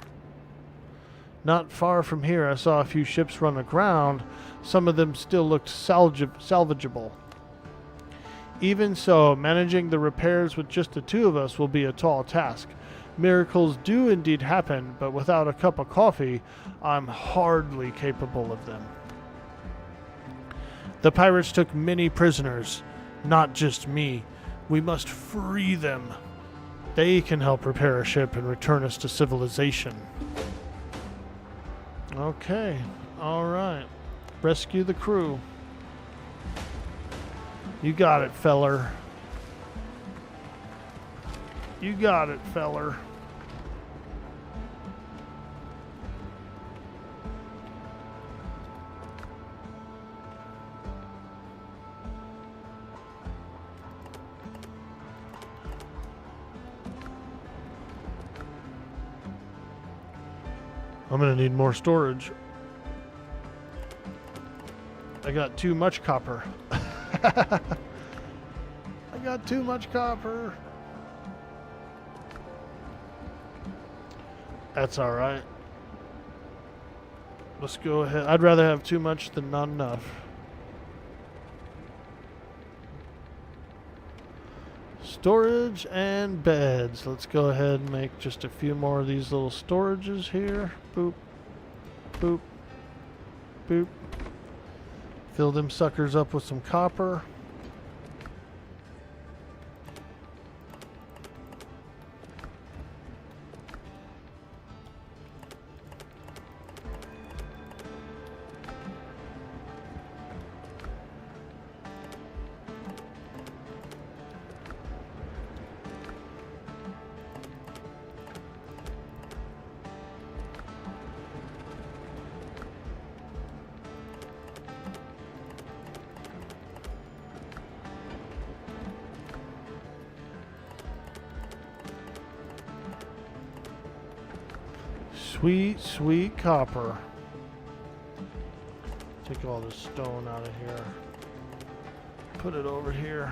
F: Not far from here, I saw a few ships run aground. Some of them still looked salvageable. Even so, managing the repairs with just the two of us will be a tall task. Miracles do indeed happen, but without a cup of coffee, I'm hardly capable of them. The pirates took many prisoners, not just me. We must free them. They can help repair a ship and return us to civilization. Okay, all right. Rescue the crew. You got it, feller. You got it, feller. I'm gonna need more storage. I got too much copper. I got too much copper. That's all right. Let's go ahead. I'd rather have too much than not enough. Storage and beds. Let's go ahead and make just a few more of these little storages here. Boop, boop, boop. Fill them suckers up with some copper. Sweet, sweet copper. Take all this stone out of here. Put it over here.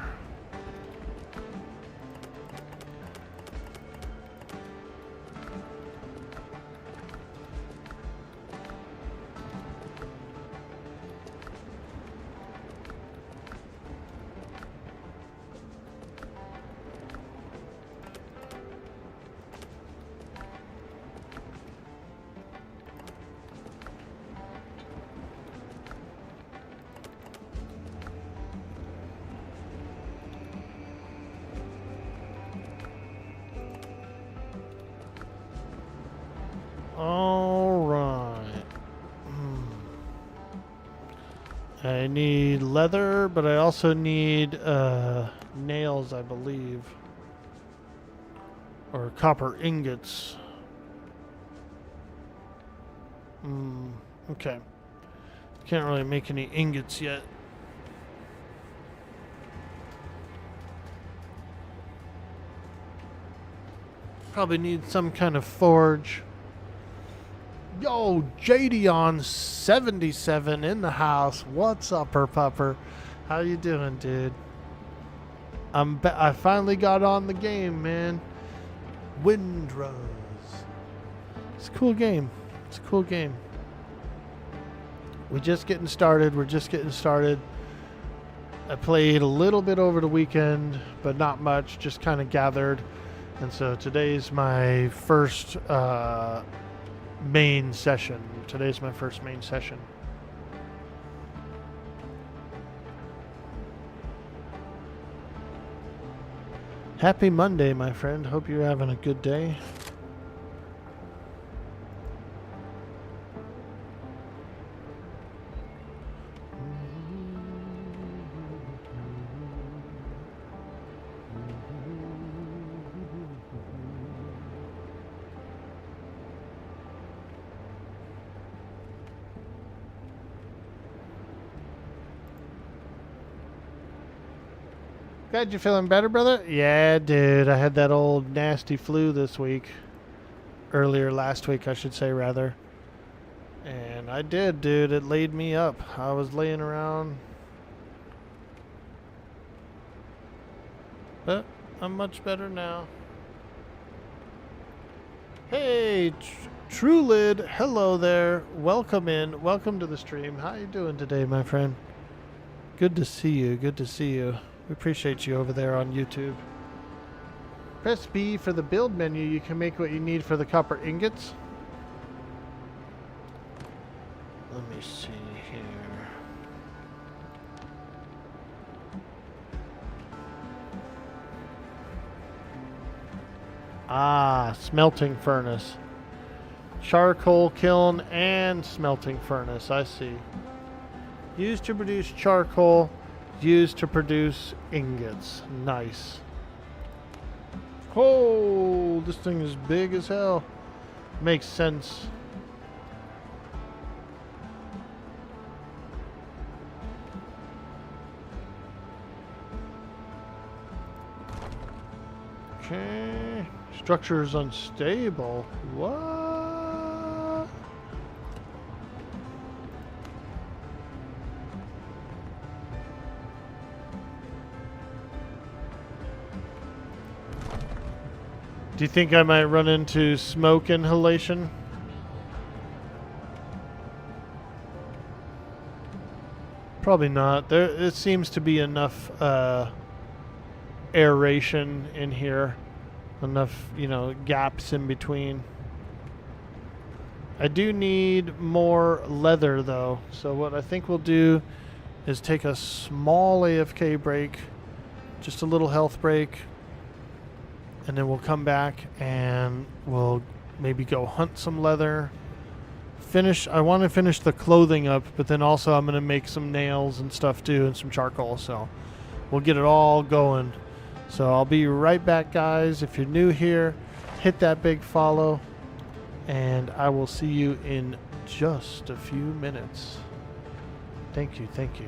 F: All right. I need leather, but I also need nails, I believe. Or copper ingots. Okay. Can't really make any ingots yet. Probably need some kind of forge. Yo, JD77 in the house. What's up, pupper? How you doing, dude? I finally got on the game, man. Windrose. It's a cool game. It's a cool game. We're just getting started. I played a little bit over the weekend, but not much. Just kind of gathered. And so today's my first main session. Happy Monday, my friend. Hope you're having a good day. Glad you're feeling better, brother? Yeah, dude. I had that old nasty flu this week. Earlier last week, I should say, rather. And I did, dude. It laid me up. I was laying around. But I'm much better now. Hey, Trulid. Hello there. Welcome in. Welcome to the stream. How you doing today, my friend? Good to see you. Good to see you. We appreciate you over there on YouTube. Press B for the build menu. You can make what you need for the copper ingots. Let me see here. Ah, smelting furnace. Charcoal kiln and smelting furnace. I see. Used to produce charcoal. Used to produce ingots. Nice. Oh, this thing is big as hell. Makes sense. Okay. Structure is unstable. What? Do you think I might run into smoke inhalation? Probably not. It seems to be enough aeration in here. Enough, gaps in between. I do need more leather, though. So what I think we'll do is take a small AFK break. Just a little health break. And then we'll come back and we'll maybe go hunt some leather. I want to finish the clothing up, but then also I'm going to make some nails and stuff too and some charcoal. So we'll get it all going. So I'll be right back, guys. If you're new here, hit that big follow. And I will see you in just a few minutes. Thank you. Thank you.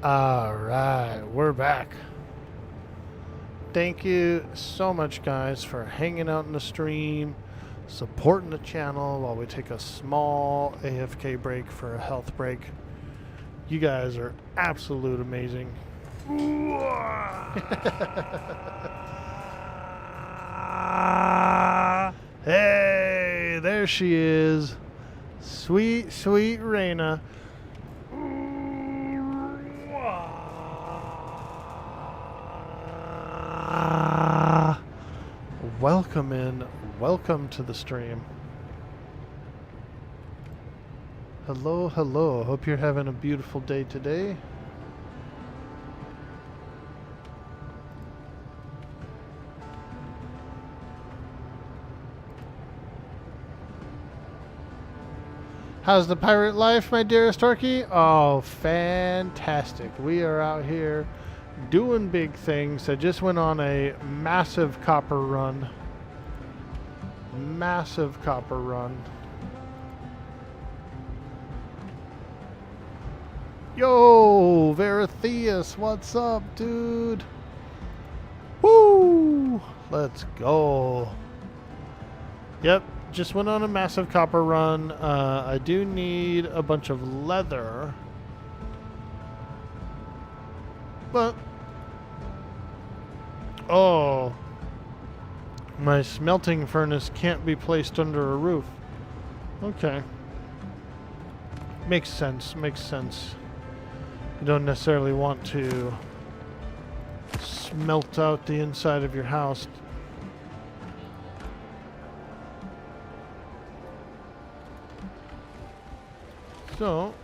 F: All right, we're back. Thank you so much, guys, for hanging out in the stream, supporting the channel while we take a small AFK break for a health break. You guys are absolute amazing. Hey, there she is. Sweet, sweet Raina. Welcome in. Welcome to the stream. Hello, hello. Hope you're having a beautiful day today. How's the pirate life, my dearest Torquay? Oh, fantastic. We are out here doing big things. I just went on a massive copper run. Massive copper run. Yo, Veritheus, what's up, dude? Woo! Let's go. Yep, just went on a massive copper run. I do need a bunch of leather. But, oh, my smelting furnace can't be placed under a roof. Okay. Makes sense, makes sense. You don't necessarily want to smelt out the inside of your house. So,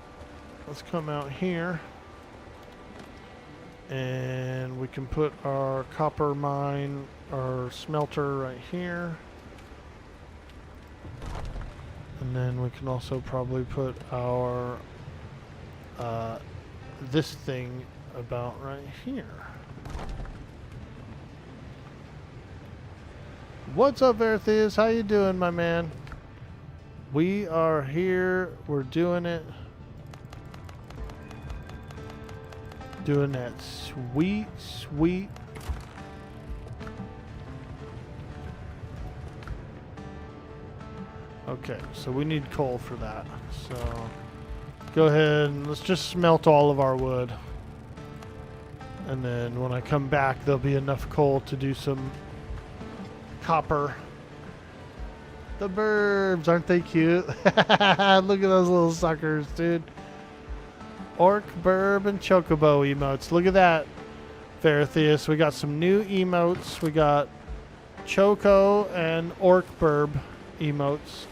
F: let's come out here. And we can put our copper mine, our smelter right here. And then we can also probably put our this thing about right here. What's up, Veritheus? How you doing, my man? We are here. We're doing it. Doing that sweet, sweet. Okay, so we need coal for that. So go ahead and let's just smelt all of our wood. And then when I come back, there'll be enough coal to do some copper. The burbs, aren't they cute? Look at those little suckers, dude. Orc, burb, and chocobo emotes. Look at that, Veritheus. We got some new emotes. We got choco and orc burb emotes.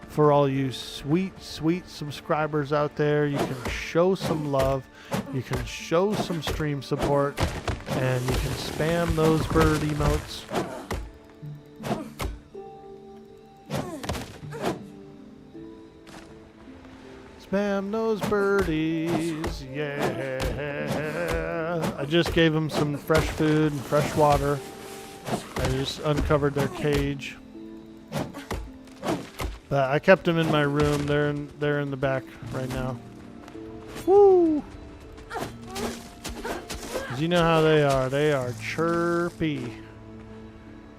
F: For all you sweet, sweet subscribers out there, you can show some love. You can show some stream support. And you can spam those bird emotes. Spam those birdies, yeah. I just gave them some fresh food and fresh water. I just uncovered their cage. But I kept them in my room. They're in the back right now. Woo! 'Cause you know how they are. They are chirpy.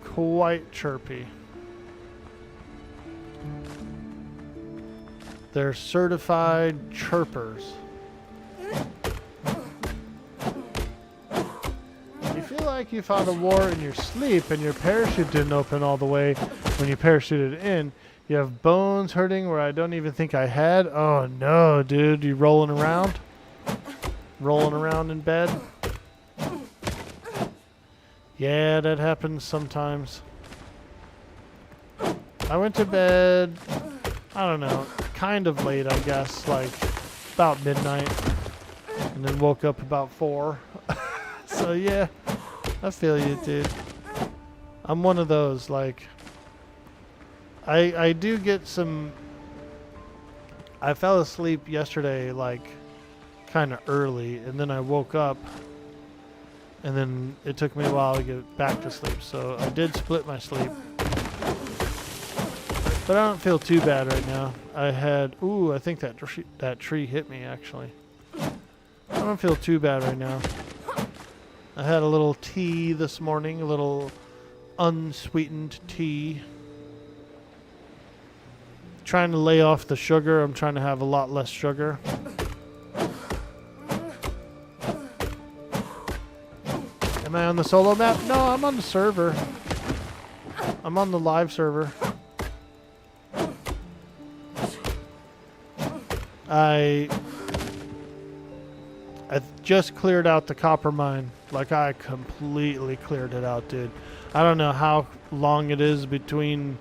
F: Quite chirpy. They're certified chirpers. You feel like you fought a war in your sleep and your parachute didn't open all the way when you parachuted in. You have bones hurting where I don't even think I had. Oh no, dude. You rolling around? Rolling around in bed? Yeah, that happens sometimes. I went to bed, I don't know, kind of late, I guess, like about midnight, and then woke up about 4. So yeah, I feel you, dude. I'm one of those, like, I do get some, I fell asleep yesterday, like, kind of early, and then I woke up, and then it took me a while to get back to sleep, so I did split my sleep. But I don't feel too bad right now. I had, ooh, I think that tree hit me, actually. don't feel too bad right now. I had a little tea this morning, a little unsweetened tea. Trying to lay off the sugar. I'm trying to have a lot less sugar. Am I on the solo map? No, I'm on the server. I'm on the live server. I just cleared out the copper mine. Like, I completely cleared it out, dude. I don't know how long it is between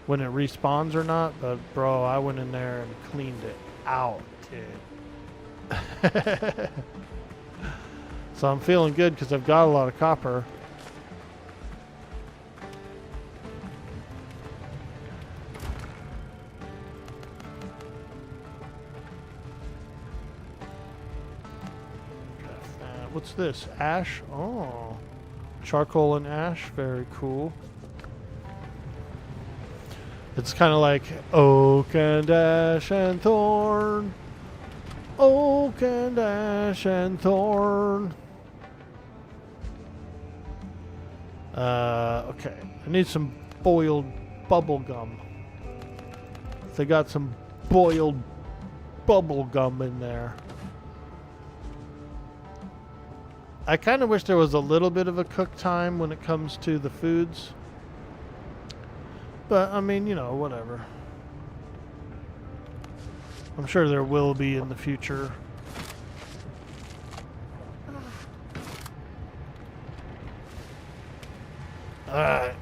F: when it respawns or not, but bro, I went in there and cleaned it out, dude. So I'm feeling good because I've got a lot of copper. What's this? Ash? Oh. Charcoal and ash. Very cool. It's kind of like oak and ash and thorn. Oak and ash and thorn. Okay. I need some boiled bubble gum. They got some boiled bubble gum in there. I kind of wish there was a little bit of a cook time when it comes to the foods. But, I mean, you know, whatever. I'm sure there will be in the future. Alright.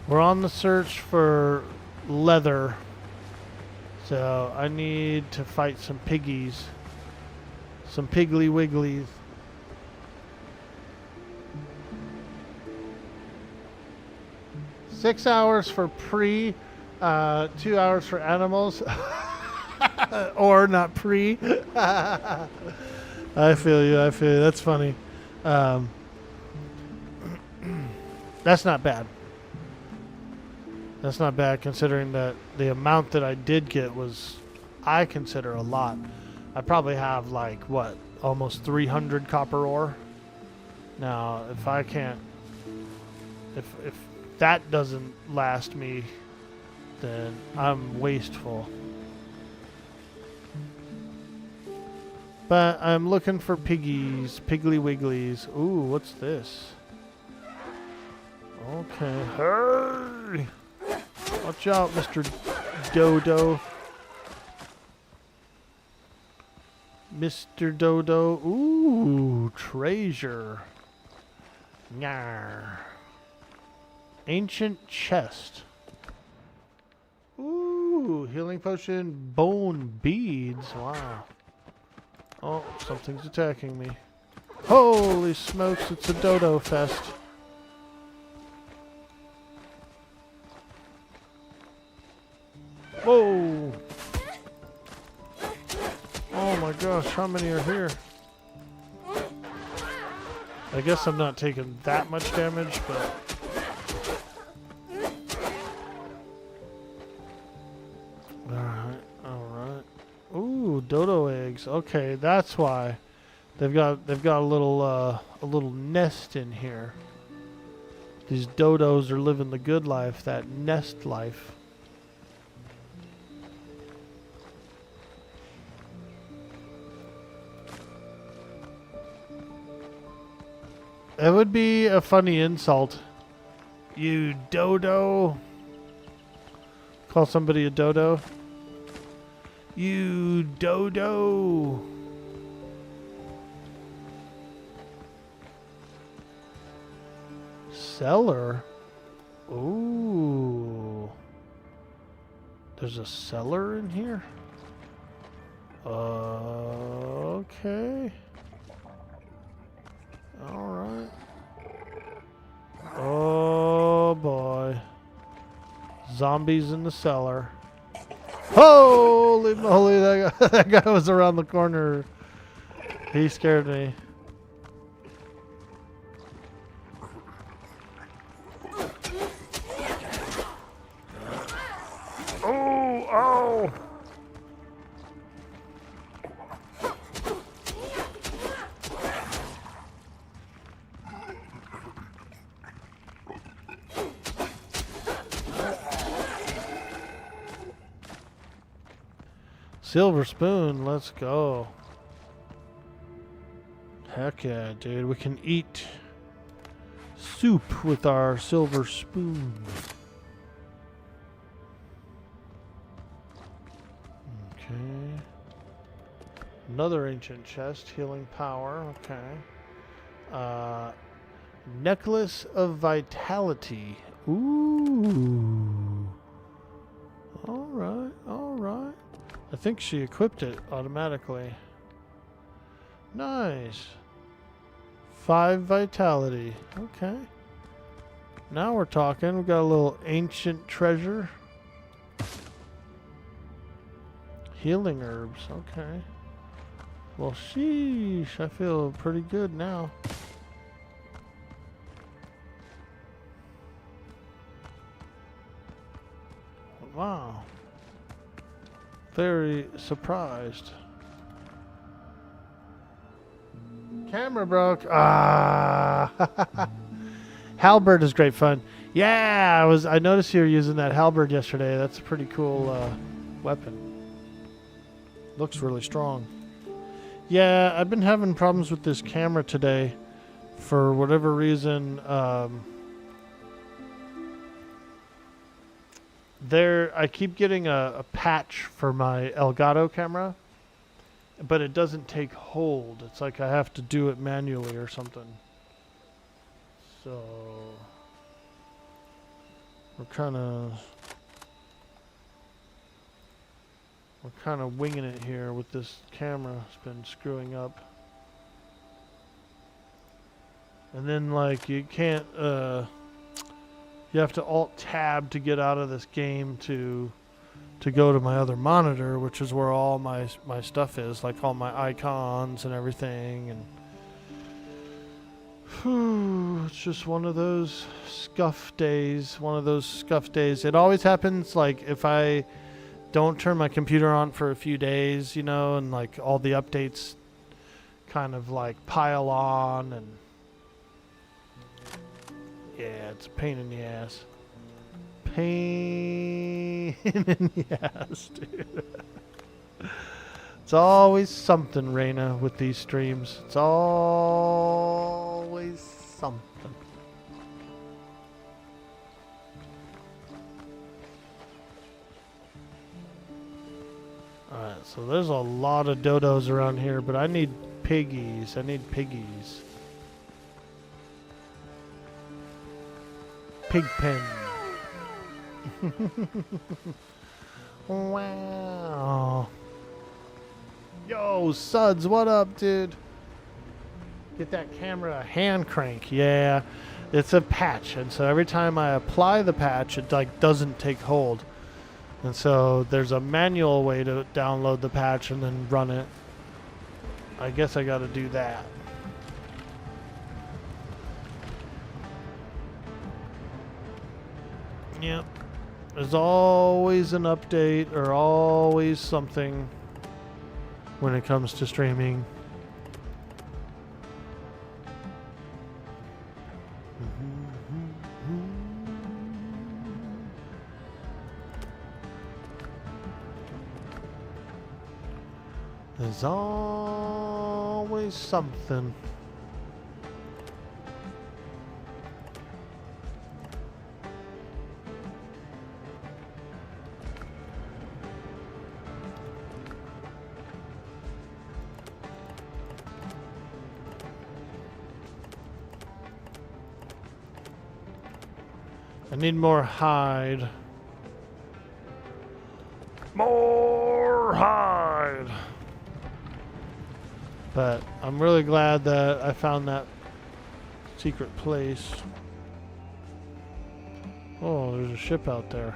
F: We're on the search for leather. So, I need to fight some piggies. Some piggly wigglies. $6 hours for pre, 2 hours for animals, or not pre. I feel you. I feel you. That's funny. That's not bad. That's not bad considering that the amount that I did get was, I consider, a lot. I probably have like what, almost 300 copper ore. Now, if I can't, if that doesn't last me, then I'm wasteful. But I'm looking for piggies, piggly wigglies. Ooh, what's this? Okay. Hey! Watch out, Mr. Dodo. Mr. Dodo. Ooh, treasure. Nyar. Ancient chest. Ooh, healing potion, bone beads. Wow. Oh, something's attacking me. Holy smokes, it's a dodo fest. Whoa. Oh my gosh, how many are here? I guess I'm not taking that much damage, but... Alright. Ooh, dodo eggs. Okay, that's why they've got a little nest in here. These dodos are living the good life, that nest life. It would be a funny insult. You dodo. Call somebody a dodo. You dodo. Cellar? Ooh. There's a cellar in here? Okay. Alright. Oh boy. Zombies in the cellar. Holy moly, that guy was around the corner. He scared me. Oh, oh. Silver spoon, let's go. Heck yeah, dude. We can eat soup with our silver spoon. Okay. Another ancient chest, healing power. Okay. Necklace of vitality. Ooh. Alright, alright. I think she equipped it automatically. Nice. 5 vitality. Okay. Now we're talking. We got a little ancient treasure. Healing herbs. Okay. Well, sheesh. I feel pretty good now. Wow. Very surprised. Camera broke. Ah. Halberd is great fun. Yeah, I noticed you were using that halberd yesterday. That's a pretty cool weapon. Looks really strong. Yeah, I've been having problems with this camera today. For whatever reason, I keep getting a patch for my Elgato camera, but it doesn't take hold. It's like I have to do it manually or something. So we're kind of winging it here with this camera. It's been screwing up. And then like you can't you have to alt tab to get out of this game to go to my other monitor, which is where all my stuff is, like all my icons and everything. And it's just one of those scuff days. It always happens like if I don't turn my computer on for a few days, you know, and like all the updates kind of like pile on, and yeah, it's a pain in the ass. Pain in the ass, dude. It's always something, Raina, with these streams. It's always something. Alright, so there's a lot of dodos around here, but I need piggies. Pig pen. Wow. Yo, Suds, what up, dude? Get that camera a hand crank. Yeah, it's a patch, and so every time I apply the patch, it like doesn't take hold. And so there's a manual way to download the patch and then run it. I guess I got to do that. Yep. There's always an update or always something when it comes to streaming. There's always something. I need more hide. More hide. But I'm really glad that I found that secret place. Oh, there's a ship out there.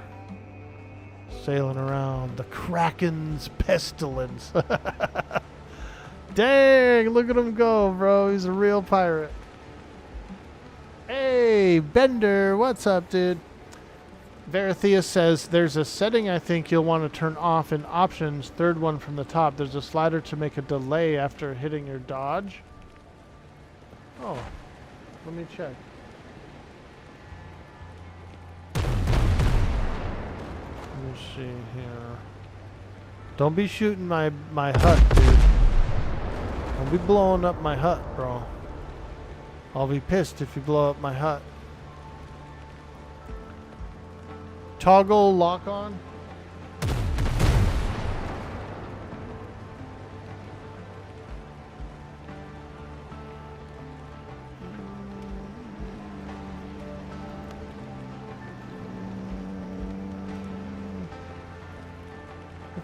F: Sailing around. The Kraken's Pestilence. Dang, look at him go, bro. He's a real pirate. Hey, Bender, what's up, dude? Veratheus says, there's a setting I think you'll want to turn off in options, third one from the top. There's a slider to make a delay after hitting your dodge. Oh, let me check. Let me see here. Don't be shooting my hut, dude. Don't be blowing up my hut, bro. I'll be pissed if you blow up my hut. Toggle lock on.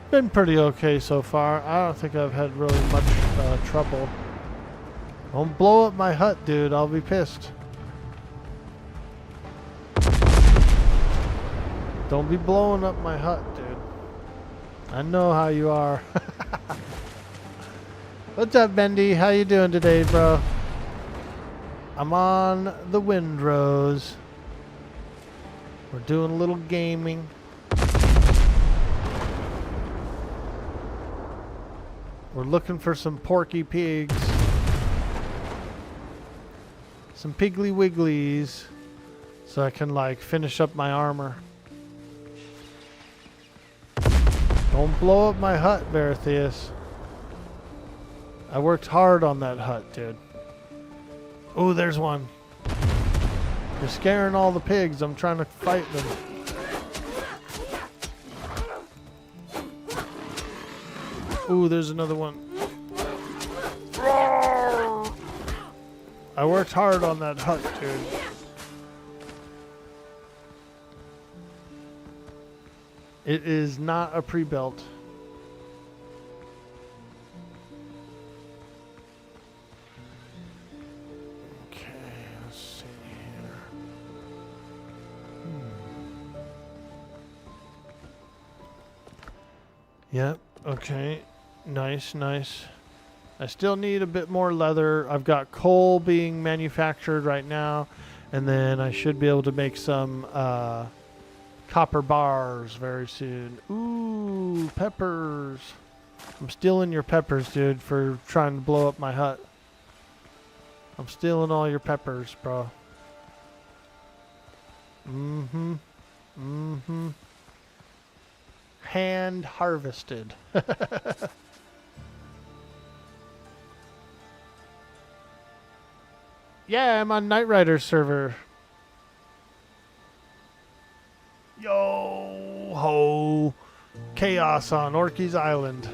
F: Been pretty okay so far. I don't think I've had really much trouble. Don't blow up my hut, dude. I'll be pissed. Don't be blowing up my hut, dude. I know how you are. What's up, Bendy? How you doing today, bro? I'm on the Windrose. We're doing a little gaming. We're looking for some porky pigs. Some piggly wigglies. So I can like finish up my armor. Don't blow up my hut, Veratheus. I worked hard on that hut, dude. Oh, there's one. You're scaring all the pigs. I'm trying to fight them. Ooh, there's another one. I worked hard on that hut, dude. It is not a pre-built. Okay, let's see here. Yep, okay. Nice, nice. I still need a bit more leather. I've got coal being manufactured right now, and then I should be able to make some copper bars very soon. Ooh, peppers. I'm stealing your peppers, dude, for trying to blow up my hut. I'm stealing all your peppers, bro. Mm-hmm. Mm-hmm. Hand harvested. Yeah, I'm on Knight Rider's server. Yo ho. Chaos on Orky's Island.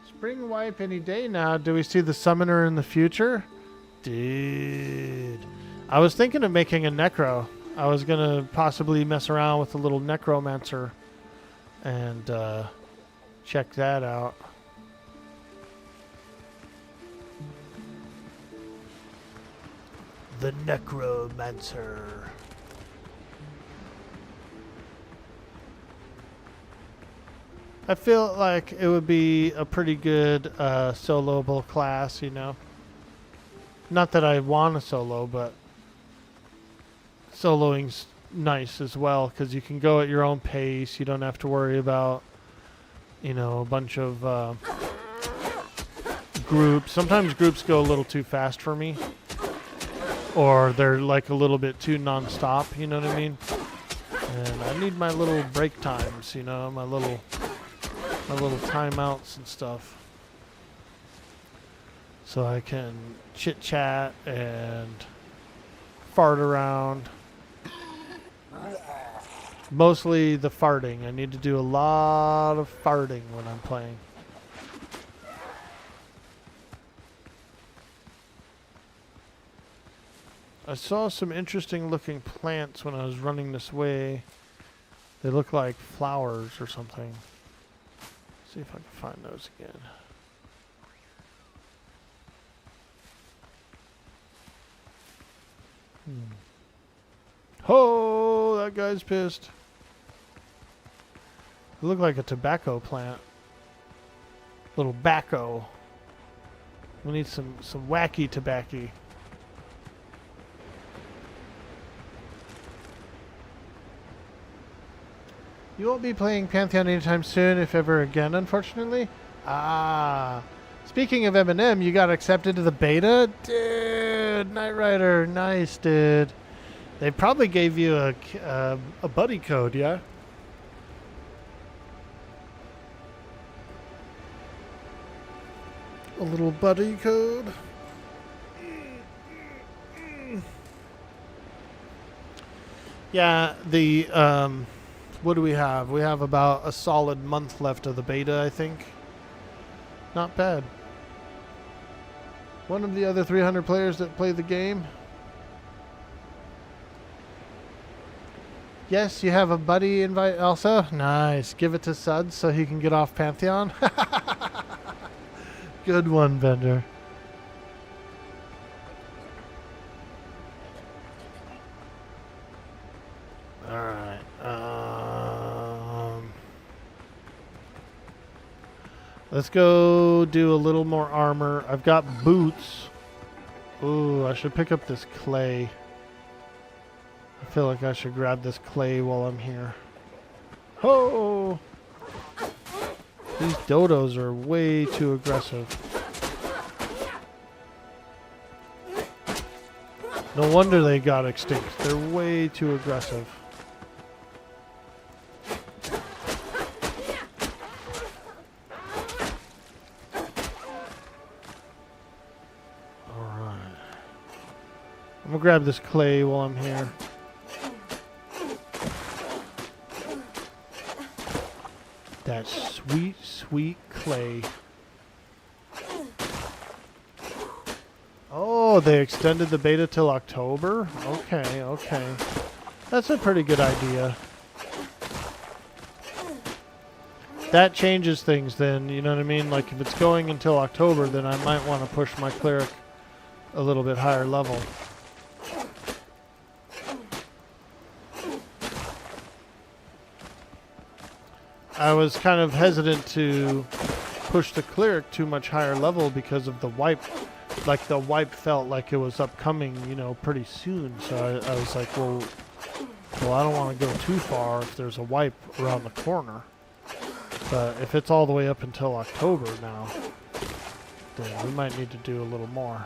F: Spring wipe any day now. Do we see the summoner in the future? Dude. I was thinking of making a necro. I was going to possibly mess around with a little necromancer and check that out. The necromancer. I feel like it would be a pretty good soloable class, you know. Not that I want a solo, but soloing's nice as well because you can go at your own pace. You don't have to worry about, you know, a bunch of groups. Sometimes groups go a little too fast for me. Or they're like a little bit too non-stop, you know what I mean? And I need my little break times, you know, my little timeouts and stuff. So I can chit-chat and fart around. Mostly the farting. I need to do a lot of farting when I'm playing. I saw some interesting looking plants when I was running this way. They look like flowers or something. See if I can find those again. Oh, that guy's pissed. It looked like a tobacco plant. Little bacco. We need some wacky tobacco. You won't be playing Pantheon anytime soon, if ever again, unfortunately. Ah. Speaking of M&M, you got accepted to the beta? Dude, Knight Rider. Nice, dude. They probably gave you a buddy code, yeah? A little buddy code. Yeah, the what do we have? We have about a solid month left of the beta, I think. Not bad. One of the other 300 players that play the game. Yes, you have a buddy invite also. Nice. Give it to Suds so he can get off Pantheon. Good one, Bender. Alright. Let's go do a little more armor. I've got boots. Ooh, I should pick up this clay. I feel like I should grab this clay while I'm here. Oh! These dodos are way too aggressive. No wonder they got extinct. They're way too aggressive. Alright. I'm gonna grab this clay while I'm here. That sweet, sweet clay. Oh, they extended the beta till October? Okay, okay. That's a pretty good idea. That changes things then, you know what I mean? Like if it's going until October, then I might want to push my cleric a little bit higher level. I was kind of hesitant to push the cleric too much higher level because of the wipe. Like the wipe felt like it was upcoming, you know, pretty soon. So I was like, well, I don't want to go too far if there's a wipe around the corner. But if it's all the way up until October now, then we might need to do a little more.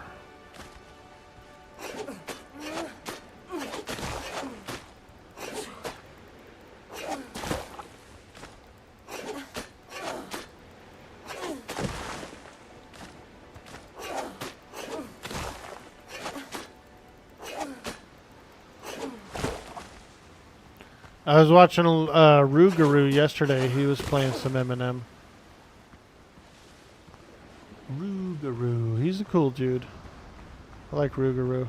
F: I was watching Rougarou yesterday. He was playing some Eminem. Rougarou. He's a cool dude. I like Rougarou.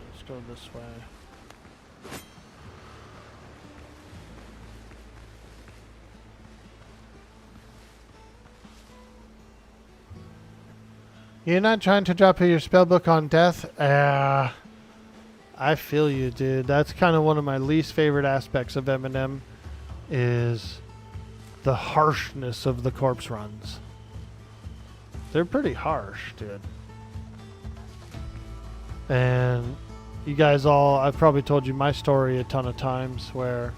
F: Let's go this way. You're not trying to drop your spellbook on death? I feel you, dude. That's kind of one of my least favorite aspects of Eminem is the harshness of the corpse runs. They're pretty harsh, dude. And you guys all, I've probably told you my story a ton of times where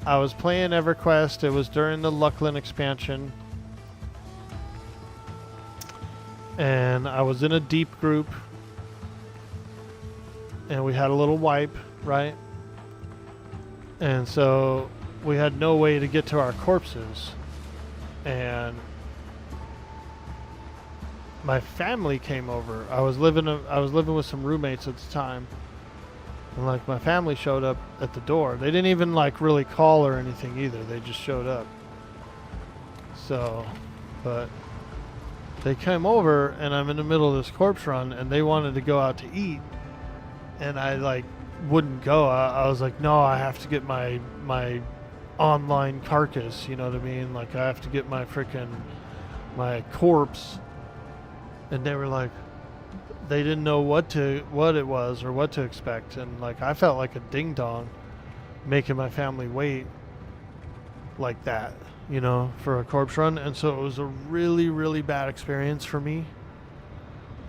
F: I was playing EverQuest. It was during the Lucklin expansion. And I was in a deep group, and we had a little wipe, right? And so we had no way to get to our corpses, and my family came over. I was living with some roommates at the time, and like my family showed up at the door. They didn't even like really call or anything either. They just showed up. So, but they came over, and I'm in the middle of this corpse run, and they wanted to go out to eat, and I like wouldn't go. I was like, no, I have to get my online carcass. You know what I mean? Like I have to get my my corpse. And they were like, they didn't know what it was or what to expect, and like I felt like a ding dong, making my family wait like that. You know, for a corpse run. And so it was a really, really bad experience for me.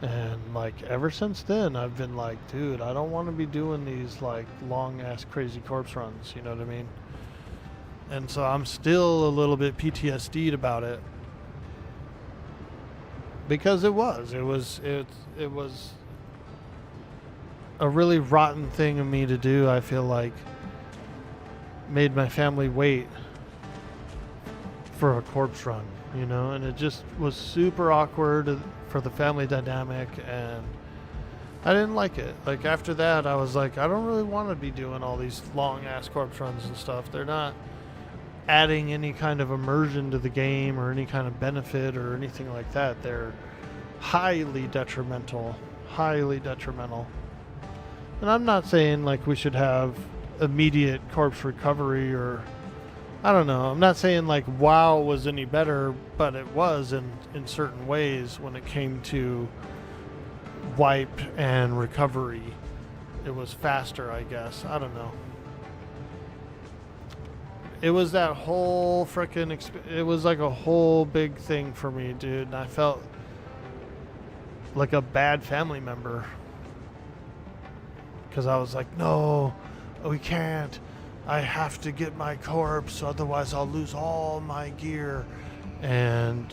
F: And like ever since then, I've been like, dude, I don't want to be doing these like long ass crazy corpse runs. You know what I mean? And so I'm still a little bit PTSD'd about it. Because it was a really rotten thing of me to do. I feel like made my family wait for a corpse run, you know, and it just was super awkward for the family dynamic, and I didn't like it. Like after that, I was like, I don't really want to be doing all these long ass corpse runs and stuff. They're not adding any kind of immersion to the game or any kind of benefit or anything like that. They're highly detrimental. And I'm not saying like we should have immediate corpse recovery, or I don't know. I'm not saying like WoW was any better, but it was in certain ways when it came to wipe and recovery. It was faster, I guess. I don't know. It was that whole frickin' it was like a whole big thing for me, dude. And I felt like a bad family member. Because I was like, no, we can't. I have to get my corpse, otherwise I'll lose all my gear. And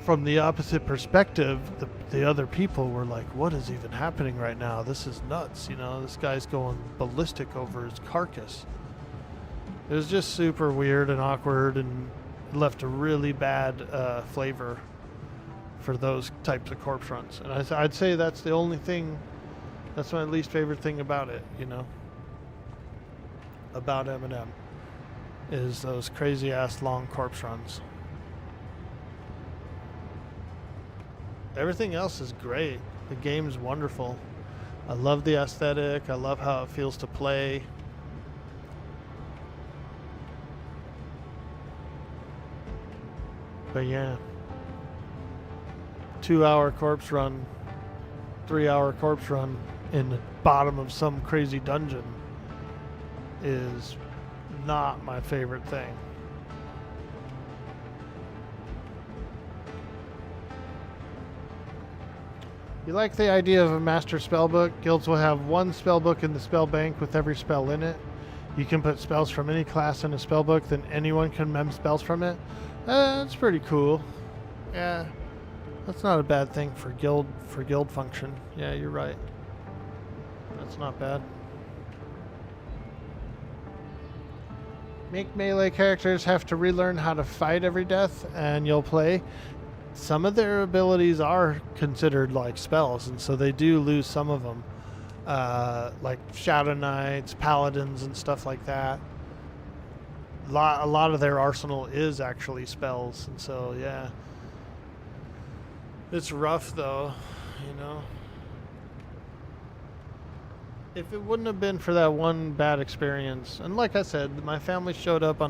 F: from the opposite perspective, the other people were like, what is even happening right now? This is nuts, you know? This guy's going ballistic over his carcass. It was just super weird and awkward, and left a really bad flavor for those types of corpse runs. And I'd say that's the only thing, that's my least favorite thing about it, you know? About Eminem, is those crazy ass long corpse runs. Everything else is great. The game's wonderful. I love the aesthetic. I love how it feels to play. But yeah, 2-hour corpse run, 3-hour corpse run in the bottom of some crazy dungeon is not my favorite thing. You like the idea of a master spellbook? Guilds will have one spellbook in the spell bank with every spell in it. You can put spells from any class in a spellbook, then anyone can mem spells from it. That's pretty cool. Yeah, that's not a bad thing for guild function. Yeah, you're right. That's not bad. Make melee characters have to relearn how to fight every death, and you'll play. Some of their abilities are considered like spells, and so they do lose some of them. Like Shadow Knights, Paladins, and stuff like that. A lot of their arsenal is actually spells, and so yeah. It's rough though, you know. If it wouldn't have been for that one bad experience, and like I said, my family showed up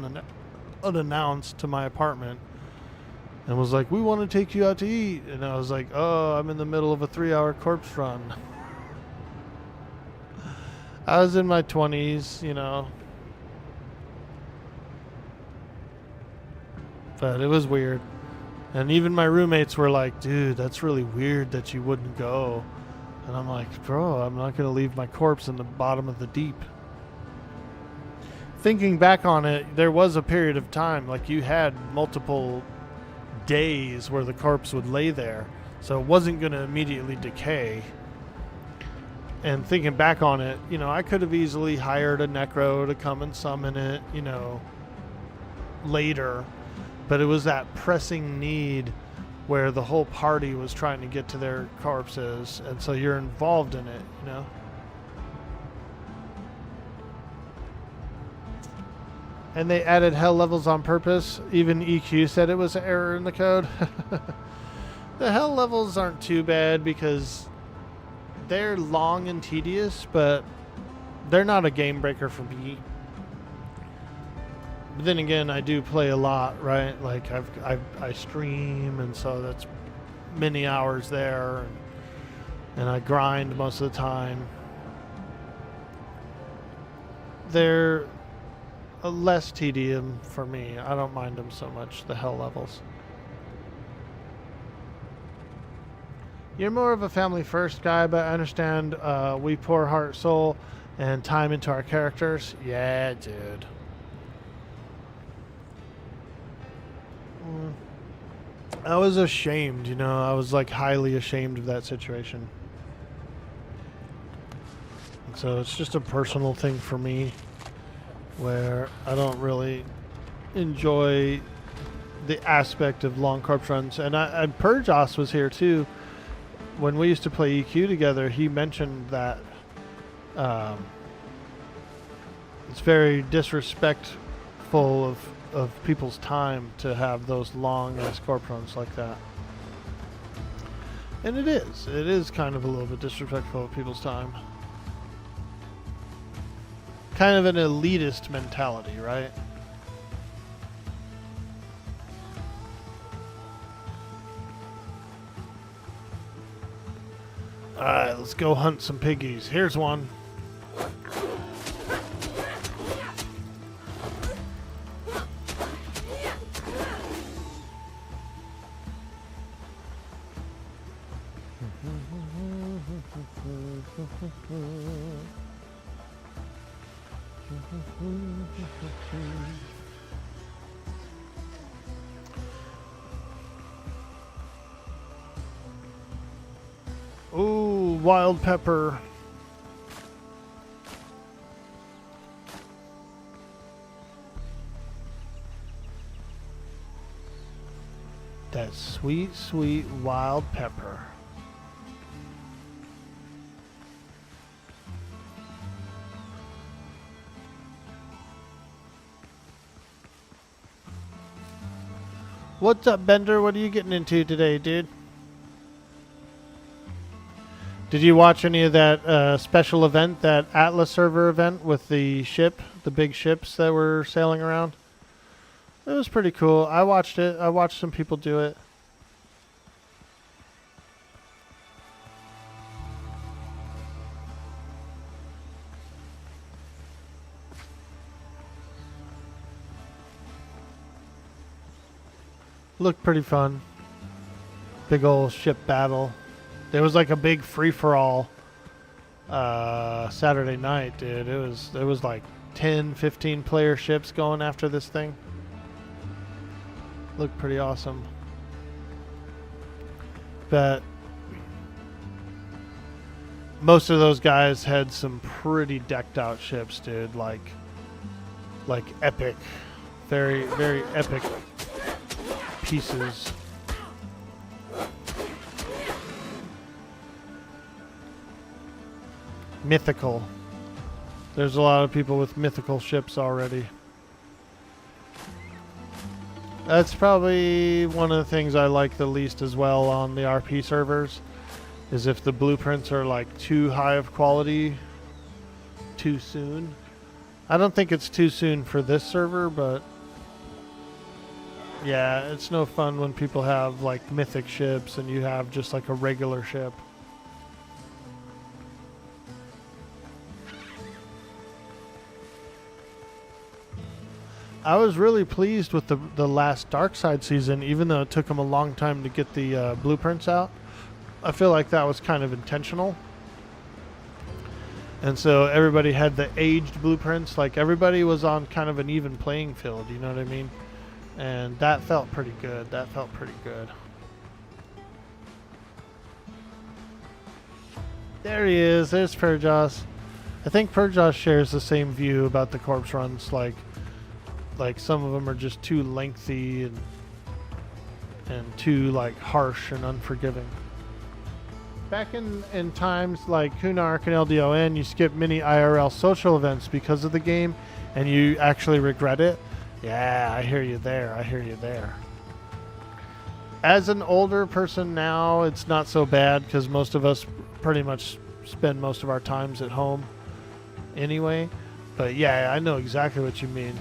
F: unannounced to my apartment and was like, we want to take you out to eat. And I was like, oh, I'm in the middle of a 3-hour corpse run. I was in my 20s, you know. But it was weird. And even my roommates were like, dude, that's really weird that you wouldn't go. And I'm like, bro, I'm not going to leave my corpse in the bottom of the deep. Thinking back on it, there was a period of time, like you had multiple days where the corpse would lay there. So it wasn't going to immediately decay. And thinking back on it, you know, I could have easily hired a necro to come and summon it, you know, later. But it was that pressing need where the whole party was trying to get to their corpses, and so you're involved in it, you know? And they added hell levels on purpose. Even EQ said it was an error in the code. The hell levels aren't too bad because they're long and tedious, but they're not a game breaker for me. But then again, I do play a lot, right? Like I stream, and so that's many hours there, and I grind most of the time. They're a less tedium for me. I don't mind them so much, the hell levels. You're more of a family first guy, but I understand we pour heart, soul, and time into our characters. Yeah, dude. I was ashamed, you know. I was like highly ashamed of that situation. And so it's just a personal thing for me where I don't really enjoy the aspect of long corpse runs. And Purjos was here too. When we used to play EQ together, he mentioned that it's very disrespectful of people's time to have those long ass corpse runs like that. And it is kind of a little bit disrespectful of people's time. Kind of an elitist mentality, right? Alright, let's go hunt some piggies. Here's one. Ooh, wild pepper. That sweet, sweet wild pepper. What's up, Bender? What are you getting into today, dude? Did you watch any of that special event, that Atlas server event with the ship, the big ships that were sailing around? It was pretty cool. I watched it. I watched some people do it. Looked pretty fun. Big old ship battle. There was like a big free-for-all Saturday night, dude. There was like 10, 15 player ships going after this thing. Looked pretty awesome. But most of those guys had some pretty decked out ships, dude. Like epic. Very, very epic pieces. Mythical. There's a lot of people with mythical ships already. That's probably one of the things I like the least as well on the RP servers, is if the blueprints are like too high of quality too soon. I don't think it's too soon for this server, but yeah, it's no fun when people have like mythic ships and you have just like a regular ship. I was really pleased with the last Darkside season, even though it took them a long time to get the blueprints out. I feel like that was kind of intentional. And so everybody had the aged blueprints. Like everybody was on kind of an even playing field, you know what I mean? And that felt pretty good. That felt pretty good. There he is. There's Purjos. I think Purjos shares the same view about the corpse runs. Like some of them are just too lengthy and too like harsh and unforgiving. Back in times like Kunark and LDON, you skip many IRL social events because of the game, and you actually regret it. Yeah, I hear you there. I hear you there. As an older person now, it's not so bad because most of us pretty much spend most of our times at home anyway. But yeah, I know exactly what you mean.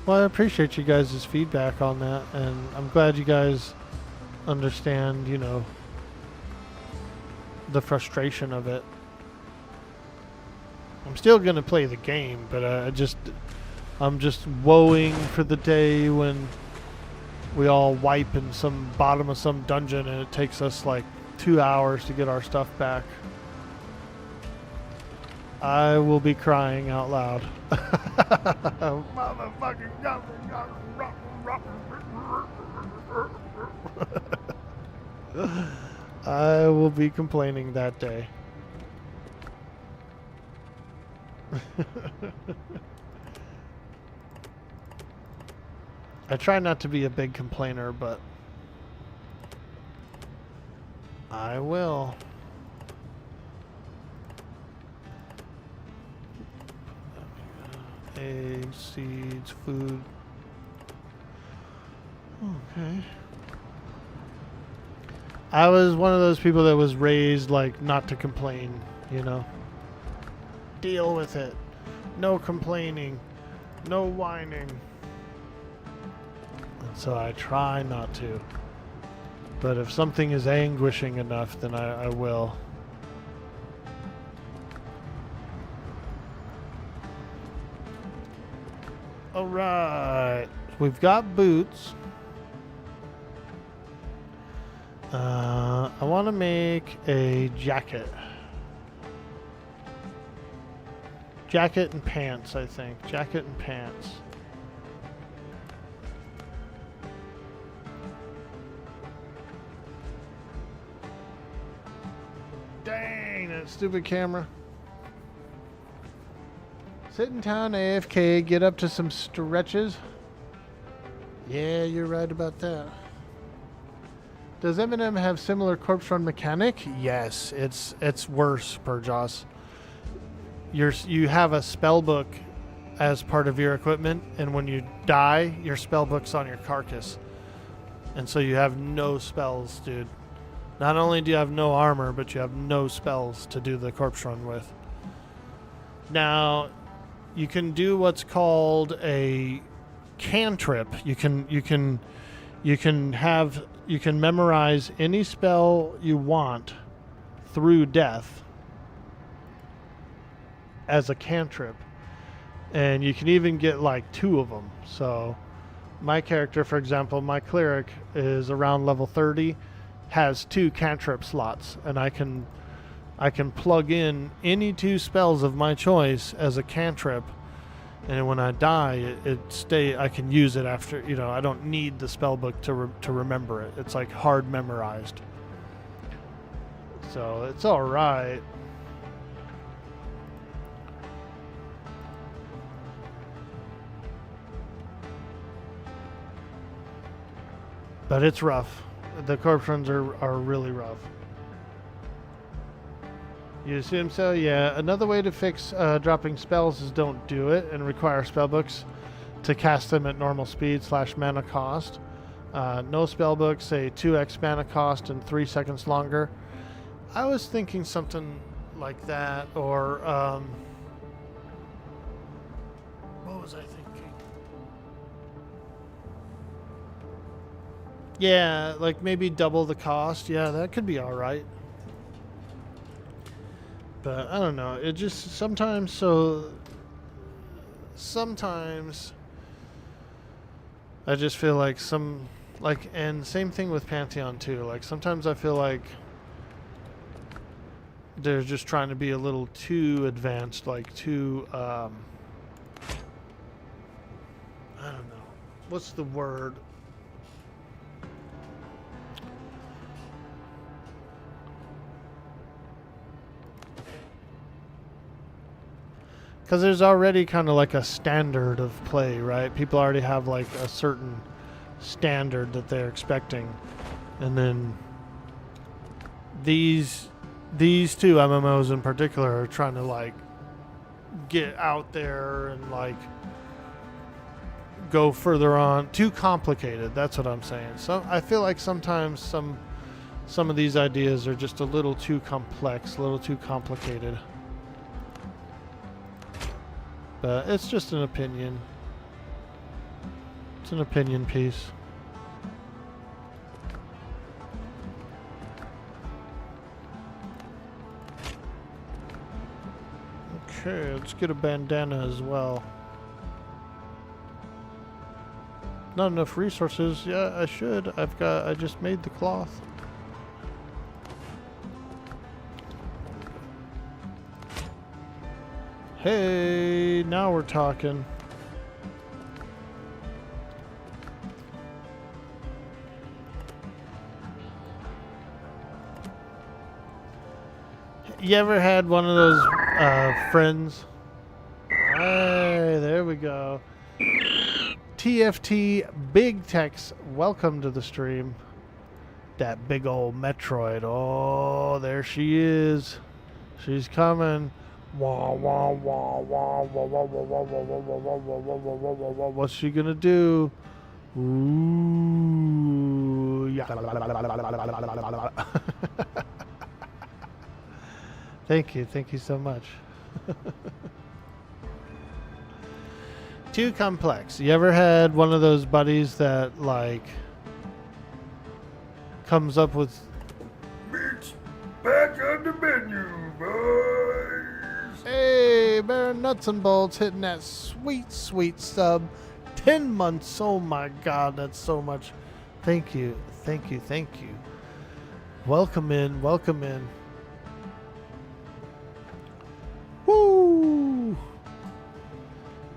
F: Well, I appreciate you guys' feedback on that, and I'm glad you guys understand, you know, the frustration of it. I'm still gonna play the game, but I'm just woeing for the day when we all wipe in some bottom of some dungeon and it takes us like 2 hours to get our stuff back. I will be crying out loud. Motherfucking I will be complaining that day. I try not to be a big complainer, but I will. Eggs, seeds, food. Okay. I was one of those people that was raised like not to complain, you know. Deal with it. No complaining. No whining. And so I try not to. But if something is anguishing enough, then I will. Alright. We've got boots. I want to make a jacket. Jacket and pants, I think. Jacket and pants. Dang, that stupid camera. Sit in town AFK, get up to some stretches. Yeah, you're right about that. Does Eminem have similar corpse run mechanic? Yes, it's worse, Perjoss. You have a spell book as part of your equipment, and when you die, your spell book's on your carcass. And so you have no spells, dude. Not only do you have no armor, but you have no spells to do the corpse run with. Now, you can do what's called a cantrip. You can memorize any spell you want through death as a cantrip, and you can even get like 2 of them. So my character, for example, my cleric is around level 30, has 2 cantrip slots, and I can plug in any 2 spells of my choice as a cantrip, and when I die, I can use it after, you know, I don't need the spell book to remember it. It's like hard memorized. So it's all right. But it's rough. The corpse runs are really rough. You assume so? Yeah. Another way to fix dropping spells is don't do it and require spellbooks to cast them at normal speed / mana cost. No spellbooks, say 2x mana cost and 3 seconds longer. I was thinking something like that, or what was I thinking? Yeah, like maybe double the cost. Yeah, that could be all right. But I don't know. It just sometimes I just feel like and same thing with Pantheon too. Like sometimes I feel like they're just trying to be a little too advanced, like too I don't know. What's the word? Because there's already kind of like a standard of play, right? People already have like a certain standard that they're expecting. And then these 2 MMOs in particular are trying to like get out there and like go further on. Too complicated, that's what I'm saying. So I feel like sometimes some of these ideas are just a little too complex, a little too complicated. But it's just an opinion. It's an opinion piece. Okay, let's get a bandana as well. Not enough resources. Yeah, I should. I just made the cloth. Hey, now we're talking. You ever had one of those friends? Hey, there we go. TFT Big Tex, welcome to the stream. That big old Metroid. Oh, there she is. She's coming. Wah, wah, wah, wah, wah, wah, wah, wah, wah, wah, wah, wah, wah, wah, wah, wah, wah, wah. What's she gonna do? Ooh. Yeah. Thank you so much. Too complex. You ever had one of those buddies that like comes up with
G: Meat's back on the menu, boys.
F: hey, Baron Nuts and Bolts hitting that sweet, sweet sub. 10 months. Oh my God, that's so much. Thank you. Welcome in. Woo!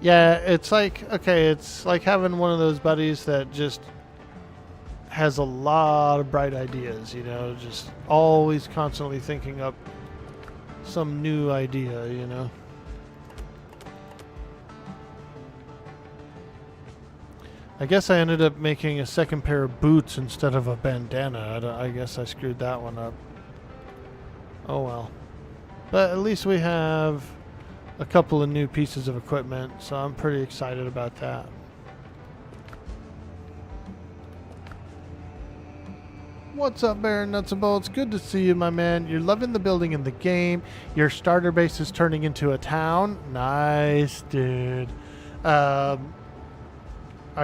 F: Yeah, it's like, okay, it's like having one of those buddies that just has a lot of bright ideas, you know, just always constantly thinking up some new idea, you know. I guess I ended up making a second pair of boots instead of a bandana. I guess I screwed that one up. Oh well. But at least we have a couple of new pieces of equipment, so I'm pretty excited about that. What's up, Baron Nuts and Bolts? Good to see you, my man. You're loving the building in the game. Your starter base is turning into a town. Nice, dude. Are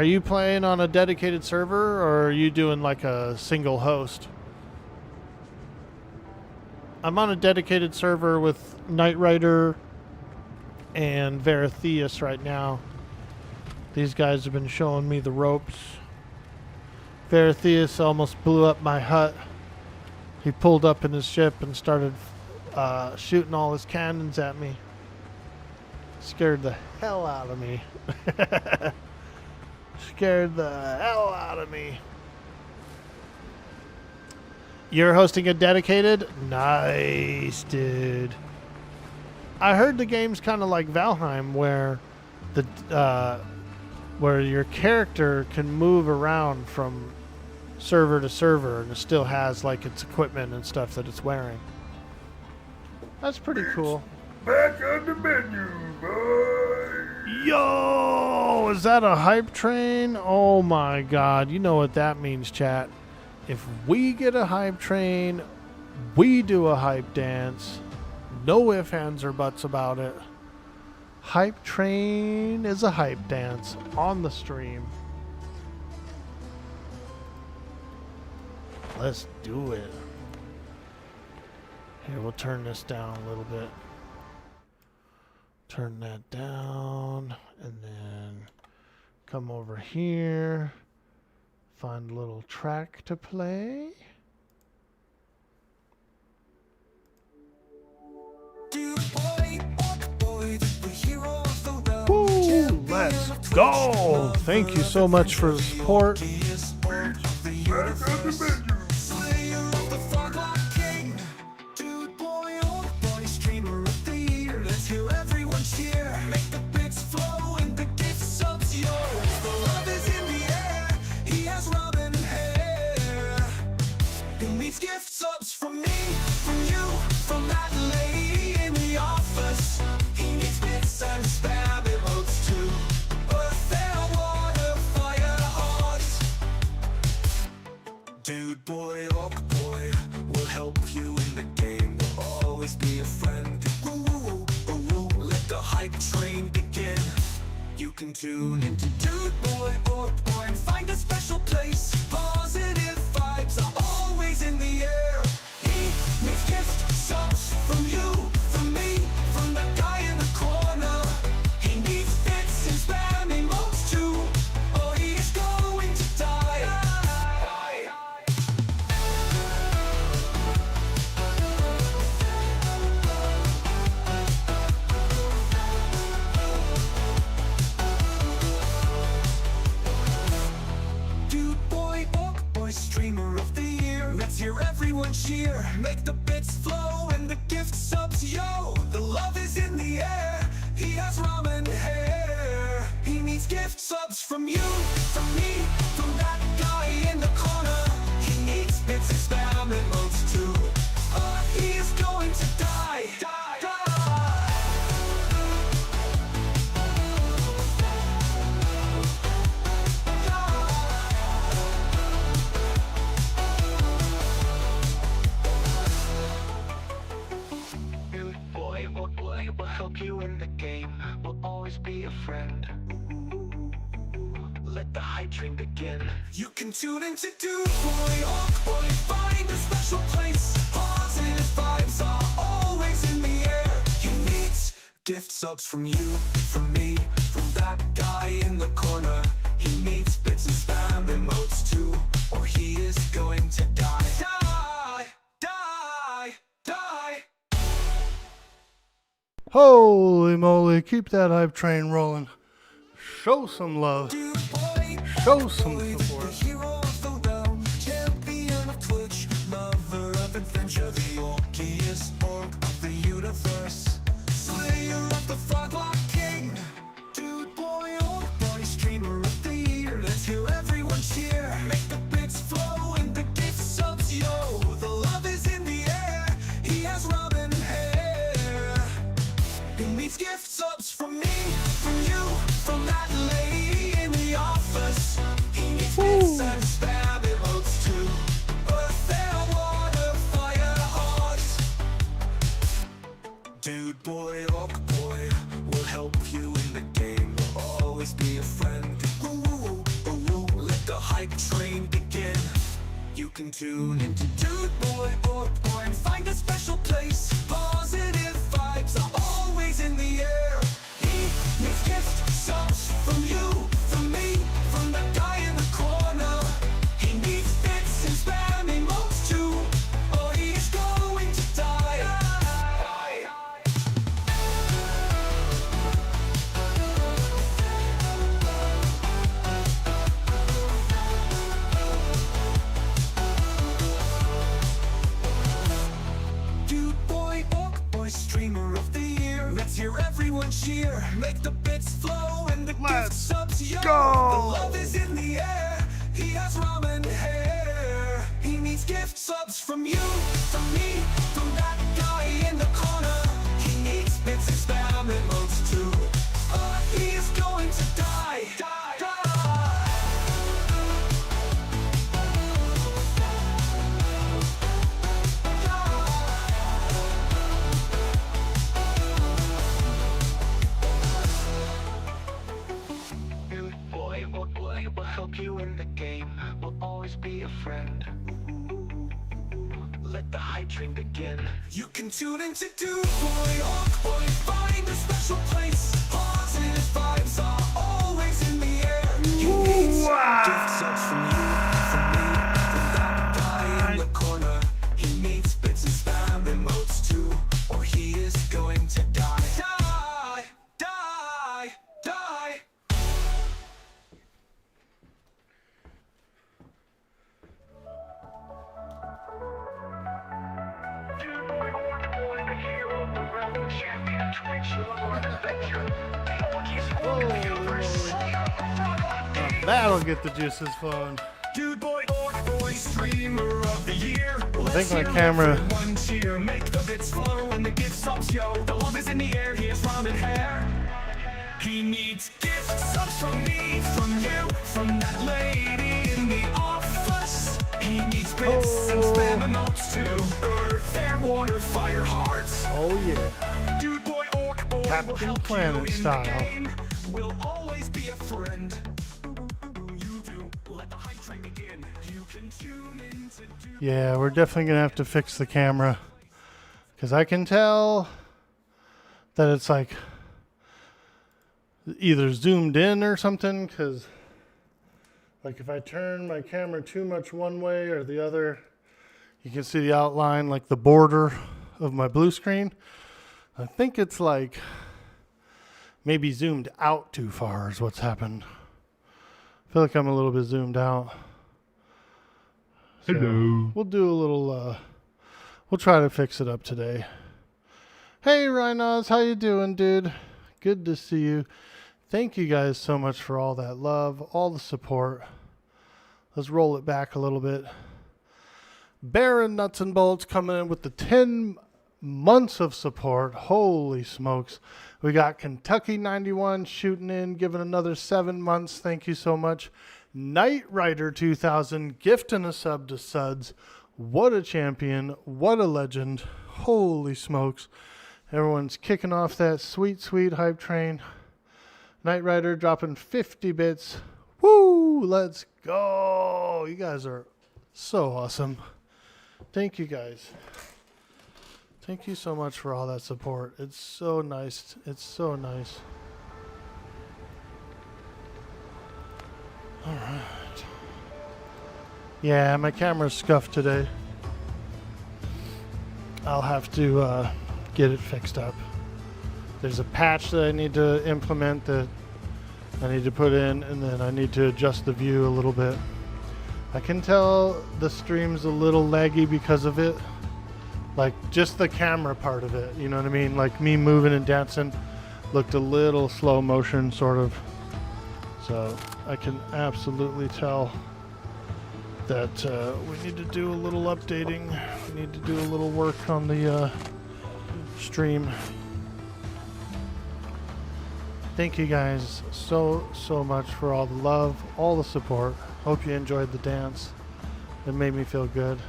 F: you playing on a dedicated server, or are you doing like a single host? I'm on a dedicated server with Knight Rider and Veratheus right now. These guys have been showing me the ropes. Veratheus almost blew up my hut. He pulled up in his ship and started shooting all his cannons at me. Scared the hell out of me. Scared the hell out of me. You're hosting a dedicated? Nice, dude. I heard the game's kind of like Valheim, where where your character can move around from server to server, and it still has like its equipment and stuff that it's wearing. That's pretty cool.
G: Back on the menu, boys.
F: Yo, is that a hype train? Oh my God, you know what that means, chat. If we get a hype train, we do a hype dance. No ifs, ands, or buts about it. Hype train is a hype dance on the stream. Let's do it. Here, we'll turn this down a little bit. Turn that down, and then come over here. Find a little track to play. Woo, let's go! Thank you so much for the support.
G: Back on the menu.
A: From me, from you, from that lady in the office. He needs bits and spam emotes too. Earth, air, water, fire, heart. Dude, everyone cheer. Make the bits flow and the gift subs, yo. The love is in the air. He has ramen hair. He needs gift subs from you, from me, from that guy in the corner. He needs bits and spam emotes too. He is going to die, die, die. Boy, will help you in the game. Will always be a friend. Let the hype train begin. You can tune into Dude Boy, Orc Boy, find a special place. Positive vibes are always in the air. He needs gift subs from you, from me, from that guy in the corner. He needs bits and spam emotes too, or he is going to die. Die, die, die.
F: Holy moly, keep that hype train rolling. Show some love. Show some support.
A: Hero of the realm, champion of Twitch, lover of adventure, the orkiest orc of the universe, slayer of the Froglock King, Dude Boy, Orc Boy, streamer of the year. Let's hear everyone cheer. Make the bits flow and the gift subs, yo. The love is in the air. He has robin hair. He needs gift subs from me, from you, from that lady in the office. He needs bits and spam emotes too. Earth, air, water, fire, heart. Dude Boy, Orc Boy, will help you in the game. Will always be a friend. Ooh, let the hype train begin. You can tune into Dude Boy, Orc Boy, and find a special place. Positive vibes are always in the air. He needs gift subs from you, from me, from the guy in the corner. He needs bits and spam emotes too, or he is going to die. Dude Boy, Orc Boy, streamer of the year. Let's hear everyone cheer. Make the bits flow and the gift subs, yo.
F: go.
A: The love is in the air. He has ramen hair. He needs gift subs from you, from me, from that guy in the corner. He needs bits and spam emotes too. He is going to die, die, die. Dude Boy, Orc Boy, will help you in the game. Will always be a friend. Let the hype train begin. You can tune into Dude Boy, Orc Boy, find a special place. Positive vibes are always in the air. He needs gift subs from you, from me, from that guy in the corner. He needs bits and spam emotes too, or he is going to die. Die, die, die.
F: That'll get the juices flowing.
A: Dude Boy, Orc Boy, streamer of the year.
F: I think my camera.
A: One cheer, make the bits flow and the gift subs, yo. The love is in the air, he has ramen hair. He needs gift subs from me, from you, from that lady in the office. He needs bits and spam emotes too. Earth, air, water, fire, hearts.
F: Oh yeah.
A: Dude Boy, Orc Boy, will
F: Captain
A: help
F: Planet
A: you in
F: style.
A: the game. Will always be a friend. You do. Let the hype train begin. You can tune into Dude.
F: Yeah, we're definitely gonna have to fix the camera, because I can tell that it's like either zoomed in or something, because like if I turn my camera too much one way or the other, you can see the outline, like the border of my blue screen. I think it's like maybe zoomed out too far is what's happened. I feel like I'm a little bit zoomed out. So
G: Hello.
F: we'll do a little We'll try to fix it up today. Hey, Rhinos, how you doing, dude? Good to see you. Thank you guys so much for all that love, all the support. Let's roll it back a little bit. Baron Nuts and Bolts coming in with the 10 months of support. Holy smokes. We got Kentucky 91 shooting in, giving another 7 months. Thank you so much. Knight Rider 2000 gifting a sub to Suds. What a champion. What a legend. Holy smokes. Everyone's kicking off that sweet, sweet hype train. Knight Rider dropping 50 bits. Woo! Let's go. You guys are so awesome. Thank you guys. Thank you so much for all that support. It's so nice. It's so nice. All right. Yeah, my camera's scuffed today. I'll have to get it fixed up. There's a patch that I need to implement that I need to put in, and then I need to adjust the view a little bit. I can tell the stream's a little laggy because of it. Like, just the camera part of it, you know what I mean? Like, me moving and dancing looked a little slow motion, sort of. So, I can absolutely tell that we need to do a little updating. We need to do a little work on the stream. Thank you guys so much for all the love, all the support. Hope you enjoyed the dance. It made me feel good.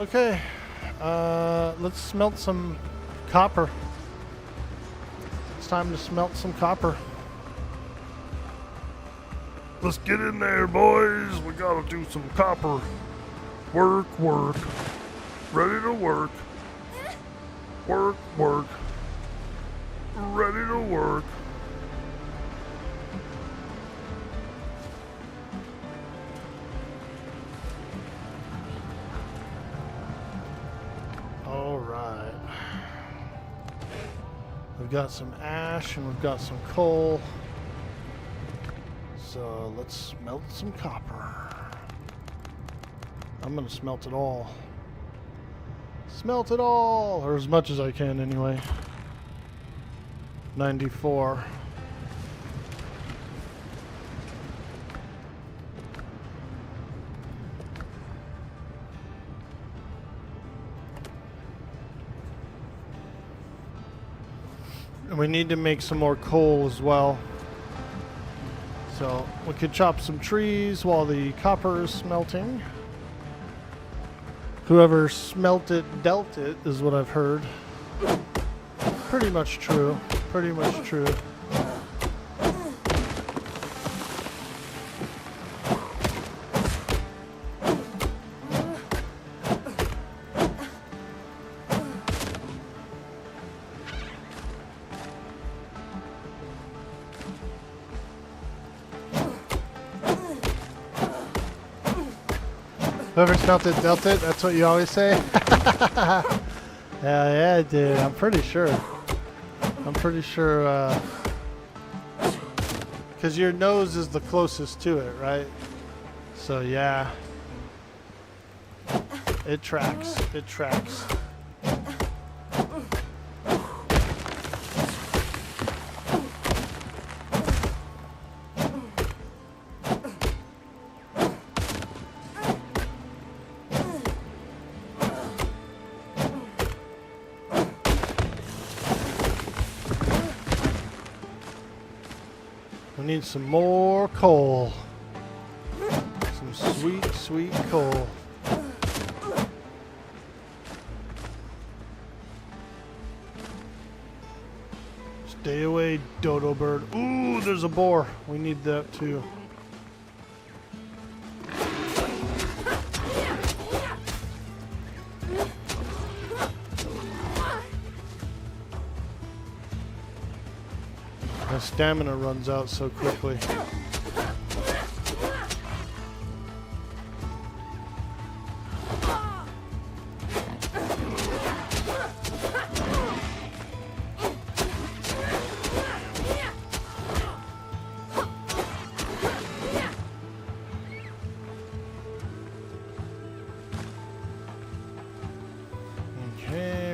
F: Okay, let's smelt some copper. It's time to smelt some copper.
G: Let's get in there, boys. We gotta do some copper. Work. Ready to work. Work. Ready to work.
F: All right. We've got some ash and we've got some coal. So let's smelt some copper. I'm gonna smelt it all. Smelt it all, or as much as I can anyway. 94. And we need to make some more coal as well. So we could chop some trees while the copper is smelting. Whoever smelt it, dealt it, is what I've heard. Pretty much true. Pretty much true. Whoever smelt it, dealt it. That's what you always say. Yeah, dude. I'm pretty sure. Because your nose is the closest to it, right? So yeah. It tracks. It tracks. We need some more coal. Some sweet, sweet coal. Stay away, dodo bird. Ooh, there's a boar. We need that too. My stamina runs out so quickly.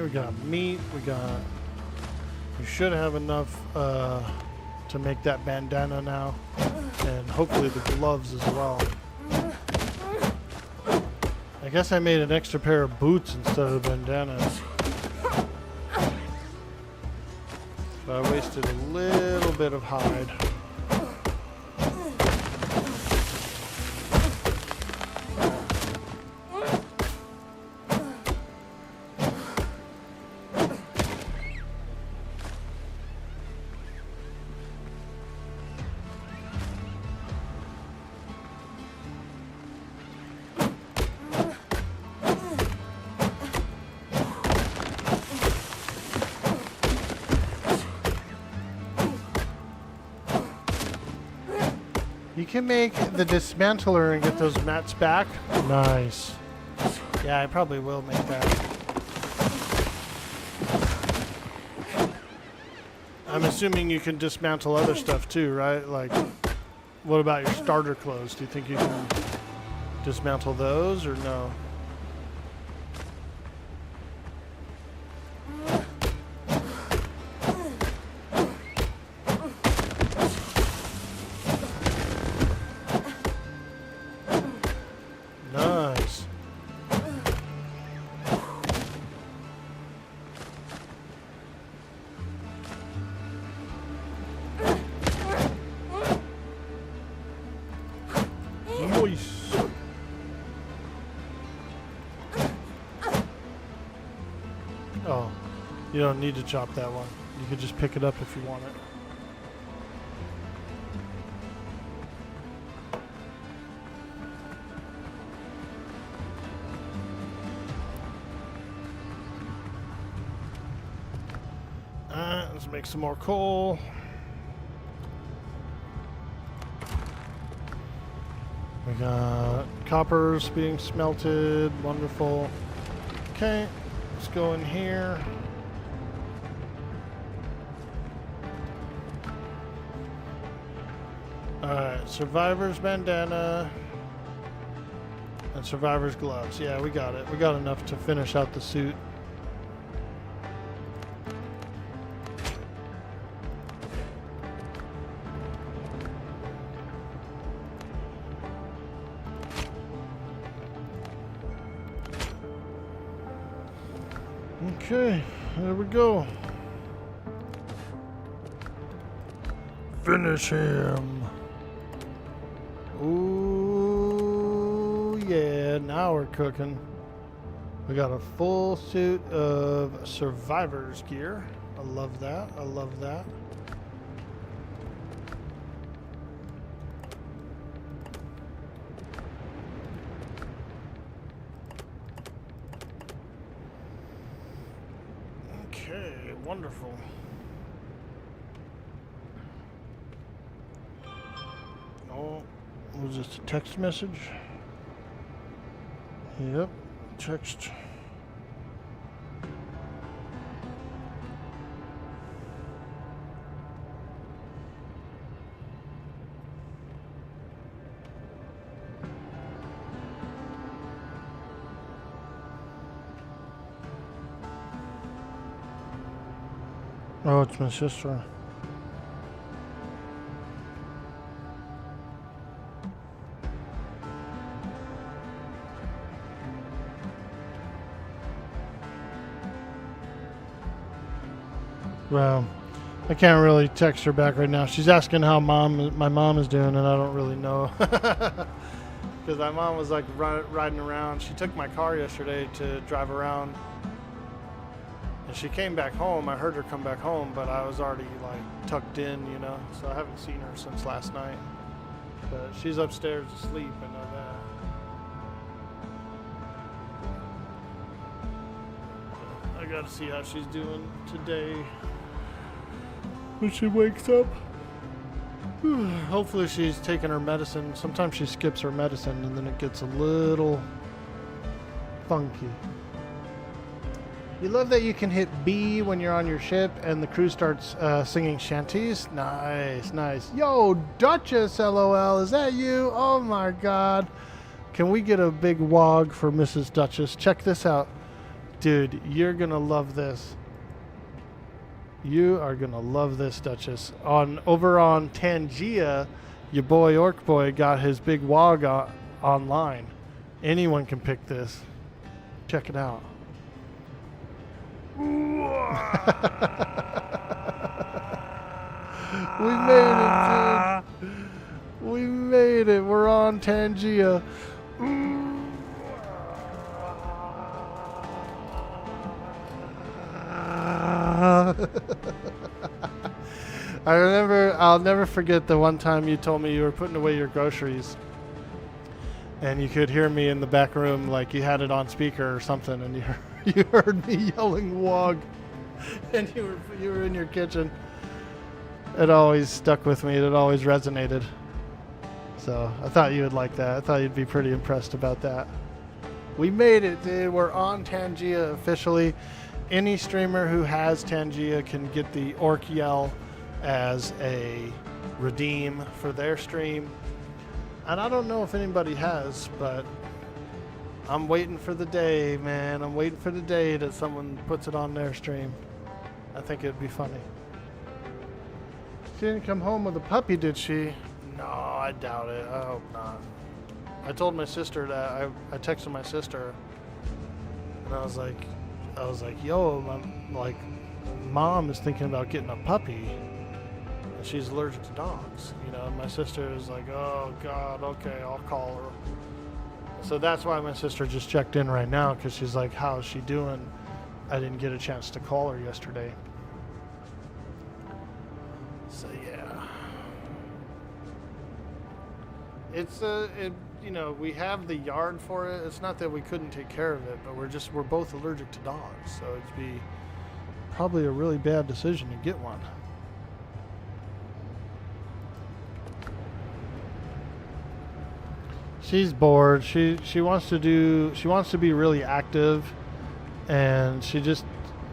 F: We got meat. We should have enough to make that bandana now. And hopefully the gloves as well. I guess I made an extra pair of boots instead of bandanas. But I wasted a little bit of hide. You can make the dismantler and get those mats back. Nice. Yeah, I probably will make that. I'm assuming you can dismantle other stuff too, right? Like, what about your starter clothes? Do you think you can dismantle those or no? Nice. Nice. Oh, you don't need to chop that one. You could just pick it up if you want it. Let's make some more coal. We got coppers being smelted. Wonderful. Okay, let's go in here. Alright, survivor's bandana and survivor's gloves. Yeah, we got it. We got enough to finish out the suit. Okay, there we go. Finish him. Ooh, yeah, now we're cooking. We got a full suit of survivor's gear. I love that. I love that. Okay, wonderful. Oh, was this a text message? Yep, text. Oh, it's my sister. Well, I can't really text her back right now. She's asking how my mom is doing, and I don't really know. Because my mom was like riding around. She took my car yesterday to drive around. And she came back home. I heard her come back home, but I was already like tucked in, you know. So I haven't seen her since last night. But she's upstairs asleep, I know that. I gotta see how she's doing today when she wakes up. Hopefully she's taking her medicine. Sometimes she skips her medicine and then it gets a little funky. You love that you can hit B when you're on your ship and the crew starts singing shanties. Nice, nice. Yo, Duchess, LOL, is that you? Oh my God. Can we get a big wog for Mrs. Duchess? Check this out. Dude, you're gonna love this. You are gonna love this, Duchess. Over on Tangia, your boy Orc Boy got his big wog online. Anyone can pick this. Check it out. We made it, dude. We made it. We're on Tangia. I'll never forget the one time you told me you were putting away your groceries and you could hear me in the back room, like you had it on speaker or something, and you heard me yelling "wog," and you were in your kitchen. It always stuck with me. It always resonated. So I thought you would like that. I thought you'd be pretty impressed about that. We made it, dude. We're on Tangia officially. Any streamer who has Tangia can get the Orc Yell as a redeem for their stream. And I don't know if anybody has, but I'm waiting for the day, man. I'm waiting for the day that someone puts it on their stream. I think it'd be funny. She didn't come home with a puppy, did she? No, I doubt it. I hope not. I told my sister that. I texted my sister, and I was like, yo, Mom is thinking about getting a puppy, and she's allergic to dogs. You know, and my sister is like, oh God, okay, I'll call her. So that's why my sister just checked in right now, because she's like, how's she doing? I didn't get a chance to call her yesterday. So yeah, it's you know, we have the yard for it. It's not that we couldn't take care of it, but we're both allergic to dogs, so it'd be probably a really bad decision to get one. She's bored. She wants to be really active, and she just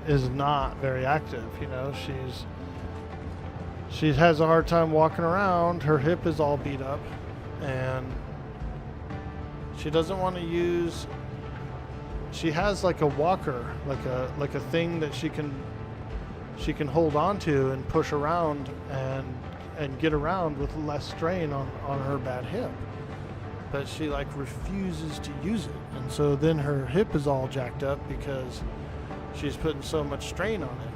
F: is not very active, you know. She has a hard time walking around. Her hip is all beat up, and she doesn't want to use. She has like a walker, like a thing that she can hold on to and push around and get around with less strain on her bad hip. But she like refuses to use it, and so then her hip is all jacked up because she's putting so much strain on it.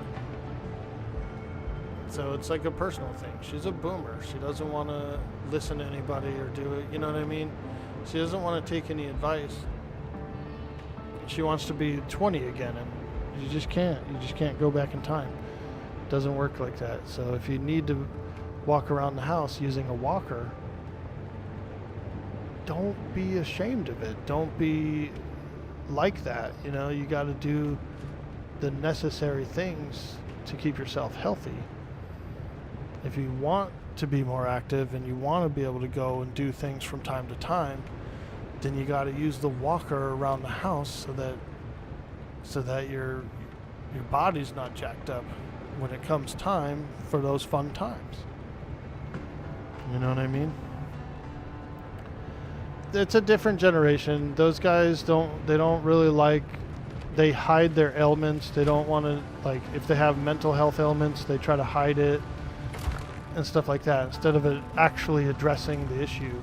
F: So it's like a personal thing. She's a boomer. She doesn't want to listen to anybody or do it. You know what I mean? She doesn't want to take any advice. She wants to be 20 again, and you just can't. You just can't go back in time. It doesn't work like that. So if you need to walk around the house using a walker, don't be ashamed of it. Don't be like that. You know, you got to do the necessary things to keep yourself healthy. If you want to be more active and you want to be able to go and do things from time to time, then you got to use the walker around the house so that your body's not jacked up when it comes time for those fun times. You know what I mean? It's a different generation. Those guys don't really like, they hide their ailments. They don't want to, like, if they have mental health ailments, they try to hide it and stuff like that instead of it actually addressing the issue.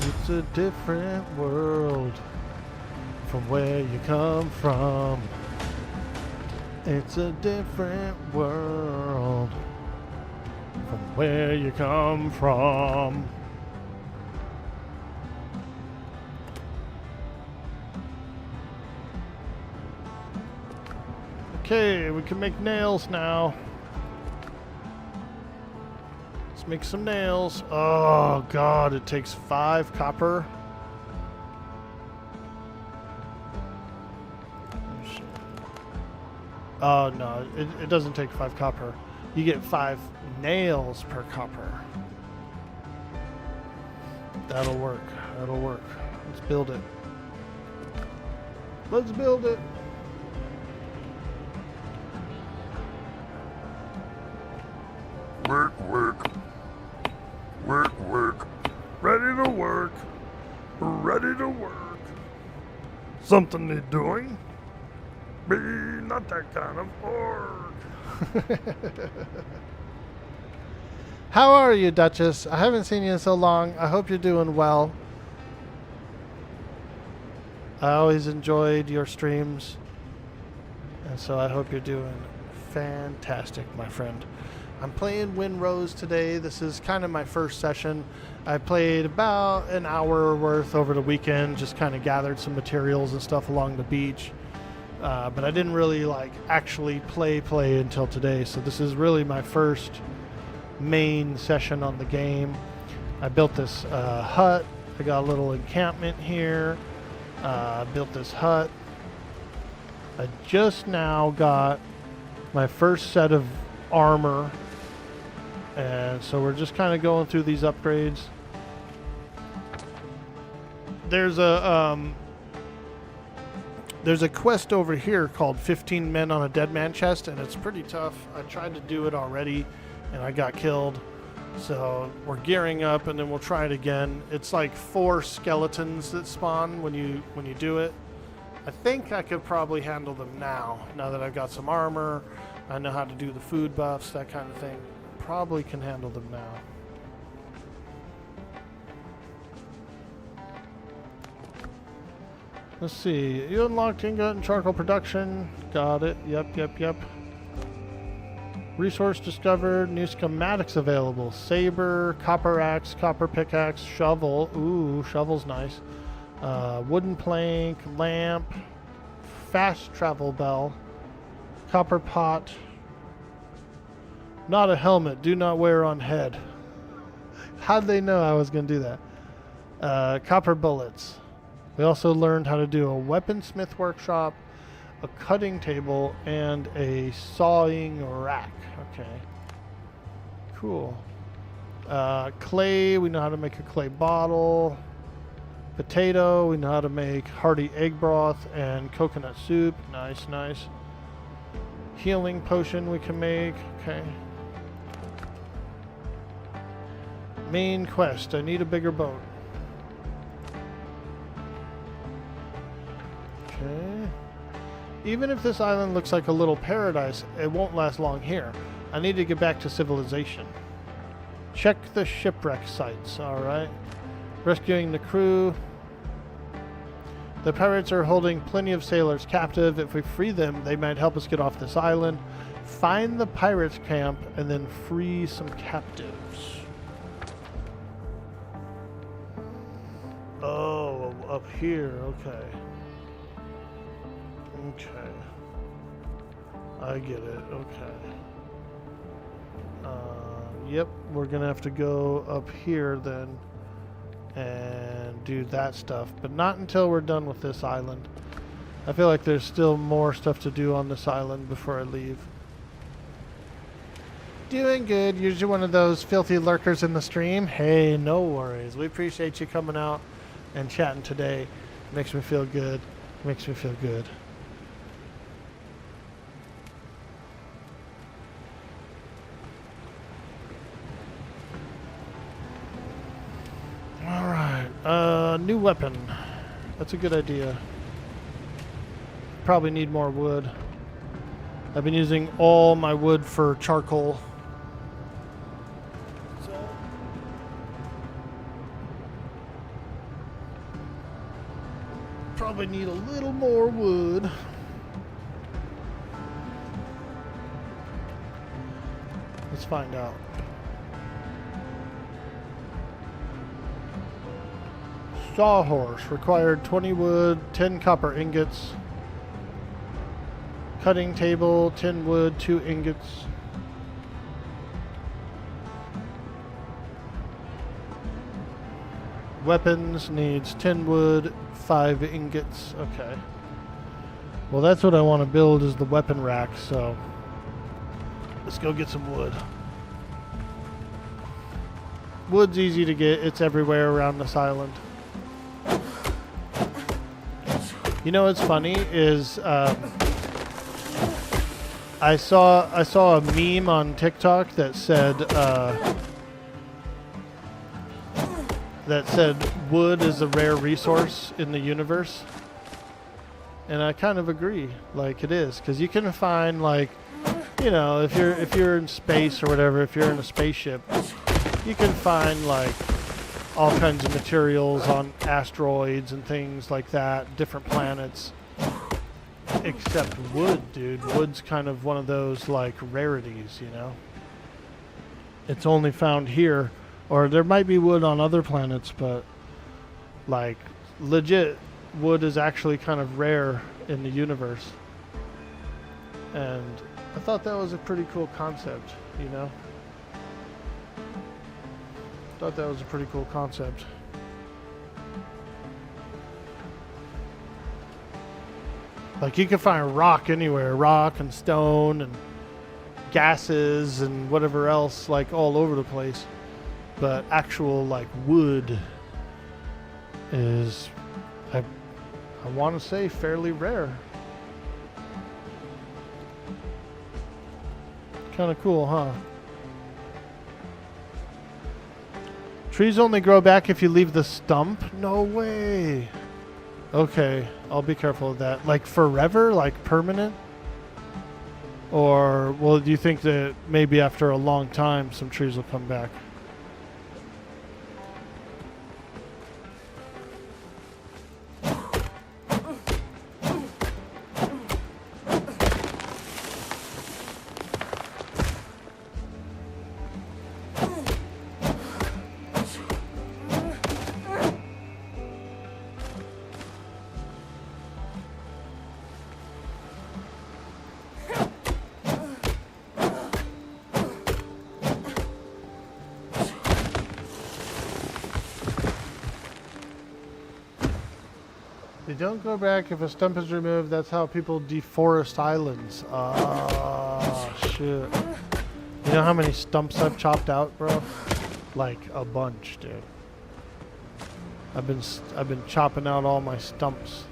F: It's a different world from where you come from. It's a different world from where you come from. Okay, we can make nails now. Let's make some nails. Oh God, it takes 5 copper. Oh no, it doesn't take 5 copper. You get 5 nails per copper. That'll work. That'll work. Let's build it. Let's build it.
G: Work, work. Work, work. Ready to something need doing. Be not that kind of orc.
F: How are you, Duchess? I haven't seen you in so long. I hope you're doing well. I always enjoyed your streams, and so I hope you're doing fantastic, my friend. I'm playing Windrose today. This is kind of my first session. I played about an hour worth over the weekend, just kind of gathered some materials and stuff along the beach. But I didn't really like actually play until today. So this is really my first main session on the game. I built this hut. I got a little encampment here. Built this hut. I just now got my first set of armor, and so we're just kind of going through these upgrades. There's a quest over here called 15 Men on a Dead Man Chest, and it's pretty tough. I tried to do it already and I got killed, so we're gearing up, and then we'll try it again. It's like 4 skeletons that spawn when you do it. I think I could probably handle them now that I've got some armor. I know how to do the food buffs, that kind of thing. Probably can handle them now. Let's see. You unlocked ingot and charcoal production. Got it. Yep. Resource discovered. New schematics available. Saber, copper axe, copper pickaxe, shovel. Ooh, shovel's nice. Wooden plank, lamp, fast travel bell, copper pot. Not a helmet. Do not wear on head. How'd they know I was going to do that? Copper bullets. We also learned how to do a weaponsmith workshop, a cutting table, and a sawing rack. Okay. Cool. Clay, we know how to make a clay bottle. Potato, we know how to make hearty egg broth and coconut soup. Nice. Healing potion we can make. Okay. Main quest, I need a bigger boat. Okay. Even if this island looks like a little paradise, it won't last long here. I need to get back to civilization. Check the shipwreck sites. Alright. Rescuing the crew. The pirates are holding plenty of sailors captive. If we free them, they might help us get off this island. Find the pirates' camp and then free some captives. Oh, up here. Okay. I get it. Okay. Yep, we're gonna have to go up here then and do that stuff, but not until we're done with this island. I feel like there's still more stuff to do on this island before I leave. Doing good. Usually one of those filthy lurkers in the stream. Hey, no worries. We appreciate you coming out and chatting today. Makes me feel good. Makes me feel good. New weapon. That's a good idea. Probably need more wood. I've been using all my wood for charcoal. So probably need a little more wood. Let's find out. Sawhorse required 20 wood, 10 copper ingots. Cutting table, 10 wood, 2 ingots. Weapons needs 10 wood, 5 ingots. Okay. Well, that's what I want to build, is the weapon rack, so let's go get some wood. Wood's easy to get. It's everywhere around this island. You know what's funny is I saw a meme on TikTok that said wood is a rare resource in the universe. And I kind of agree, like it is, because you can find like, you know, if you're in space or whatever, if you're in a spaceship, you can find like all kinds of materials on asteroids and things like that, different planets. Except wood, dude. Wood's kind of one of those like rarities, you know. It's only found here, or there might be wood on other planets, but like legit wood is actually kind of rare in the universe. And I thought that was a pretty cool concept, you know. Thought that was a pretty cool concept. Like you can find rock anywhere, rock and stone and gases and whatever else, like all over the place. But actual like wood is, I want to say, fairly rare. Kind of cool, huh? Trees only grow back if you leave the stump? No way. Okay, I'll be careful of that. Like forever? Like permanent? Or, well, do you think that maybe after a long time some trees will come back? They don't go back if a stump is removed. That's how people deforest islands. Oh, shit. You know how many stumps I've chopped out, bro? Like a bunch, dude. I've been chopping out all my stumps.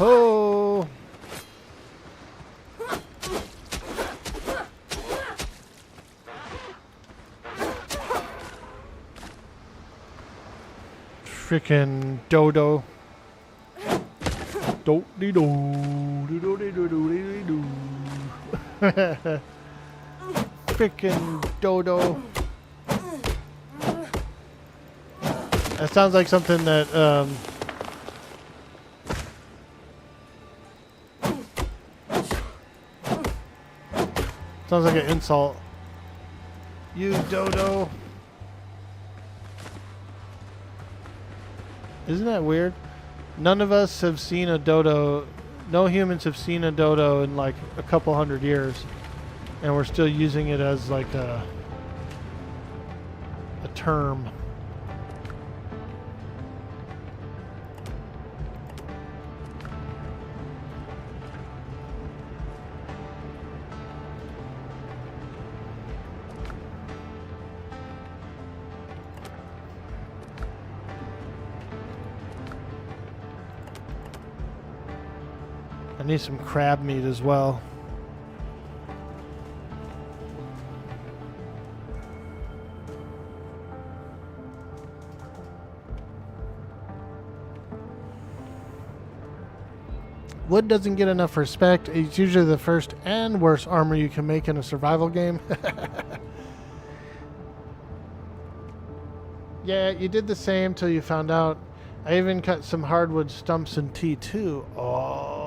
F: Oh! Frickin' dodo. Do-de-do. Do-do-de-do-do-de-do. Frickin' dodo. That sounds like something that, sounds like an insult. You dodo. Isn't that weird? None of us have seen a dodo. No humans have seen a dodo in like a couple hundred years. And we're still using it as like a term. I need some crab meat as well. Wood doesn't get enough respect. It's usually the first and worst armor you can make in a survival game. Yeah, you did the same till you found out. I even cut some hardwood stumps in T2. Oh.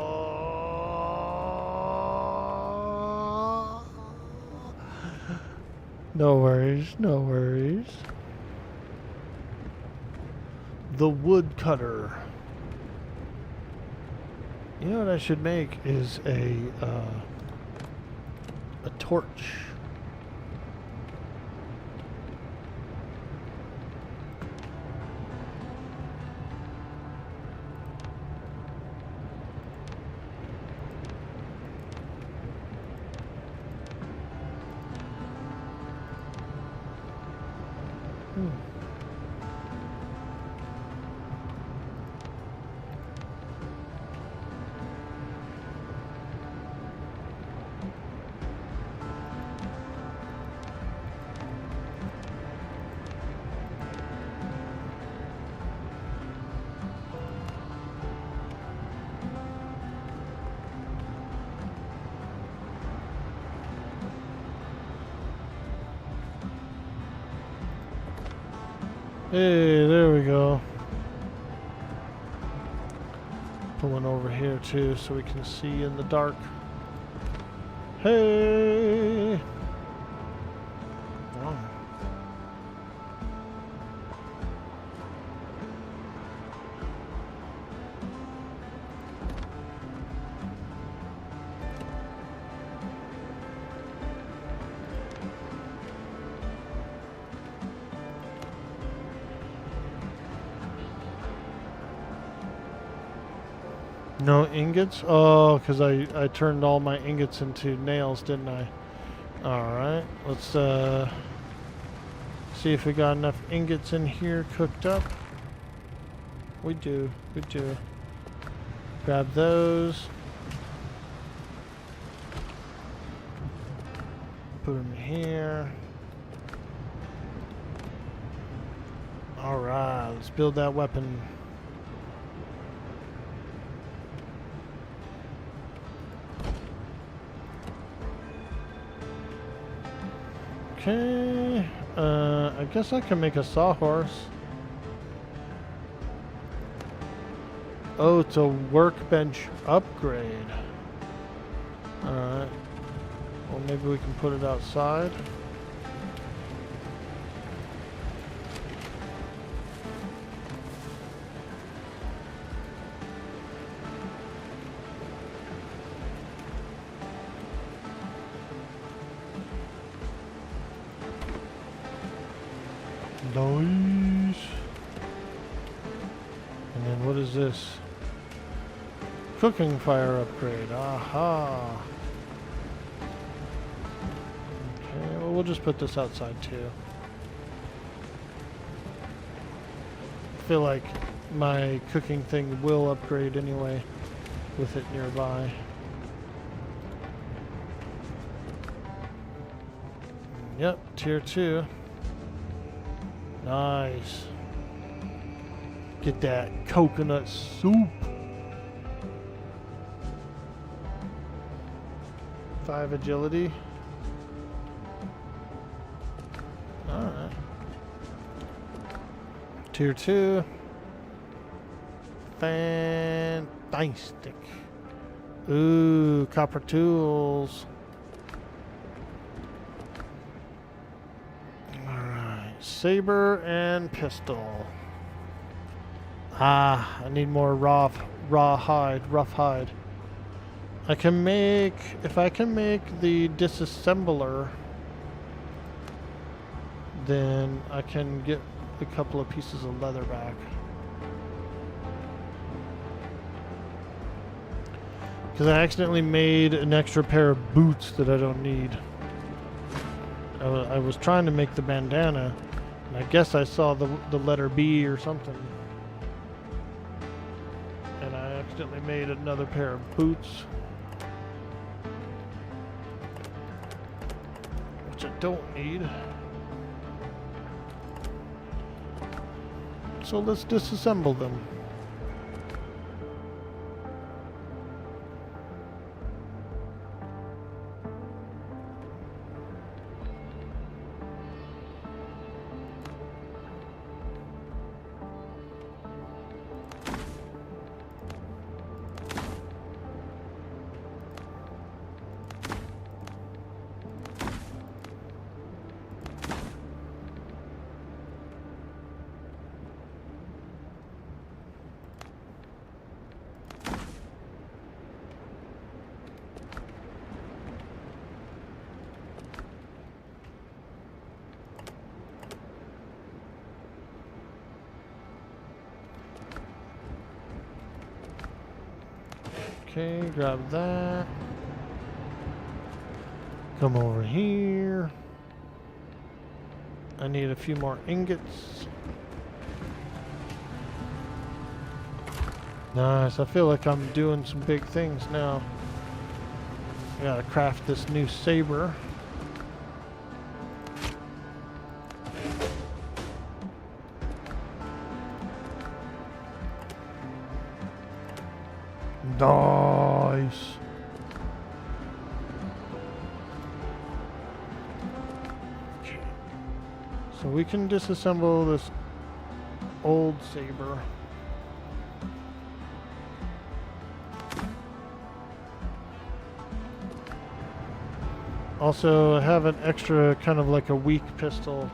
F: No worries, no worries. The woodcutter. You know what I should make is a a torch. Hey, there we go. Put one over here too so we can see in the dark. Hey! Oh. No ingots? Oh, because I turned all my ingots into nails, didn't I? Alright, let's see if we got enough ingots in here cooked up. We do. Grab those. Put them here. Alright, let's build that weapon. Okay, I guess I can make a sawhorse. Oh, it's a workbench upgrade. Alright. Well, maybe we can put it outside. Nice. And then what is this? Cooking fire upgrade. Aha. Okay, well we'll just put this outside too. I feel like my cooking thing will upgrade anyway with it nearby. Yep, tier 2. Nice. Get that coconut soup. 5 agility. Alright. Tier 2. Fantastic. Ooh, copper tools. Saber and pistol. Ah, I need more rough hide. I can make, if I can make the disassembler, then I can get a couple of pieces of leather back. Because I accidentally made an extra pair of boots that I don't need. I was trying to make the bandana, and I guess I saw the letter B or something. And I accidentally made another pair of boots. Which I don't need. So let's disassemble them. Okay, grab that. Come over here. I need a few more ingots. Nice. I feel like I'm doing some big things now. I gotta craft this new saber. Nice. Okay. So we can disassemble this old saber. Also, I have an extra kind of like a weak pistol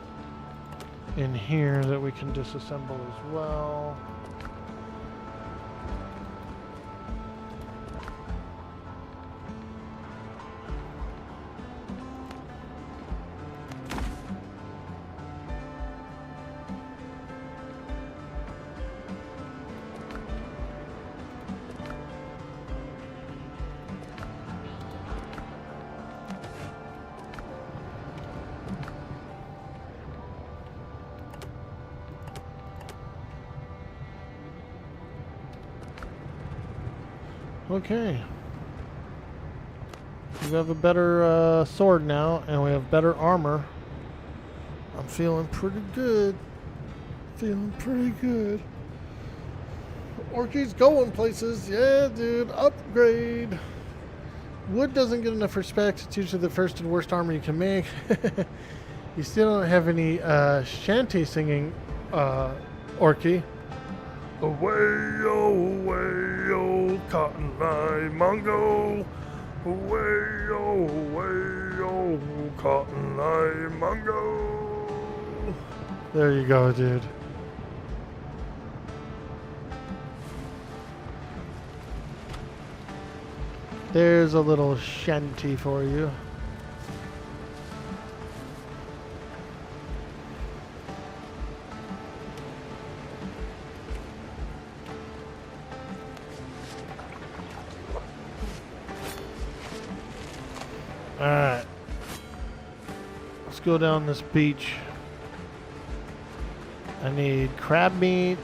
F: in here that we can disassemble as well. Okay. We have a better sword now, and we have better armor. I'm feeling pretty good. Feeling pretty good. Orky's going places. Yeah, dude. Upgrade. Wood doesn't get enough respect. It's usually the first and worst armor you can make. You still don't have any shanty singing, Orky.
G: Away, oh, Cotton Eye Mungo. Away, oh, Cotton Eye Mungo.
F: There you go, dude. There's a little shanty for you. Alright. Let's go down this beach. I need crab meat.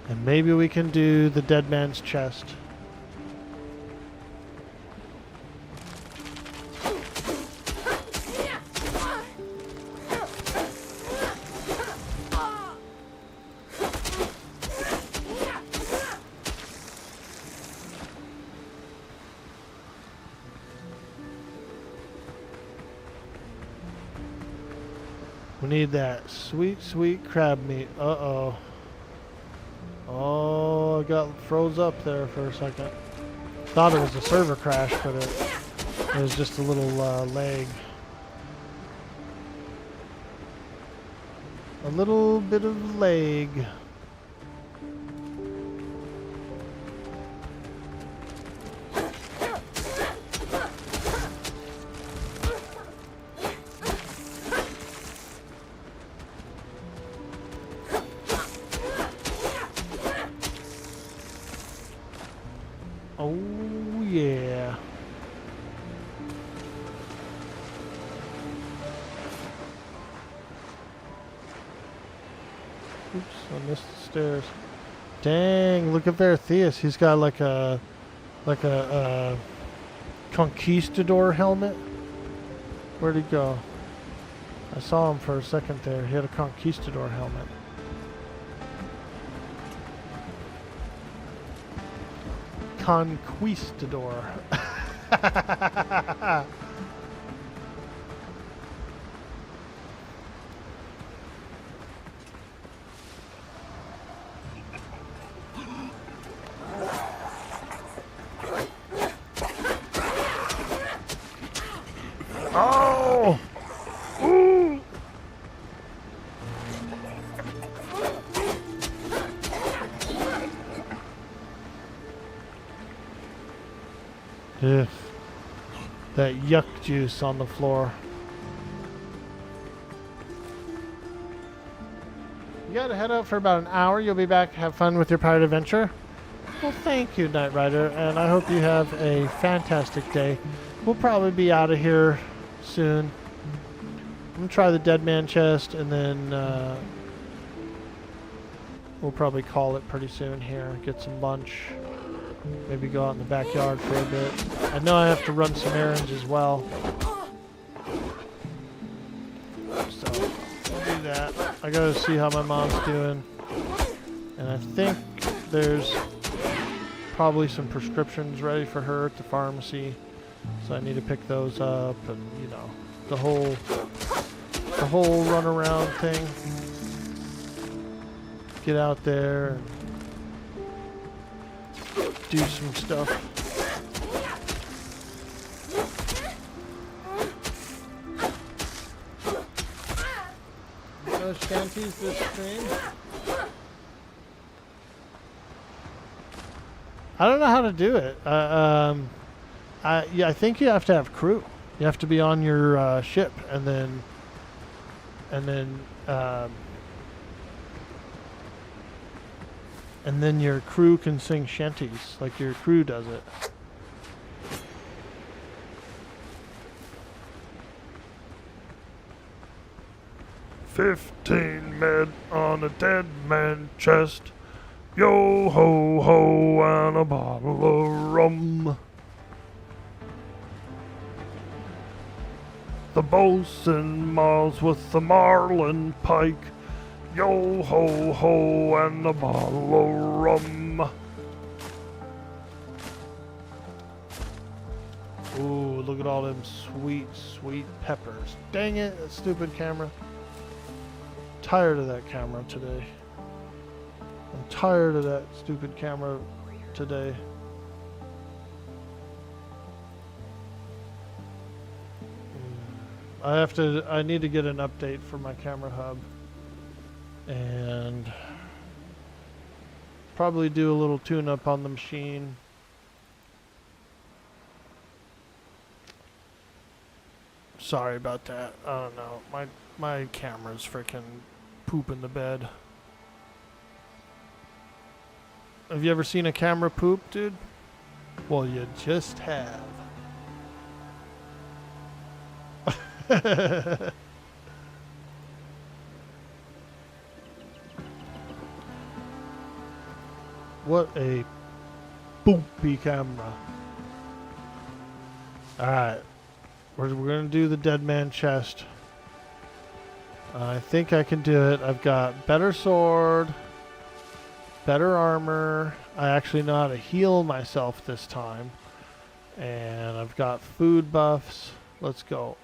F: And maybe we can do the dead man's chest. We need that sweet, sweet crab meat. Uh-oh. Oh, I got froze up there for a second. Thought it was a server crash, but it was just a little lag. A little bit of lag. Oh, yeah. Oops, I missed the stairs. Dang, look at Theus. He's got like a conquistador helmet. Where'd he go? I saw him for a second there. He had a conquistador helmet. Conquistador. Oh! Ooh! Ugh. That yuck juice on the floor. You gotta head out for about an hour. You'll be back. Have fun with your pirate adventure. Well, thank you, Knight Rider, and I hope you have a fantastic day. We'll probably be out of here soon. I'm gonna try the Dead Man chest, and then we'll probably call it pretty soon here. Get some lunch. Maybe go out in the backyard for a bit. I know I have to run some errands as well. So, we'll do that. I gotta see how my mom's doing. And I think there's probably some prescriptions ready for her at the pharmacy. So I need to pick those up, and you know, the whole runaround thing. Get out there and do some stuff. No shanties this stream. I don't know how to do it. Yeah, I think you have to have crew. You have to be on your ship, and then your crew can sing shanties, like your crew does it.
G: "15 men on a dead man chest. Yo ho ho and a bottle of rum. The boatswain miles with the marlin pike. Yo ho ho and a bottle of rum."
F: Ooh, look at all them sweet, sweet peppers. Dang it, that stupid camera. Tired of that camera today. I'm tired of that stupid camera today. I need to get an update for my camera hub. And probably do a little tune-up on the machine. Sorry about that. I don't know. My camera's freaking pooping the bed. Have you ever seen a camera poop, dude? Well, you just have. What a poopy camera. Alright. We're going to do the Dead Man chest. I think I can do it. I've got better sword, better armor. I actually know how to heal myself this time. And I've got food buffs. Let's go.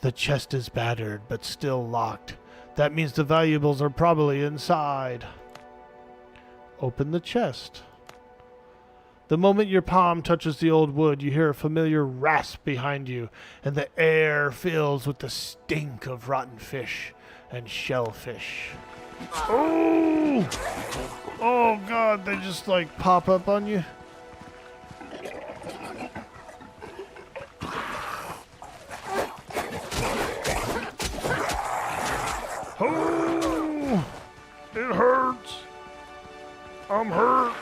F: The chest is battered, but still locked. That means the valuables are probably inside. Open the chest. The moment your palm touches the old wood, you hear a familiar rasp behind you, and the air fills with the stink of rotten fish and shellfish. Oh! Oh God, they just like pop up on you.
G: Oh! It hurts. I'm hurt.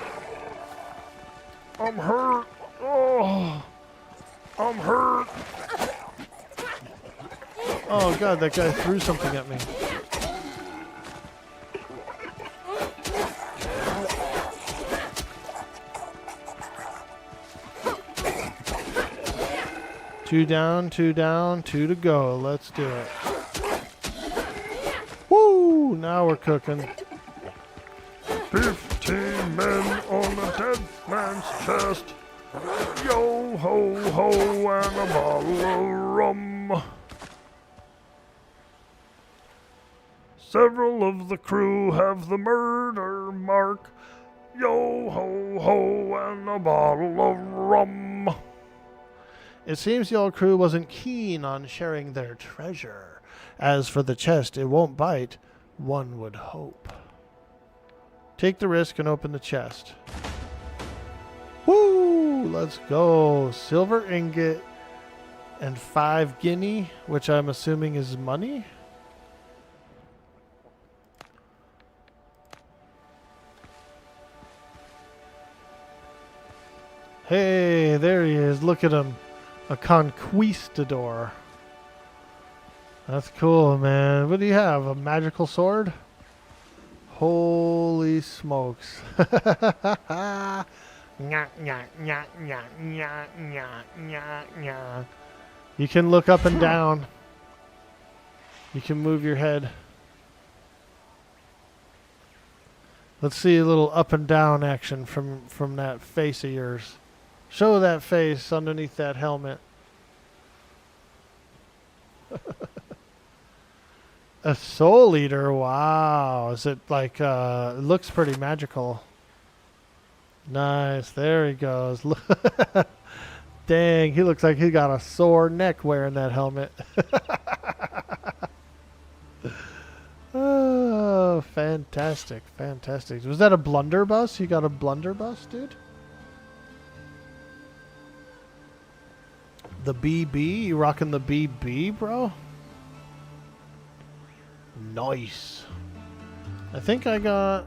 G: I'm hurt. Oh! I'm hurt.
F: Oh God, that guy threw something at me. Two down, two to go. Let's do it. Woo! Now we're cooking.
G: 15 men on a dead man's chest. Yo ho ho and a bottle of rum. Several of the crew have the murder mark. Yo ho ho and a bottle of rum.
F: It seems the old crew wasn't keen on sharing their treasure. As for the chest, it won't bite, one would hope. Take the risk and open the chest. Woo! Let's go. Silver ingot and 5 guinea, which I'm assuming is money. Hey, there he is. Look at him. A conquistador. That's cool, man. What do you have? A magical sword? Holy smokes. Nya, nya, nya, nya, nya, nya, nya, nya. You can look up and down. You can move your head. Let's see a little up and down action from that face of yours. Show that face underneath that helmet. A soul eater, wow. Is it like, it looks pretty magical. Nice, there he goes. Dang, he looks like he got a sore neck wearing that helmet. Oh, fantastic, fantastic. Was that a blunderbuss? You got a blunderbuss, dude? The BB? You rocking the BB, bro? Nice. I think I got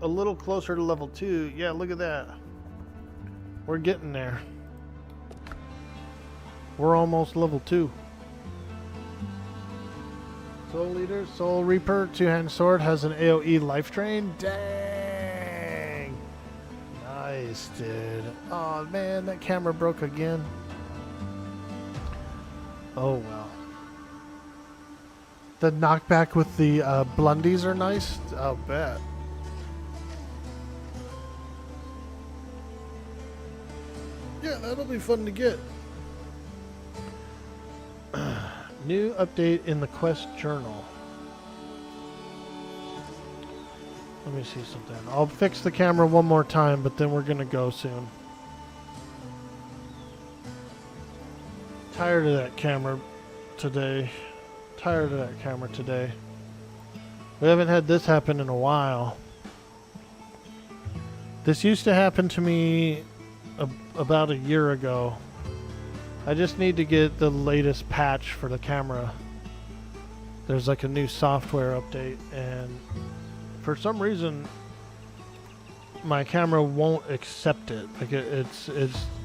F: a little closer to level 2. Yeah, look at that. We're getting there. We're almost level 2. Soul Leader, Soul Reaper, two-hand sword, has an AoE life drain. Dang! Nice, dude. Oh man, that camera broke again. Oh well. The knockback with the blundies are nice. I'll bet. Yeah, that'll be fun to get. New update in the quest journal. Let me see something. I'll fix the camera one more time, but then we're gonna go soon. Tired of that camera today. Tired of that camera today. We haven't had this happen in a while. This used to happen to me about a year ago. I just need to get the latest patch for the camera. There's like a new software update, and for some reason my camera won't accept it. Like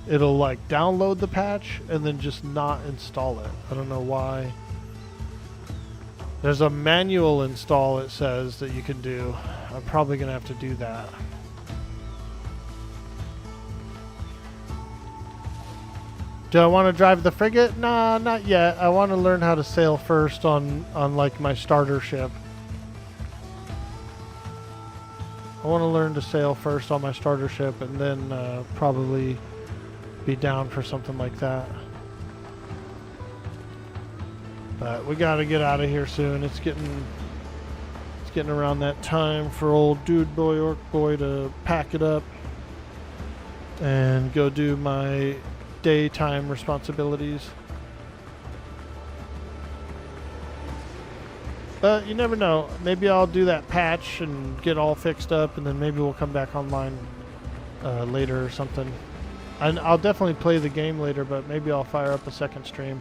F: it'll like download the patch and then just not install it. I don't know why. There's a manual install, it says, that you can do. I'm probably gonna have to do that. Do I want to drive the frigate? Nah, not yet. I want to learn how to sail first on like my starter ship. I want to learn to sail first on my starter ship and then probably be down for something like that. But we got to get out of here soon. It's getting around that time for old dude boy orc boy to pack it up and go do my daytime responsibilities. But you never know. Maybe I'll do that patch and get all fixed up, and then maybe we'll come back online later or something. And I'll definitely play the game later, but maybe I'll fire up a second stream.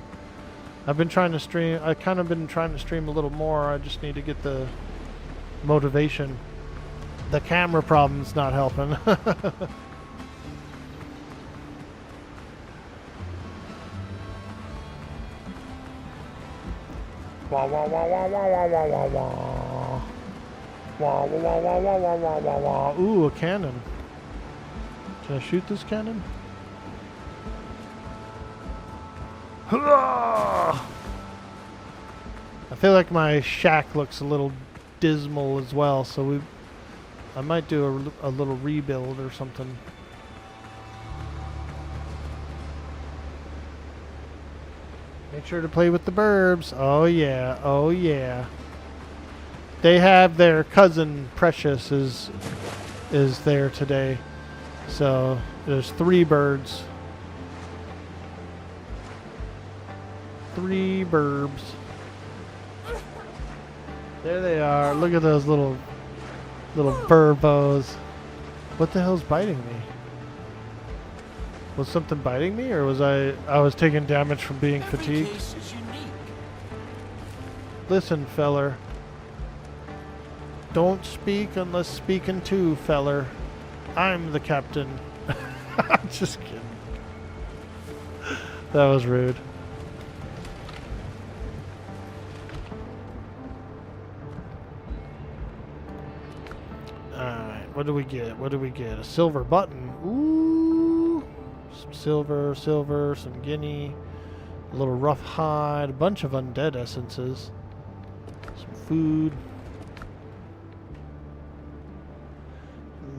F: I've been trying to stream. I kind of been trying to stream a little more. I just need to get the motivation. The camera problem's not helping. Wah wah wah wah wah wah wah wah wah. Wah wah wah wah wah wah wah wah wah. Ooh, a cannon. Can I shoot this cannon? I feel like my shack looks a little dismal as well, so I might do a little rebuild or something. Make sure to play with the burbs. Oh yeah, oh yeah. They have their cousin Precious is there today. So there's 3 birds. 3 burbs. There they are. Look at those little burbos. What the hell's biting me? Was something biting me, or was I was taking damage from being fatigued? Listen, feller. Don't speak unless speaking to, feller. I'm the captain. Just kidding. That was rude. Alright, what do we get? What do we get? A silver button. Ooh. Some silver, some guinea. A little rough hide. A bunch of undead essences. Some food.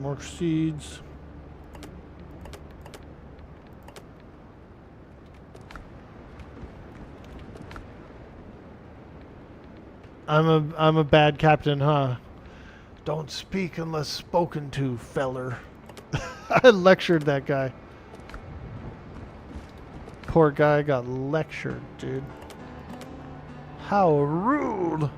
F: More seeds. I'm a bad captain, huh? Don't speak unless spoken to, feller. I lectured that guy. Poor guy got lectured, dude. How rude.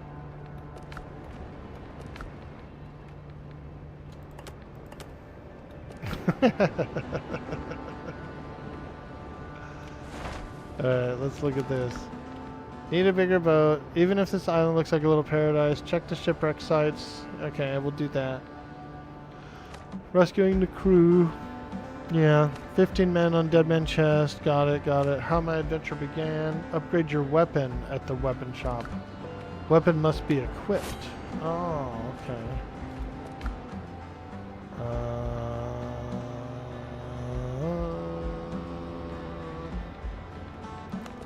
F: Alright, let's look at this. Need a bigger boat. Even if this island looks like a little paradise, check the shipwreck sites. Okay, we'll do that. Rescuing the crew. Yeah, 15 men on Dead Man Chest. Got it, got it. How my adventure began. Upgrade your weapon at the weapon shop. Weapon must be equipped. Oh, okay.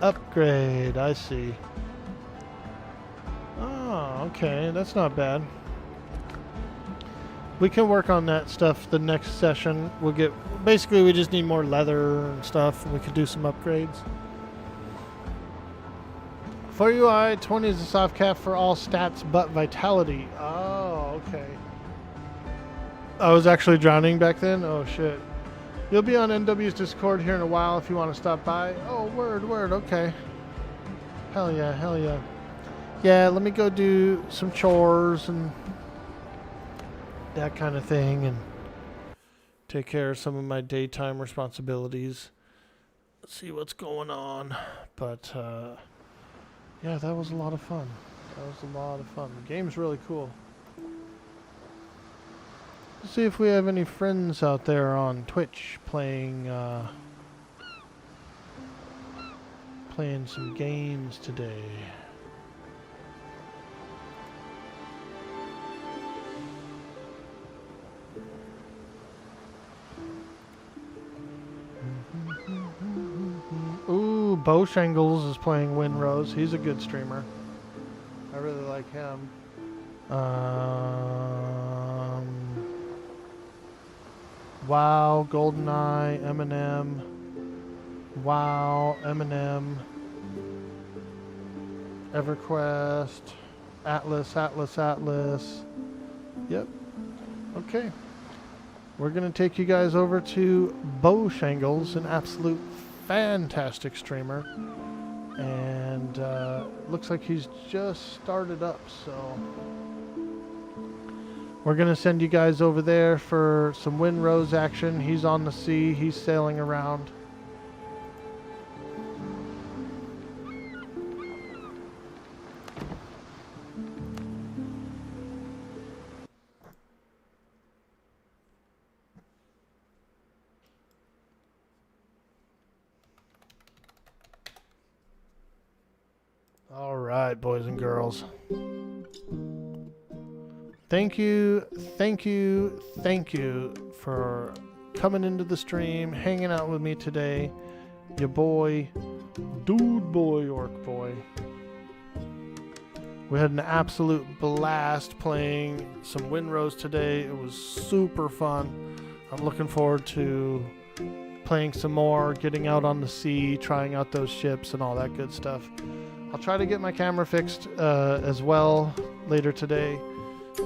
F: Upgrade, I see. Oh, okay, that's not bad. We can work on that stuff the next session. We'll get, basically we just need more leather and stuff, and we could do some upgrades. For UI, 20 is a soft cap for all stats but vitality. Oh, okay. I was actually drowning back then? Oh shit. You'll be on NW's Discord here in a while if you want to stop by. Oh, word, okay. Hell yeah, hell yeah. Yeah, let me go do some chores and that kind of thing and take care of some of my daytime responsibilities. Let's see what's going on. But, yeah, that was a lot of fun. That was a lot of fun. The game's really cool. Let's see if we have any friends out there on Twitch playing playing some games today. Ooh, Bowshangles is playing Windrose. He's a good streamer. I really like him. Wow, GoldenEye, Eminem. Wow, Eminem. EverQuest. Atlas. Yep. Okay. We're going to take you guys over to Bowshangles, an absolute fantastic streamer. And looks like he's just started up, so we're going to send you guys over there for some Windrose action. He's on the sea. He's sailing around. All right, boys and girls. Thank you for coming into the stream, hanging out with me today. Your boy, Dude Boy, Orc Boy. We had an absolute blast playing some Windrose today. It was super fun. I'm looking forward to playing some more, getting out on the sea, trying out those ships and all that good stuff. I'll try to get my camera fixed as well later today.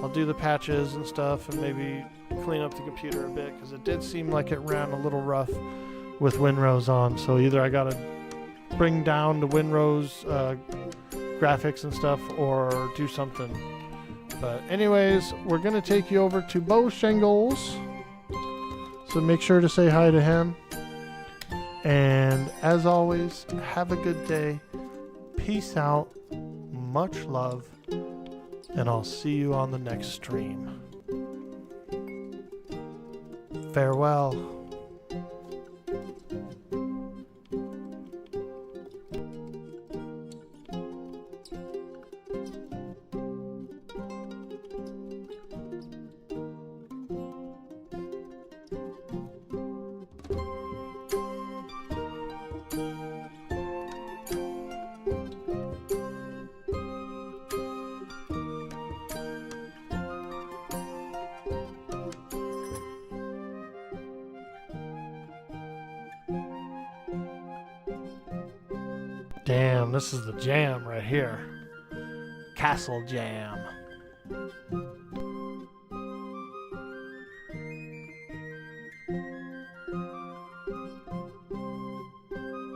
F: I'll do the patches and stuff and maybe clean up the computer a bit because it did seem like it ran a little rough with Windrose on. So either I gotta bring down the Windrose graphics and stuff or do something. But anyways, we're gonna take you over to Bowshangles. So make sure to say hi to him. And as always, have a good day. Peace out. Much love. And I'll see you on the next stream. Farewell. Damn, this is the jam right here. Castle Jam.